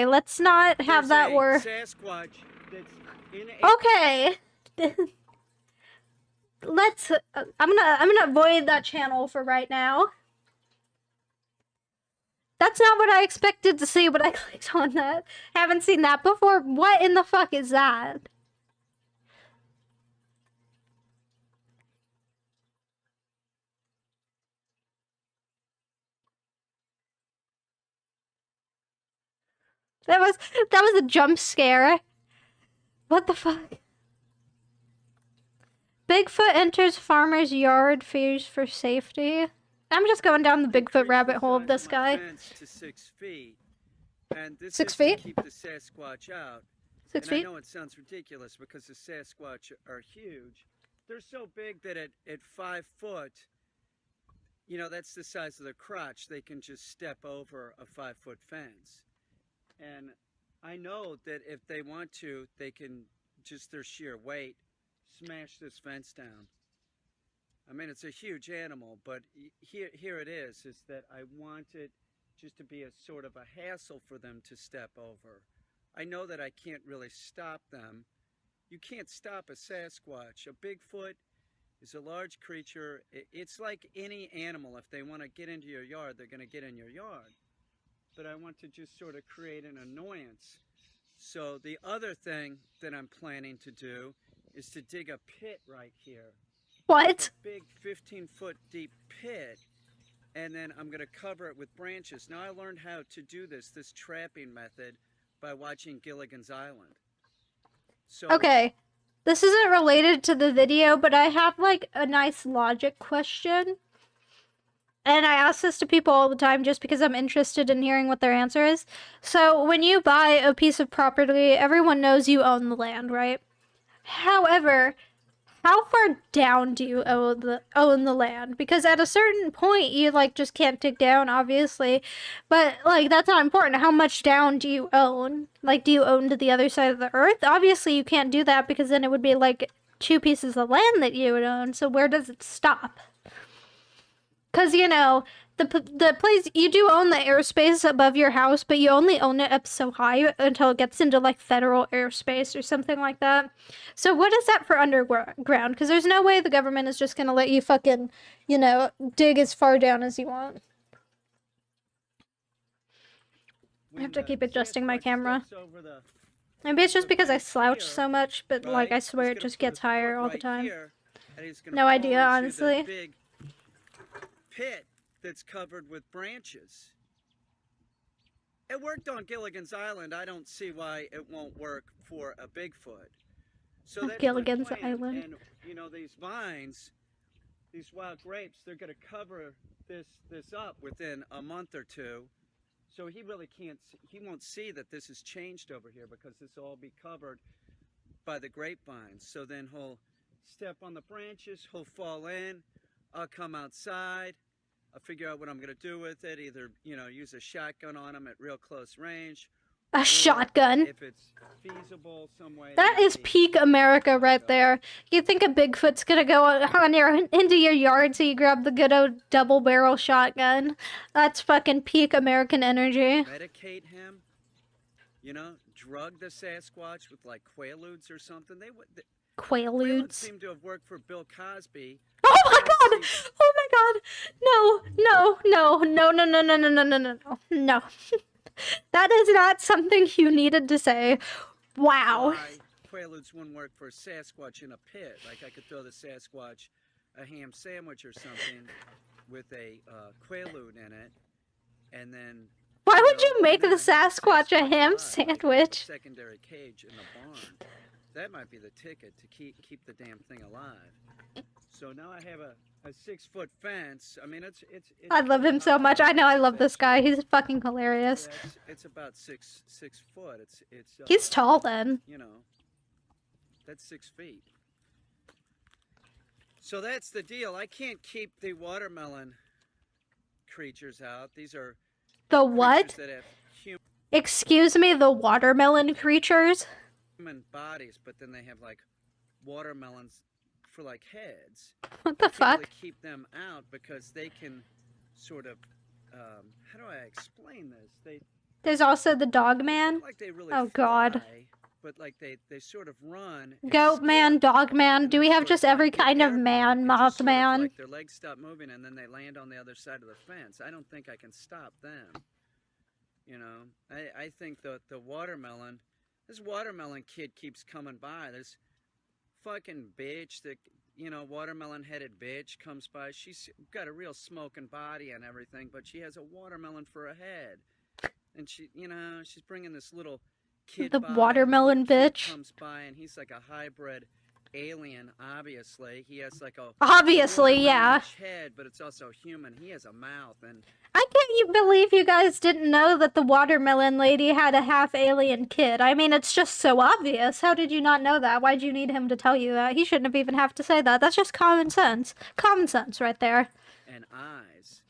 Let's not have that word. Sasquatch that's in a Okay. I'm gonna avoid that channel for right now. That's not what I expected to see, but I clicked on that. Haven't seen that before. What in the fuck is that? That was a jump scare. What the fuck? Bigfoot enters farmer's yard, fears for safety. I'm just going down the Bigfoot rabbit hole of this guy. To 6 feet, and this 6 is to feet? keep the Sasquatch out. 6 and feet? I know it sounds ridiculous because the Sasquatch are huge. They're so big that at 5 foot, you know, that's the size of their crotch. They can just step over a 5-foot fence. And I know that if they want to, they can just their sheer weight smash this fence down. I mean, it's a huge animal, but here it is that I want it just to be a sort of a hassle for them to step over. I know that I can't really stop them. You can't stop a Sasquatch. A Bigfoot is a large creature. It's like any animal. If they want to get into your yard, they're going to get in your yard. But I want to just sort of create an annoyance. So the other thing that I'm planning to do is to dig a pit right here. What? A big 15-foot deep pit, and then I'm going to cover it with branches. Now, I learned how to do this trapping method, by watching Gilligan's Island. So, okay, this isn't related to the video, but I have like a nice logic question. And I ask this to people all the time just because I'm interested in hearing what their answer is. So when you buy a piece of property, everyone knows you own the land, right? However, how far down do you own the land? Because at a certain point, you like just can't dig down, obviously. But like that's not important. How much down do you own? Like, do you own to the other side of the earth? Obviously, you can't do that because then it would be like 2 pieces of land that you would own. So where does it stop? Because, you know, the place, you do own the airspace above your house, but you only own it up so high until it gets into, like, federal airspace or something like that. So what is that for underground? Because there's no way the government is just going to let you fucking, you know, dig as far down as you want. I have to keep adjusting my camera. Maybe it's just because I slouch so much, but, like, I swear it just gets higher all the time. No idea, honestly. Pit that's covered with branches. It worked on Gilligan's Island. I don't see why it won't work for a Bigfoot. So that's Gilligan's my plan. Island. And you know, these vines, these wild grapes, they're going to cover this up within a month or two. So he really can't. He won't see that this has changed over here because this will all be covered by the grapevines. So then he'll step on the branches. He'll fall in. I'll come outside, I'll figure out what I'm going to do with it, either, you know, use a shotgun on him at real close range. A shotgun? If it's feasible some way. That is peak America right there. You think a Bigfoot's going to go into your yard so you grab the good old double barrel shotgun? That's fucking peak American energy. Medicate him, you know, drug the Sasquatch with like Quaaludes or something. Quaaludes seem to have worked for Bill Cosby. Oh my god! Oh my god! No. That is not something you needed to say. Wow. Quaaludes wouldn't work for a Sasquatch in a pit. Like I could throw the Sasquatch a ham sandwich or something with a Quaalude in it, and then. Why would you make the Sasquatch a ham sandwich? Secondary cage in the barn. That might be the ticket to keep the damn thing alive. So now I have a 6-foot fence. I mean, it's I love him so much. I know I love this guy. He's fucking hilarious. Yeah, it's about six foot. It's He's tall then. You know, that's 6 feet. So that's the deal. I can't keep the watermelon creatures out. These are the what? That have Excuse me, the watermelon creatures? Human bodies, but then they have like watermelons for like heads. What the fuck? Really keep them out because they can sort of how do I explain this? There's also the dog man. Like they really oh god. Fly, but like they sort of run. Goat man, dog man. Do we have just every kind of man, Mothman? Like their legs stop moving and then they land on the other side of the fence. I don't think I can stop them. You know, I think the watermelon. This watermelon kid keeps coming by. This fucking bitch, that, you know, watermelon-headed bitch comes by. She's got a real smoking body and everything, but she has a watermelon for a head. And she, you know, she's bringing this little kid the by. watermelon bitch Comes by and he's like a hybrid alien, obviously. He has like a obviously, yeah. head, but it's also human. He has a mouth and I can't you believe you guys didn't know that the watermelon lady had a half alien kid? I mean, it's just so obvious. How did you not know that? Why'd you need him to tell you that? He shouldn't have even have to say that. That's just common sense. Common sense right there. And eyes.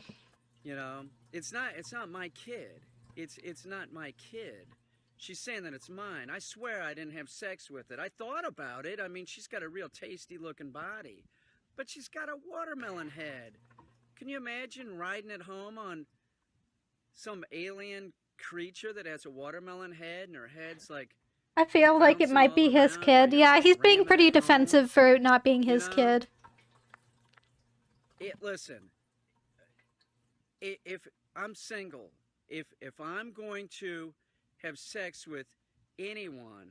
You know, it's not my kid. It's not my kid. She's saying that it's mine. I swear I didn't have sex with it. I thought about it. I mean, she's got a real tasty looking body. But she's got a watermelon head. Can you imagine riding it home on some alien creature that has a watermelon head and her head's like... I feel like it might be his kid. Yeah, he's being pretty defensive for it not being his kid. Listen, if I'm single, if I'm going to have sex with anyone,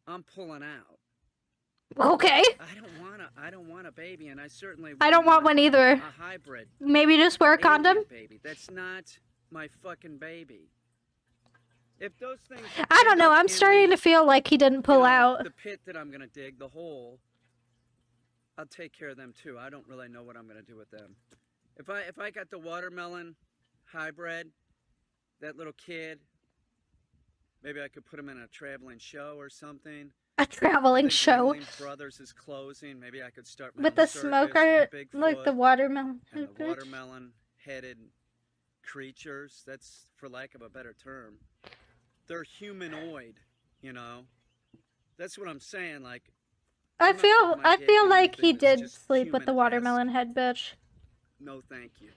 I'm pulling out. Okay. I don't want a baby, and I certainly I don't want one either. A hybrid. Maybe just wear a condom. Baby. That's not my fucking baby. If those things I don't know. I'm starting to feel like he didn't pull out. The pit that I'm gonna dig, the hole, I'll take care of them too. I don't really know what I'm gonna do with them. If I got the watermelon hybrid, that little kid, maybe I could put him in a traveling show or something. A traveling show. Brothers is closing. Maybe I could start with the smoker, like the watermelon. And the watermelon-headed creatures. That's for lack of a better term. They're humanoid, you know. That's what I'm saying. Like, I feel like he did sleep with the watermelon head bitch. No, thank you.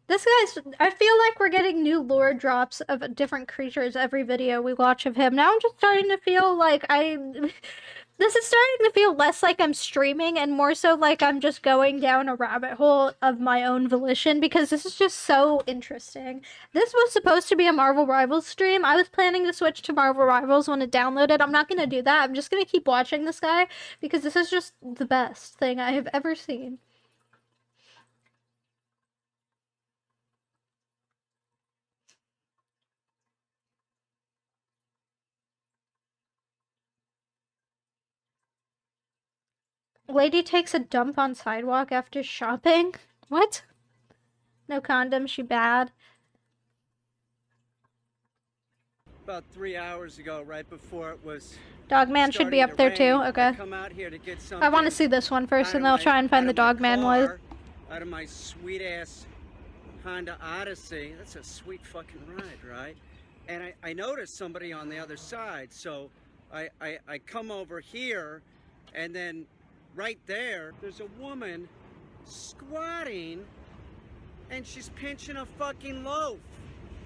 This guy's... I feel like we're getting new lore drops of different creatures every video we watch of him. Now I'm just starting to feel like this is starting to feel less like I'm streaming and more so like I'm just going down a rabbit hole of my own volition because this is just so interesting. This was supposed to be a Marvel Rivals stream. I was planning to switch to Marvel Rivals when it downloaded. I'm not going to do that. I'm just going to keep watching this guy because this is just the best thing I have ever seen. Lady takes a dump on sidewalk after shopping? What? No condom, she bad. About 3 hours ago, right before it was... Dogman should be up there too, okay. Come out here to get I want to see this one first and then I'll try and find the Dogman one. Out of my sweet-ass Honda Odyssey. That's a sweet fucking ride, right? And I noticed somebody on the other side, so I come over here and then... Right there's a woman squatting and she's pinching a fucking loaf.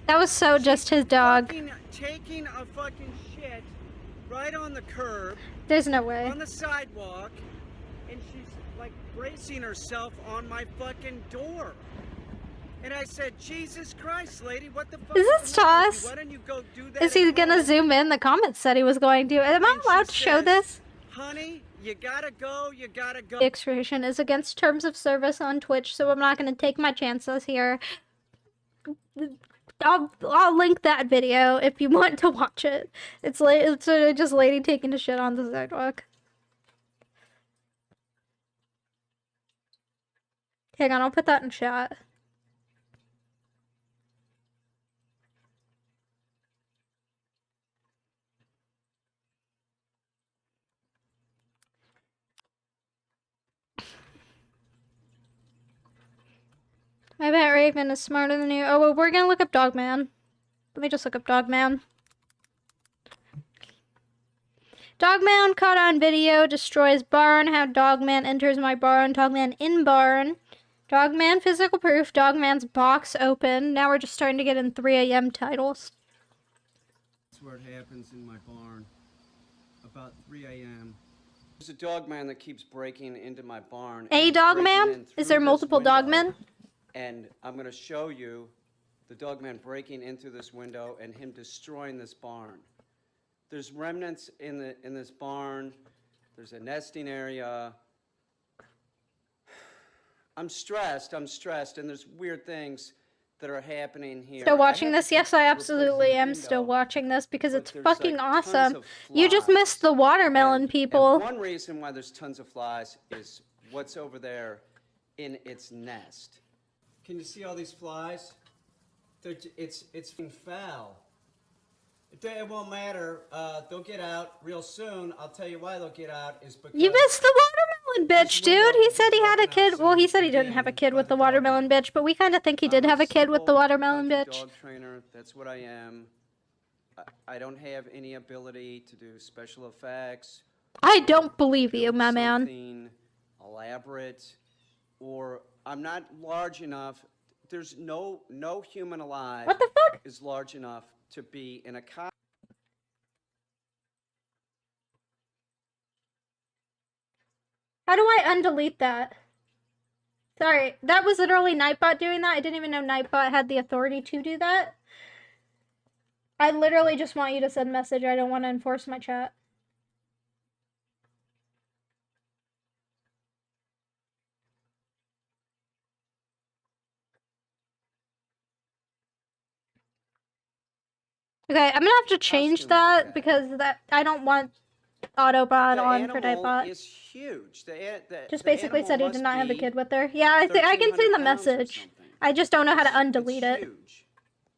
That was so just his dog. Taking a fucking shit right on the curb. There's no way. On the sidewalk, and she's like bracing herself on my fucking door. And I said, Jesus Christ, lady, what the fuck? Is this Toss? Why don't you go do that? Is he gonna zoom in? The comments said he was going to. Am I allowed to show this? Honey, you gotta go, you gotta go. Extradition is against terms of service on Twitch, so I'm not gonna take my chances here. I'll link that video if you want to watch it. It's just lady taking a shit on the sidewalk. Hang on, I'll put that in chat. I bet Raven is smarter than you. Oh, well, we're gonna look up Dogman. Let me just look up Dogman. Dogman caught on video, destroys barn. How Dogman enters my barn. Dogman in barn. Dogman physical proof. Dogman's box open. Now we're just starting to get in 3 a.m. titles. That's where it happens in my barn. About 3 a.m. There's a Dogman that keeps breaking into my barn. A Dogman? Is there multiple Dogmen? And I'm going to show you the Dogman breaking in through this window and him destroying this barn. There's remnants in this barn. There's a nesting area. I'm stressed, and there's weird things that are happening here. Still watching this? Yes, I absolutely am still watching this because it's fucking awesome. You just missed the watermelon, people. And one reason why there's tons of flies is what's over there in its nest. Can you see all these flies? It's foul. It won't matter. They'll get out real soon. I'll tell you why they'll get out is because You missed the watermelon bitch, dude. He said he had a kid. Well, he said he didn't have a kid with the watermelon bitch, but we kind of think he did have a kid with the watermelon bitch. dog trainer. That's what I am. I don't have any ability to do special effects. I don't believe you, my man. Something elaborate, or I'm not large enough. There's no human alive. What the fuck? Is large enough to be in a car. How do I undelete that? Sorry, that was literally Nightbot doing that. I didn't even know Nightbot had the authority to do that. I literally just want you to send message. I don't want to enforce my chat. Okay, I'm gonna have to change that because I don't want Autobot on for Nightbot. Is huge. Just basically said he did not have a kid with her. Yeah, I can see the message. I just don't know how to undelete it.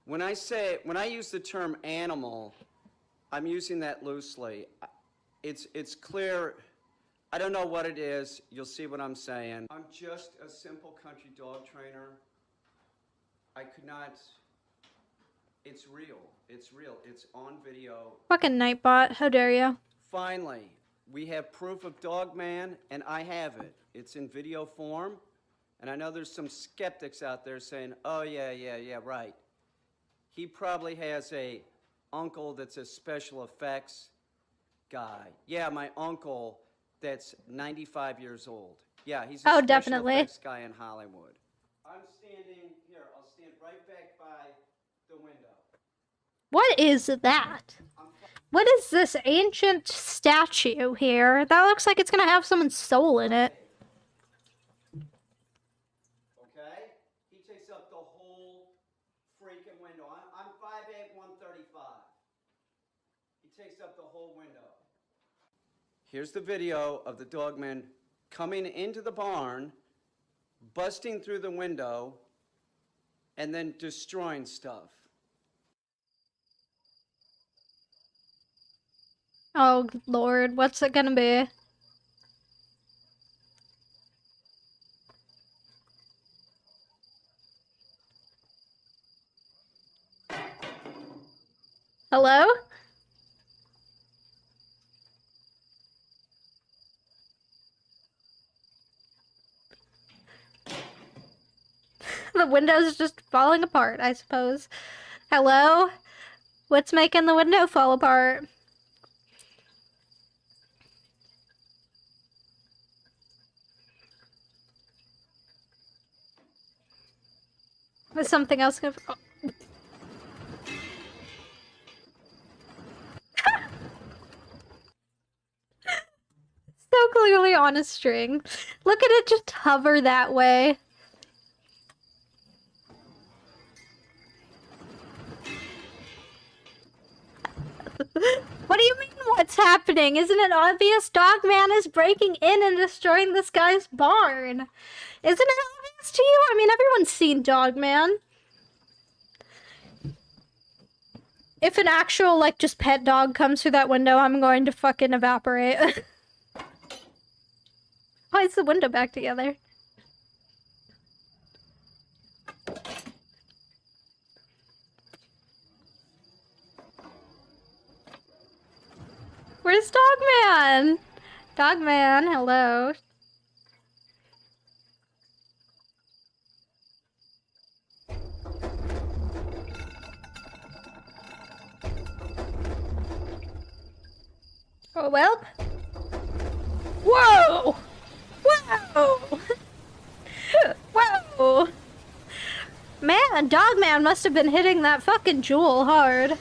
When I use the term animal, I'm using that loosely. It's clear. I don't know what it is. You'll see what I'm saying. I'm just a simple country dog trainer. I could not. It's real. It's real. It's on video. Fucking Nightbot, how dare you? Finally, we have proof of Dogman, and I have it. It's in video form, and I know there's some skeptics out there saying, oh, yeah, right. He probably has a uncle that's a special effects guy. Yeah, my uncle that's 95 years old. Yeah, he's a special effects guy in Hollywood. I'm standing here. I'll stand right back by the window. What is that? What is this ancient statue here? That looks like it's gonna have someone's soul in it. Okay? He takes up the whole freaking window. I'm 5'8", 135. He takes up the whole window. Here's the video of the Dogman coming into the barn, busting through the window, and then destroying stuff. Oh, Lord, what's it gonna be? Hello? The window's just falling apart, I suppose. Hello? What's making the window fall apart? Was something else gonna... Oh. So clearly on a string. Look at it just hover that way. What do you mean what's happening? Isn't it obvious? Dogman is breaking in and destroying this guy's barn. Isn't it obvious to you? I mean, everyone's seen Dogman. If an actual, like, just pet dog comes through that window, I'm going to fucking evaporate. Why is the window back together? Where's Dogman? Dogman, hello. Oh, well. Whoa! Whoa! Whoa! Man, Dogman must have been hitting that fucking jewel hard.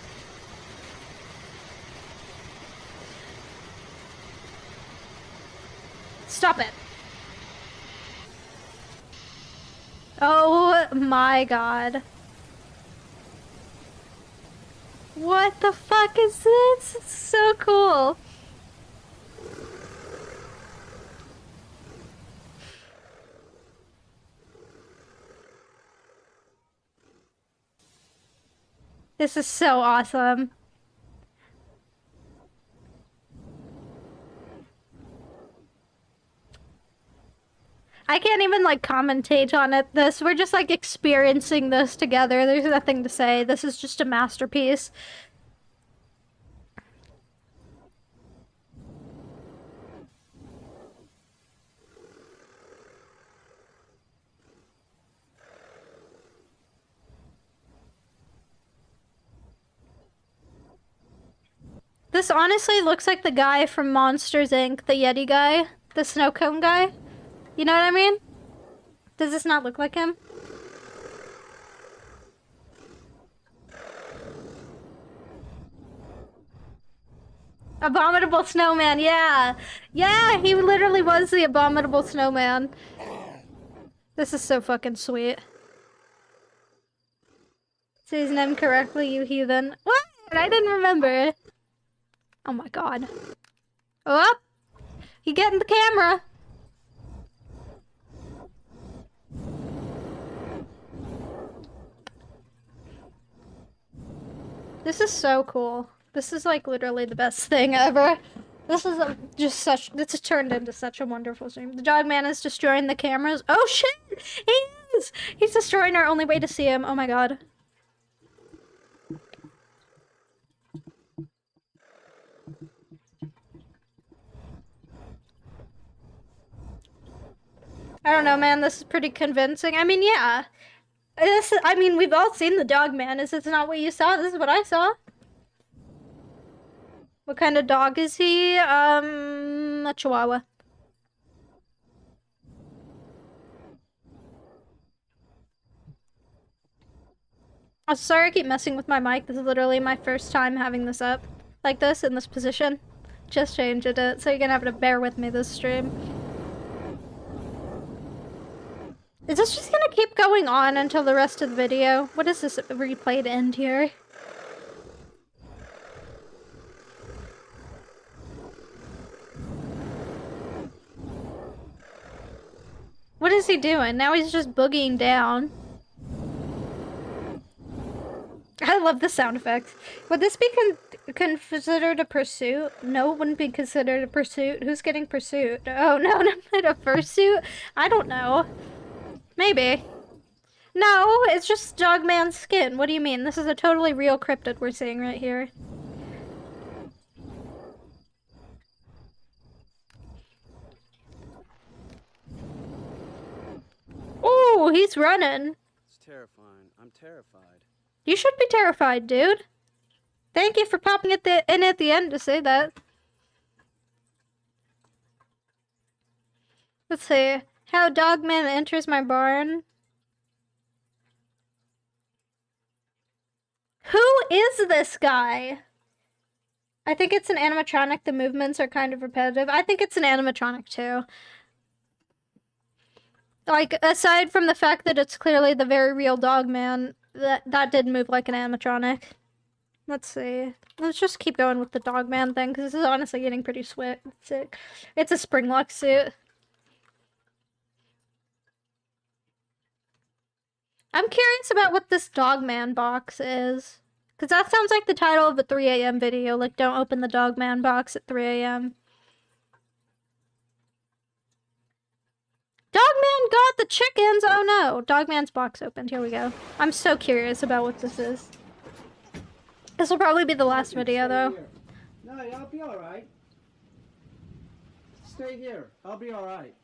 Stop it. Oh my god. What the fuck is this? It's so cool. This is so awesome. I can't even like commentate on it. We're just like experiencing this together. There's nothing to say. This is just a masterpiece. This honestly looks like the guy from Monsters Inc., the Yeti guy, the snow cone guy. You know what I mean? Does this not look like him? Abominable Snowman, yeah! Yeah, he literally was the Abominable Snowman. This is so fucking sweet. Say his name correctly, you heathen. What? I didn't remember. Oh my god. Oh! You get in the camera! This is so cool. This is like literally the best thing ever. This is just such. This has turned into such a wonderful stream. The dog man is destroying the cameras. Oh shit! He is! He's destroying our only way to see him. Oh my god. I don't know, man. This is pretty convincing. I mean, yeah. I mean, we've all seen the dog man. Is this not what you saw? This is what I saw. What kind of dog is he? A Chihuahua. I'm sorry I keep messing with my mic. This is literally my first time having this up. Like this, in this position. Just changed it, so you're gonna have to bear with me this stream. Is this just gonna keep going on until the rest of the video? What is this replayed end here? What is he doing? Now he's just boogieing down. I love the sound effects. Would this be considered a pursuit? No, it wouldn't be considered a pursuit. Who's getting pursued? Oh, no, not a fursuit? I don't know. Maybe. No, it's just Dogman's skin. What do you mean? This is a totally real cryptid we're seeing right here. Ooh, he's running. It's terrifying. I'm terrified. You should be terrified, dude. Thank you for popping in at the end to say that. Let's see. How Dogman enters my barn. Who is this guy? I think it's an animatronic. The movements are kind of repetitive. I think it's an animatronic too. Like, aside from the fact that it's clearly the very real Dogman, that did move like an animatronic. Let's see. Let's just keep going with the Dogman thing, because this is honestly getting pretty sick. It's a Springlock suit. I'm curious about what this Dogman box is. Because that sounds like the title of a 3 a.m. video. Like, don't open the Dogman box at 3 a.m. Dogman got the chickens! Oh no! Dogman's box opened. Here we go. I'm so curious about what this is. This will probably be the last video, though. No, I'll be alright. Stay here. I'll be alright.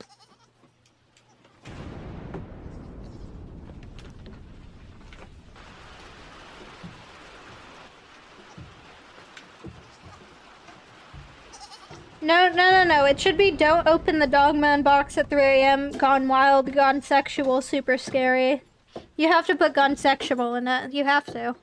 No. It should be don't open the Dogman box at 3 a.m. Gone wild, gone sexual, super scary. You have to put gone sexual in it. You have to.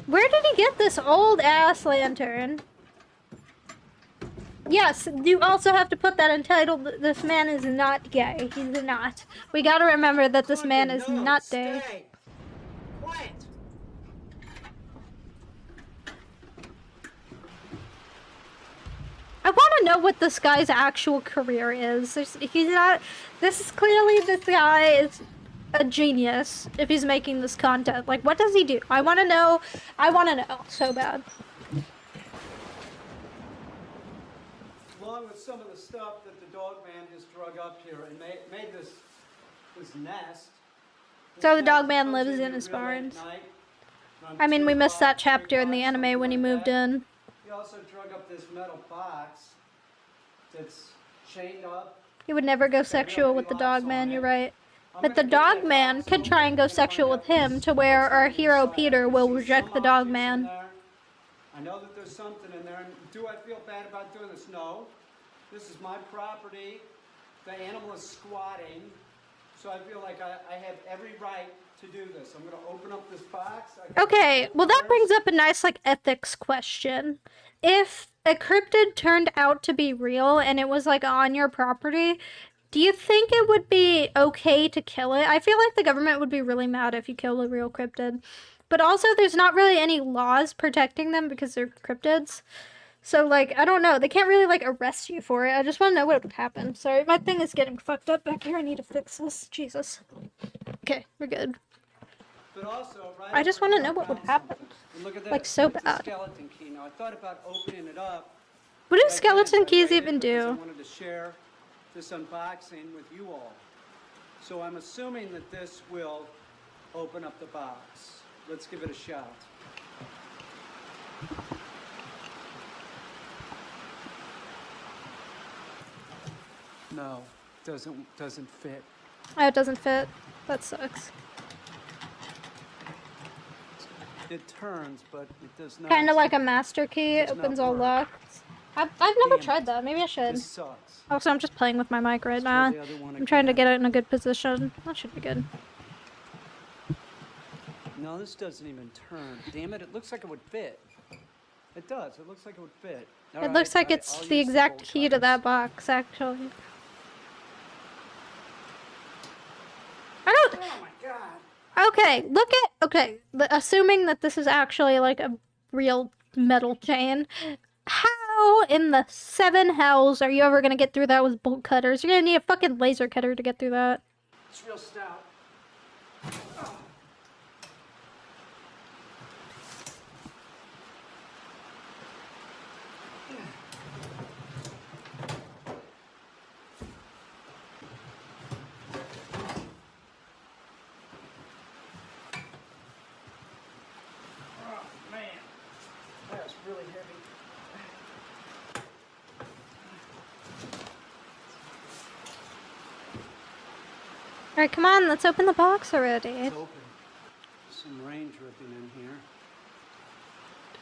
Where did he get this old ass lantern? Yes, you also have to put that in title. This man is not gay. He's not. We gotta remember that this man is not gay. Quiet. I want to know what this guy's actual career is. He's not. This guy is a genius if he's making this content. Like, what does he do? I want to know. I want to know so bad. Along with some of the stuff that the dog man just drug up here and made this nest. So the dog man lives in his barns. I mean, we missed that chapter in the anime when he moved in. He also drug up this metal box that's chained up. He would never go sexual with the dog man, you're right. But the dog man could try and go sexual with him to where our hero Peter will reject the dog man. I know that there's something in there. And do I feel bad about doing this? No. This is my property. The animal is squatting. So I feel like I have every right to do this. I'm going to open up this box. Okay, well that brings up a nice, like, ethics question. If a cryptid turned out to be real and it was, like, on your property, do you think it would be okay to kill it? I feel like the government would be really mad if you kill a real cryptid. But also, there's not really any laws protecting them because they're cryptids. So, like, I don't know. They can't really, like, arrest you for it. I just want to know what would happen. Sorry, my thing is getting fucked up back here. I need to fix this. Jesus. Okay, we're good. But also, right, I just want to know what would happen. look at this. Like, so It's a bad. skeleton key. Now, I thought about opening it up. What do but I skeleton didn't. keys I even because I do? wanted to share this unboxing with you all. So I'm assuming that this will open up the box. Let's give it a shot. No, doesn't fit. Oh, it doesn't fit. That sucks. It turns, but it does not. Kind of like a master key. It Does not opens all work. locks. I've never Damn tried that. Maybe I should. This sucks. Also, I'm just playing with my mic right try now. the other one I'm trying to again. get it in a good position. That should be good. No, this doesn't even turn. Damn it! It looks like it would fit. It does. It looks like it would fit. All It right, looks like I'll it's use the exact bolt key to that box, actually. I don't. Oh my god. Okay, look at. Okay, assuming that this is actually like a real metal chain, how in the seven hells are you ever gonna get through that with bolt cutters? You're gonna need a fucking laser cutter to get through that. It's real stout. Oh man, that's really heavy. Alright, come on, let's open the box already. It's open. Some rain dripping in here.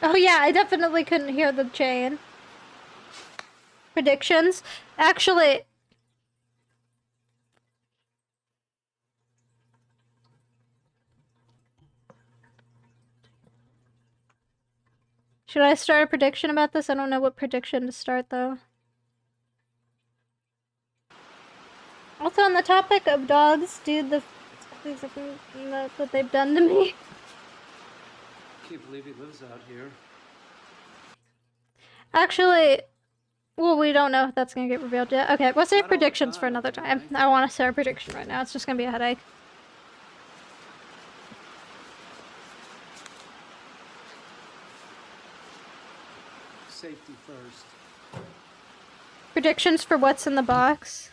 Oh yeah, I definitely couldn't hear the chain. Predictions? Actually... Should I start a prediction about this? I don't know what prediction to start, though. Also, on the topic of dogs, dude, the things that they've done to me. Can't believe he lives out here. Actually, well, we don't know if that's gonna get revealed yet. Okay, we'll save predictions for another time. I don't want to start a prediction right now. It's just gonna be a headache. Safety first. Predictions for what's in the box.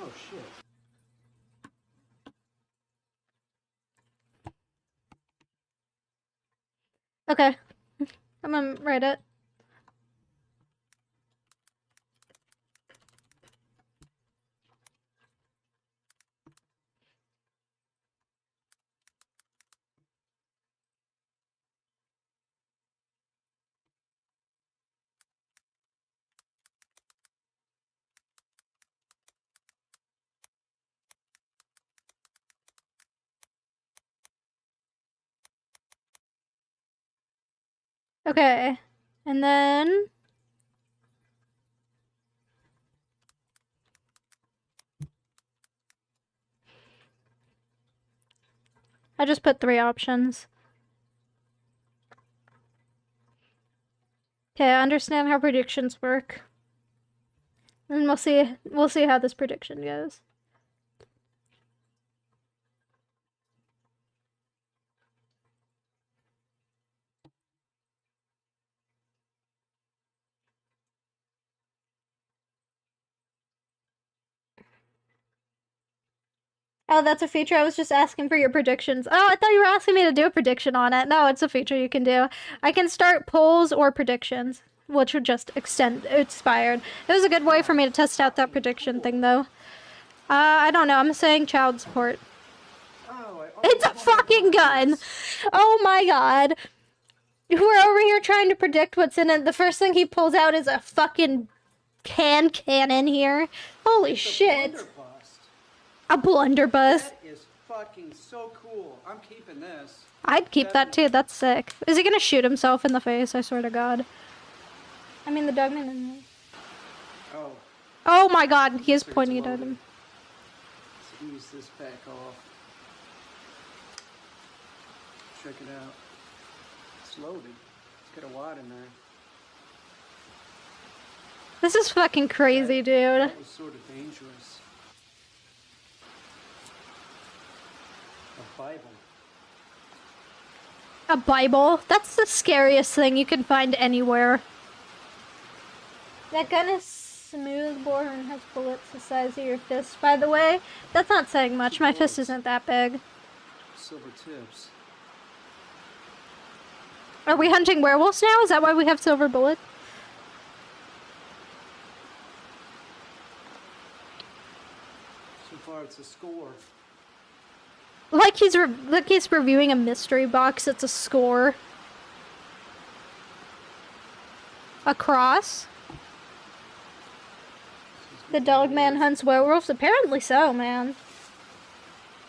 Oh shit. Okay, I'm gonna write it. Okay, and then I just put 3 options. Okay, I understand how predictions work. And we'll see how this prediction goes. Oh, that's a feature. I was just asking for your predictions. Oh, I thought you were asking me to do a prediction on it. No, it's a feature you can do. I can start polls or predictions, which would just expired. It was a good way for me to test out that prediction thing, though. I don't know. I'm saying child support. It's a fucking gun! Oh my god. We're over here trying to predict what's in it. The first thing he pulls out is a fucking cannon here. Holy shit. A blunderbuss. That is fucking so cool. I'm keeping this. I'd keep that too. That's sick. Is he gonna shoot himself in the face? I swear to God. I mean, the dogman. Oh. Oh my God, he is pointing it at him. Let's ease this back off. Check it out. Slowly. It's got a wad in there. This is fucking crazy, dude. That was sort of dangerous. A Bible. A Bible? That's the scariest thing you can find anywhere. That gun is smooth bore and has bullets the size of your fist. By the way, that's not saying much. My fist isn't that big. Silver tips. Are we hunting werewolves now? Is that why we have silver bullets? So far, it's a score. Like he's reviewing a mystery box. It's a score. A cross. The dog man hunts werewolves. Apparently so, man.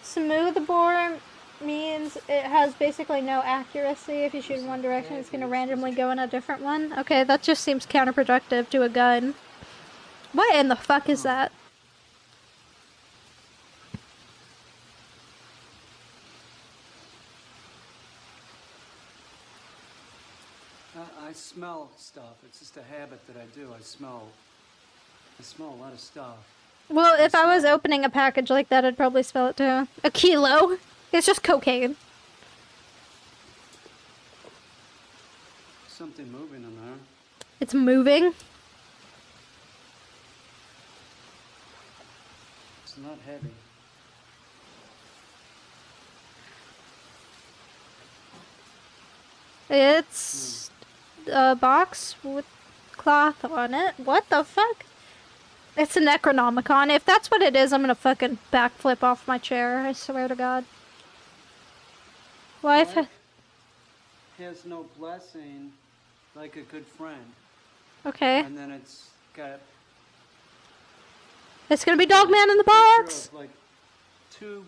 Smooth bore means it has basically no accuracy. If you shoot in one direction, it's going to randomly go in a different one. Okay, that just seems counterproductive to a gun. What in the fuck is that? I smell stuff. It's just a habit that I do. I smell a lot of stuff. Well, if I was opening a package like that, I'd probably smell it too. A kilo? It's just cocaine. Something moving in there. It's moving? It's not heavy. It's a box with cloth on it. What the fuck? It's a Necronomicon. If that's what it is, I'm gonna fucking backflip off my chair. I swear to God. Wife has no blessing like a good friend. Okay. And then it's got. It's gonna be Dogman in the box. Of, like two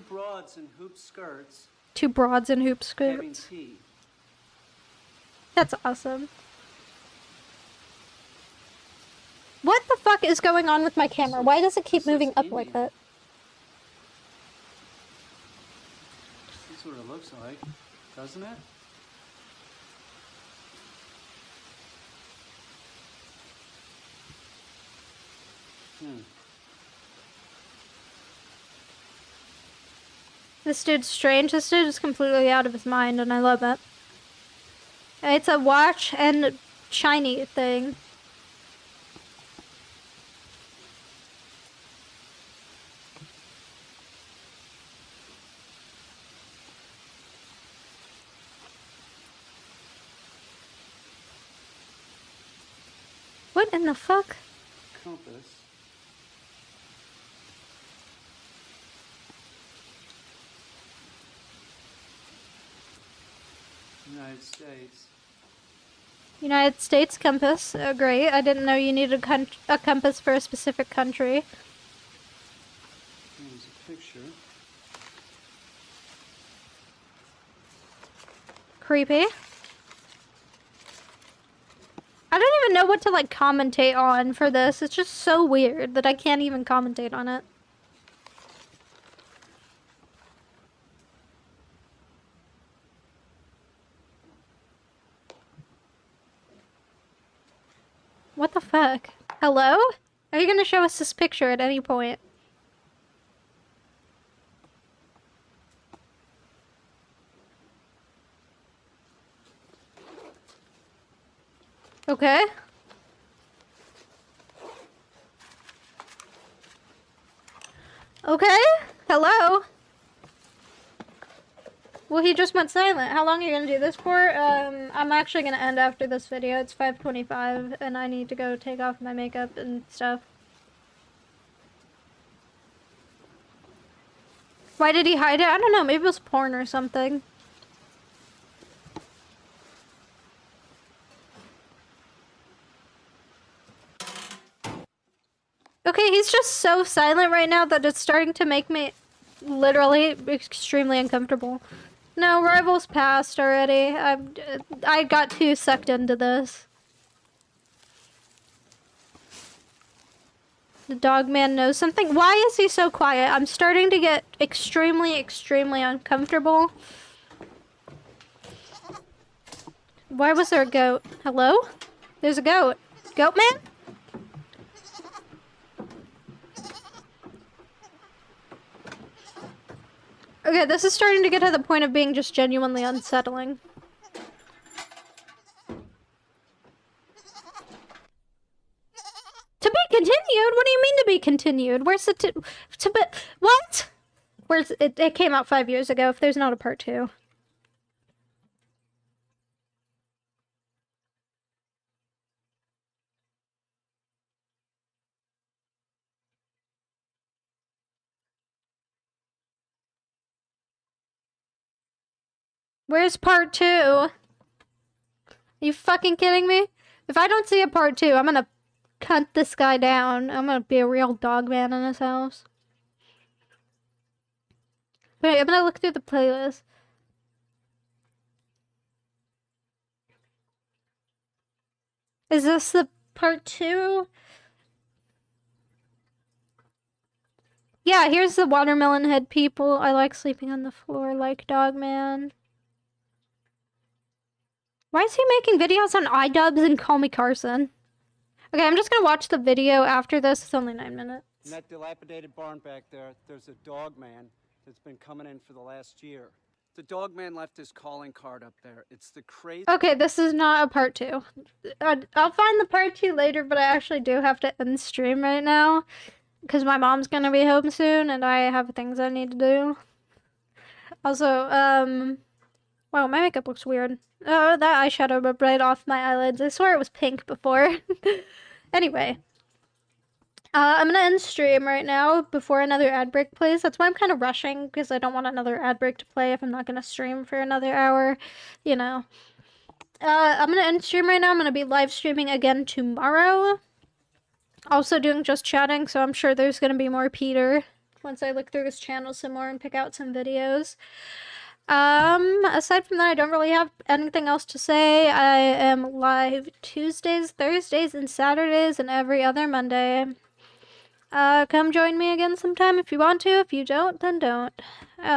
broads in hoop skirts. Two broads in hoop Having skirts. tea. That's awesome. What the fuck is going on with my camera? Why does it keep moving up like that? This is what it looks like, doesn't it? This dude's strange. This dude is completely out of his mind, and I love it. It's a watch and shiny thing. What in the fuck? Compass. United States. United States compass. Great. I didn't know you needed a compass for a specific country. Here's a picture. Creepy. I don't even know what to like commentate on for this. It's just so weird that I can't even commentate on it. What the fuck? Hello? Are you gonna show us this picture at any point? Okay. Okay. Hello. Well, he just went silent. How long are you gonna do this for? I'm actually gonna end after this video. It's 5:25, and I need to go take off my makeup and stuff. Why did he hide it? I don't know. Maybe it was porn or something. Okay, he's just so silent right now that it's starting to make me literally extremely uncomfortable. No, Rivals passed already. I got too sucked into this. The dog man knows something. Why is he so quiet? I'm starting to get extremely, extremely uncomfortable. Why was there a goat? Hello? There's a goat. Goat man? Okay, this is starting to get to the point of being just genuinely unsettling. To be continued? What do you mean to be continued? Where's the to be what? Where's it? It came out 5 years ago. If there's not a part 2. Where's part 2? Are you fucking kidding me? If I don't see a part 2, I'm gonna cut this guy down. I'm gonna be a real dog man in his house. Wait, I'm gonna look through the playlist. Is this the part 2? Yeah, here's the watermelon head people. I like sleeping on the floor like dog man. Why is he making videos on iDubbbz and Call Me Carson? Okay, I'm just gonna watch the video after this. It's only 9 minutes. In that dilapidated barn back there, there's a dog man that's been coming in for the last year. The dog man left his calling card up there. It's the crazy... Okay, this is not a part 2. I'll find the part 2 later, but I actually do have to end stream right now. Because my mom's gonna be home soon, and I have things I need to do. Also, wow, my makeup looks weird. Oh, that eyeshadow rubbed right off my eyelids. I swear it was pink before. Anyway. I'm gonna end stream right now before another ad break plays. That's why I'm kind of rushing, because I don't want another ad break to play if I'm not gonna stream for another hour. You know. I'm gonna end stream right now. I'm gonna be live streaming again tomorrow. Also doing just chatting, so I'm sure there's gonna be more Peter once I look through his channel some more and pick out some videos. Aside from that, I don't really have anything else to say. I am live Tuesdays, Thursdays, and Saturdays, and every other Monday. Come join me again sometime if you want to. If you don't, then don't.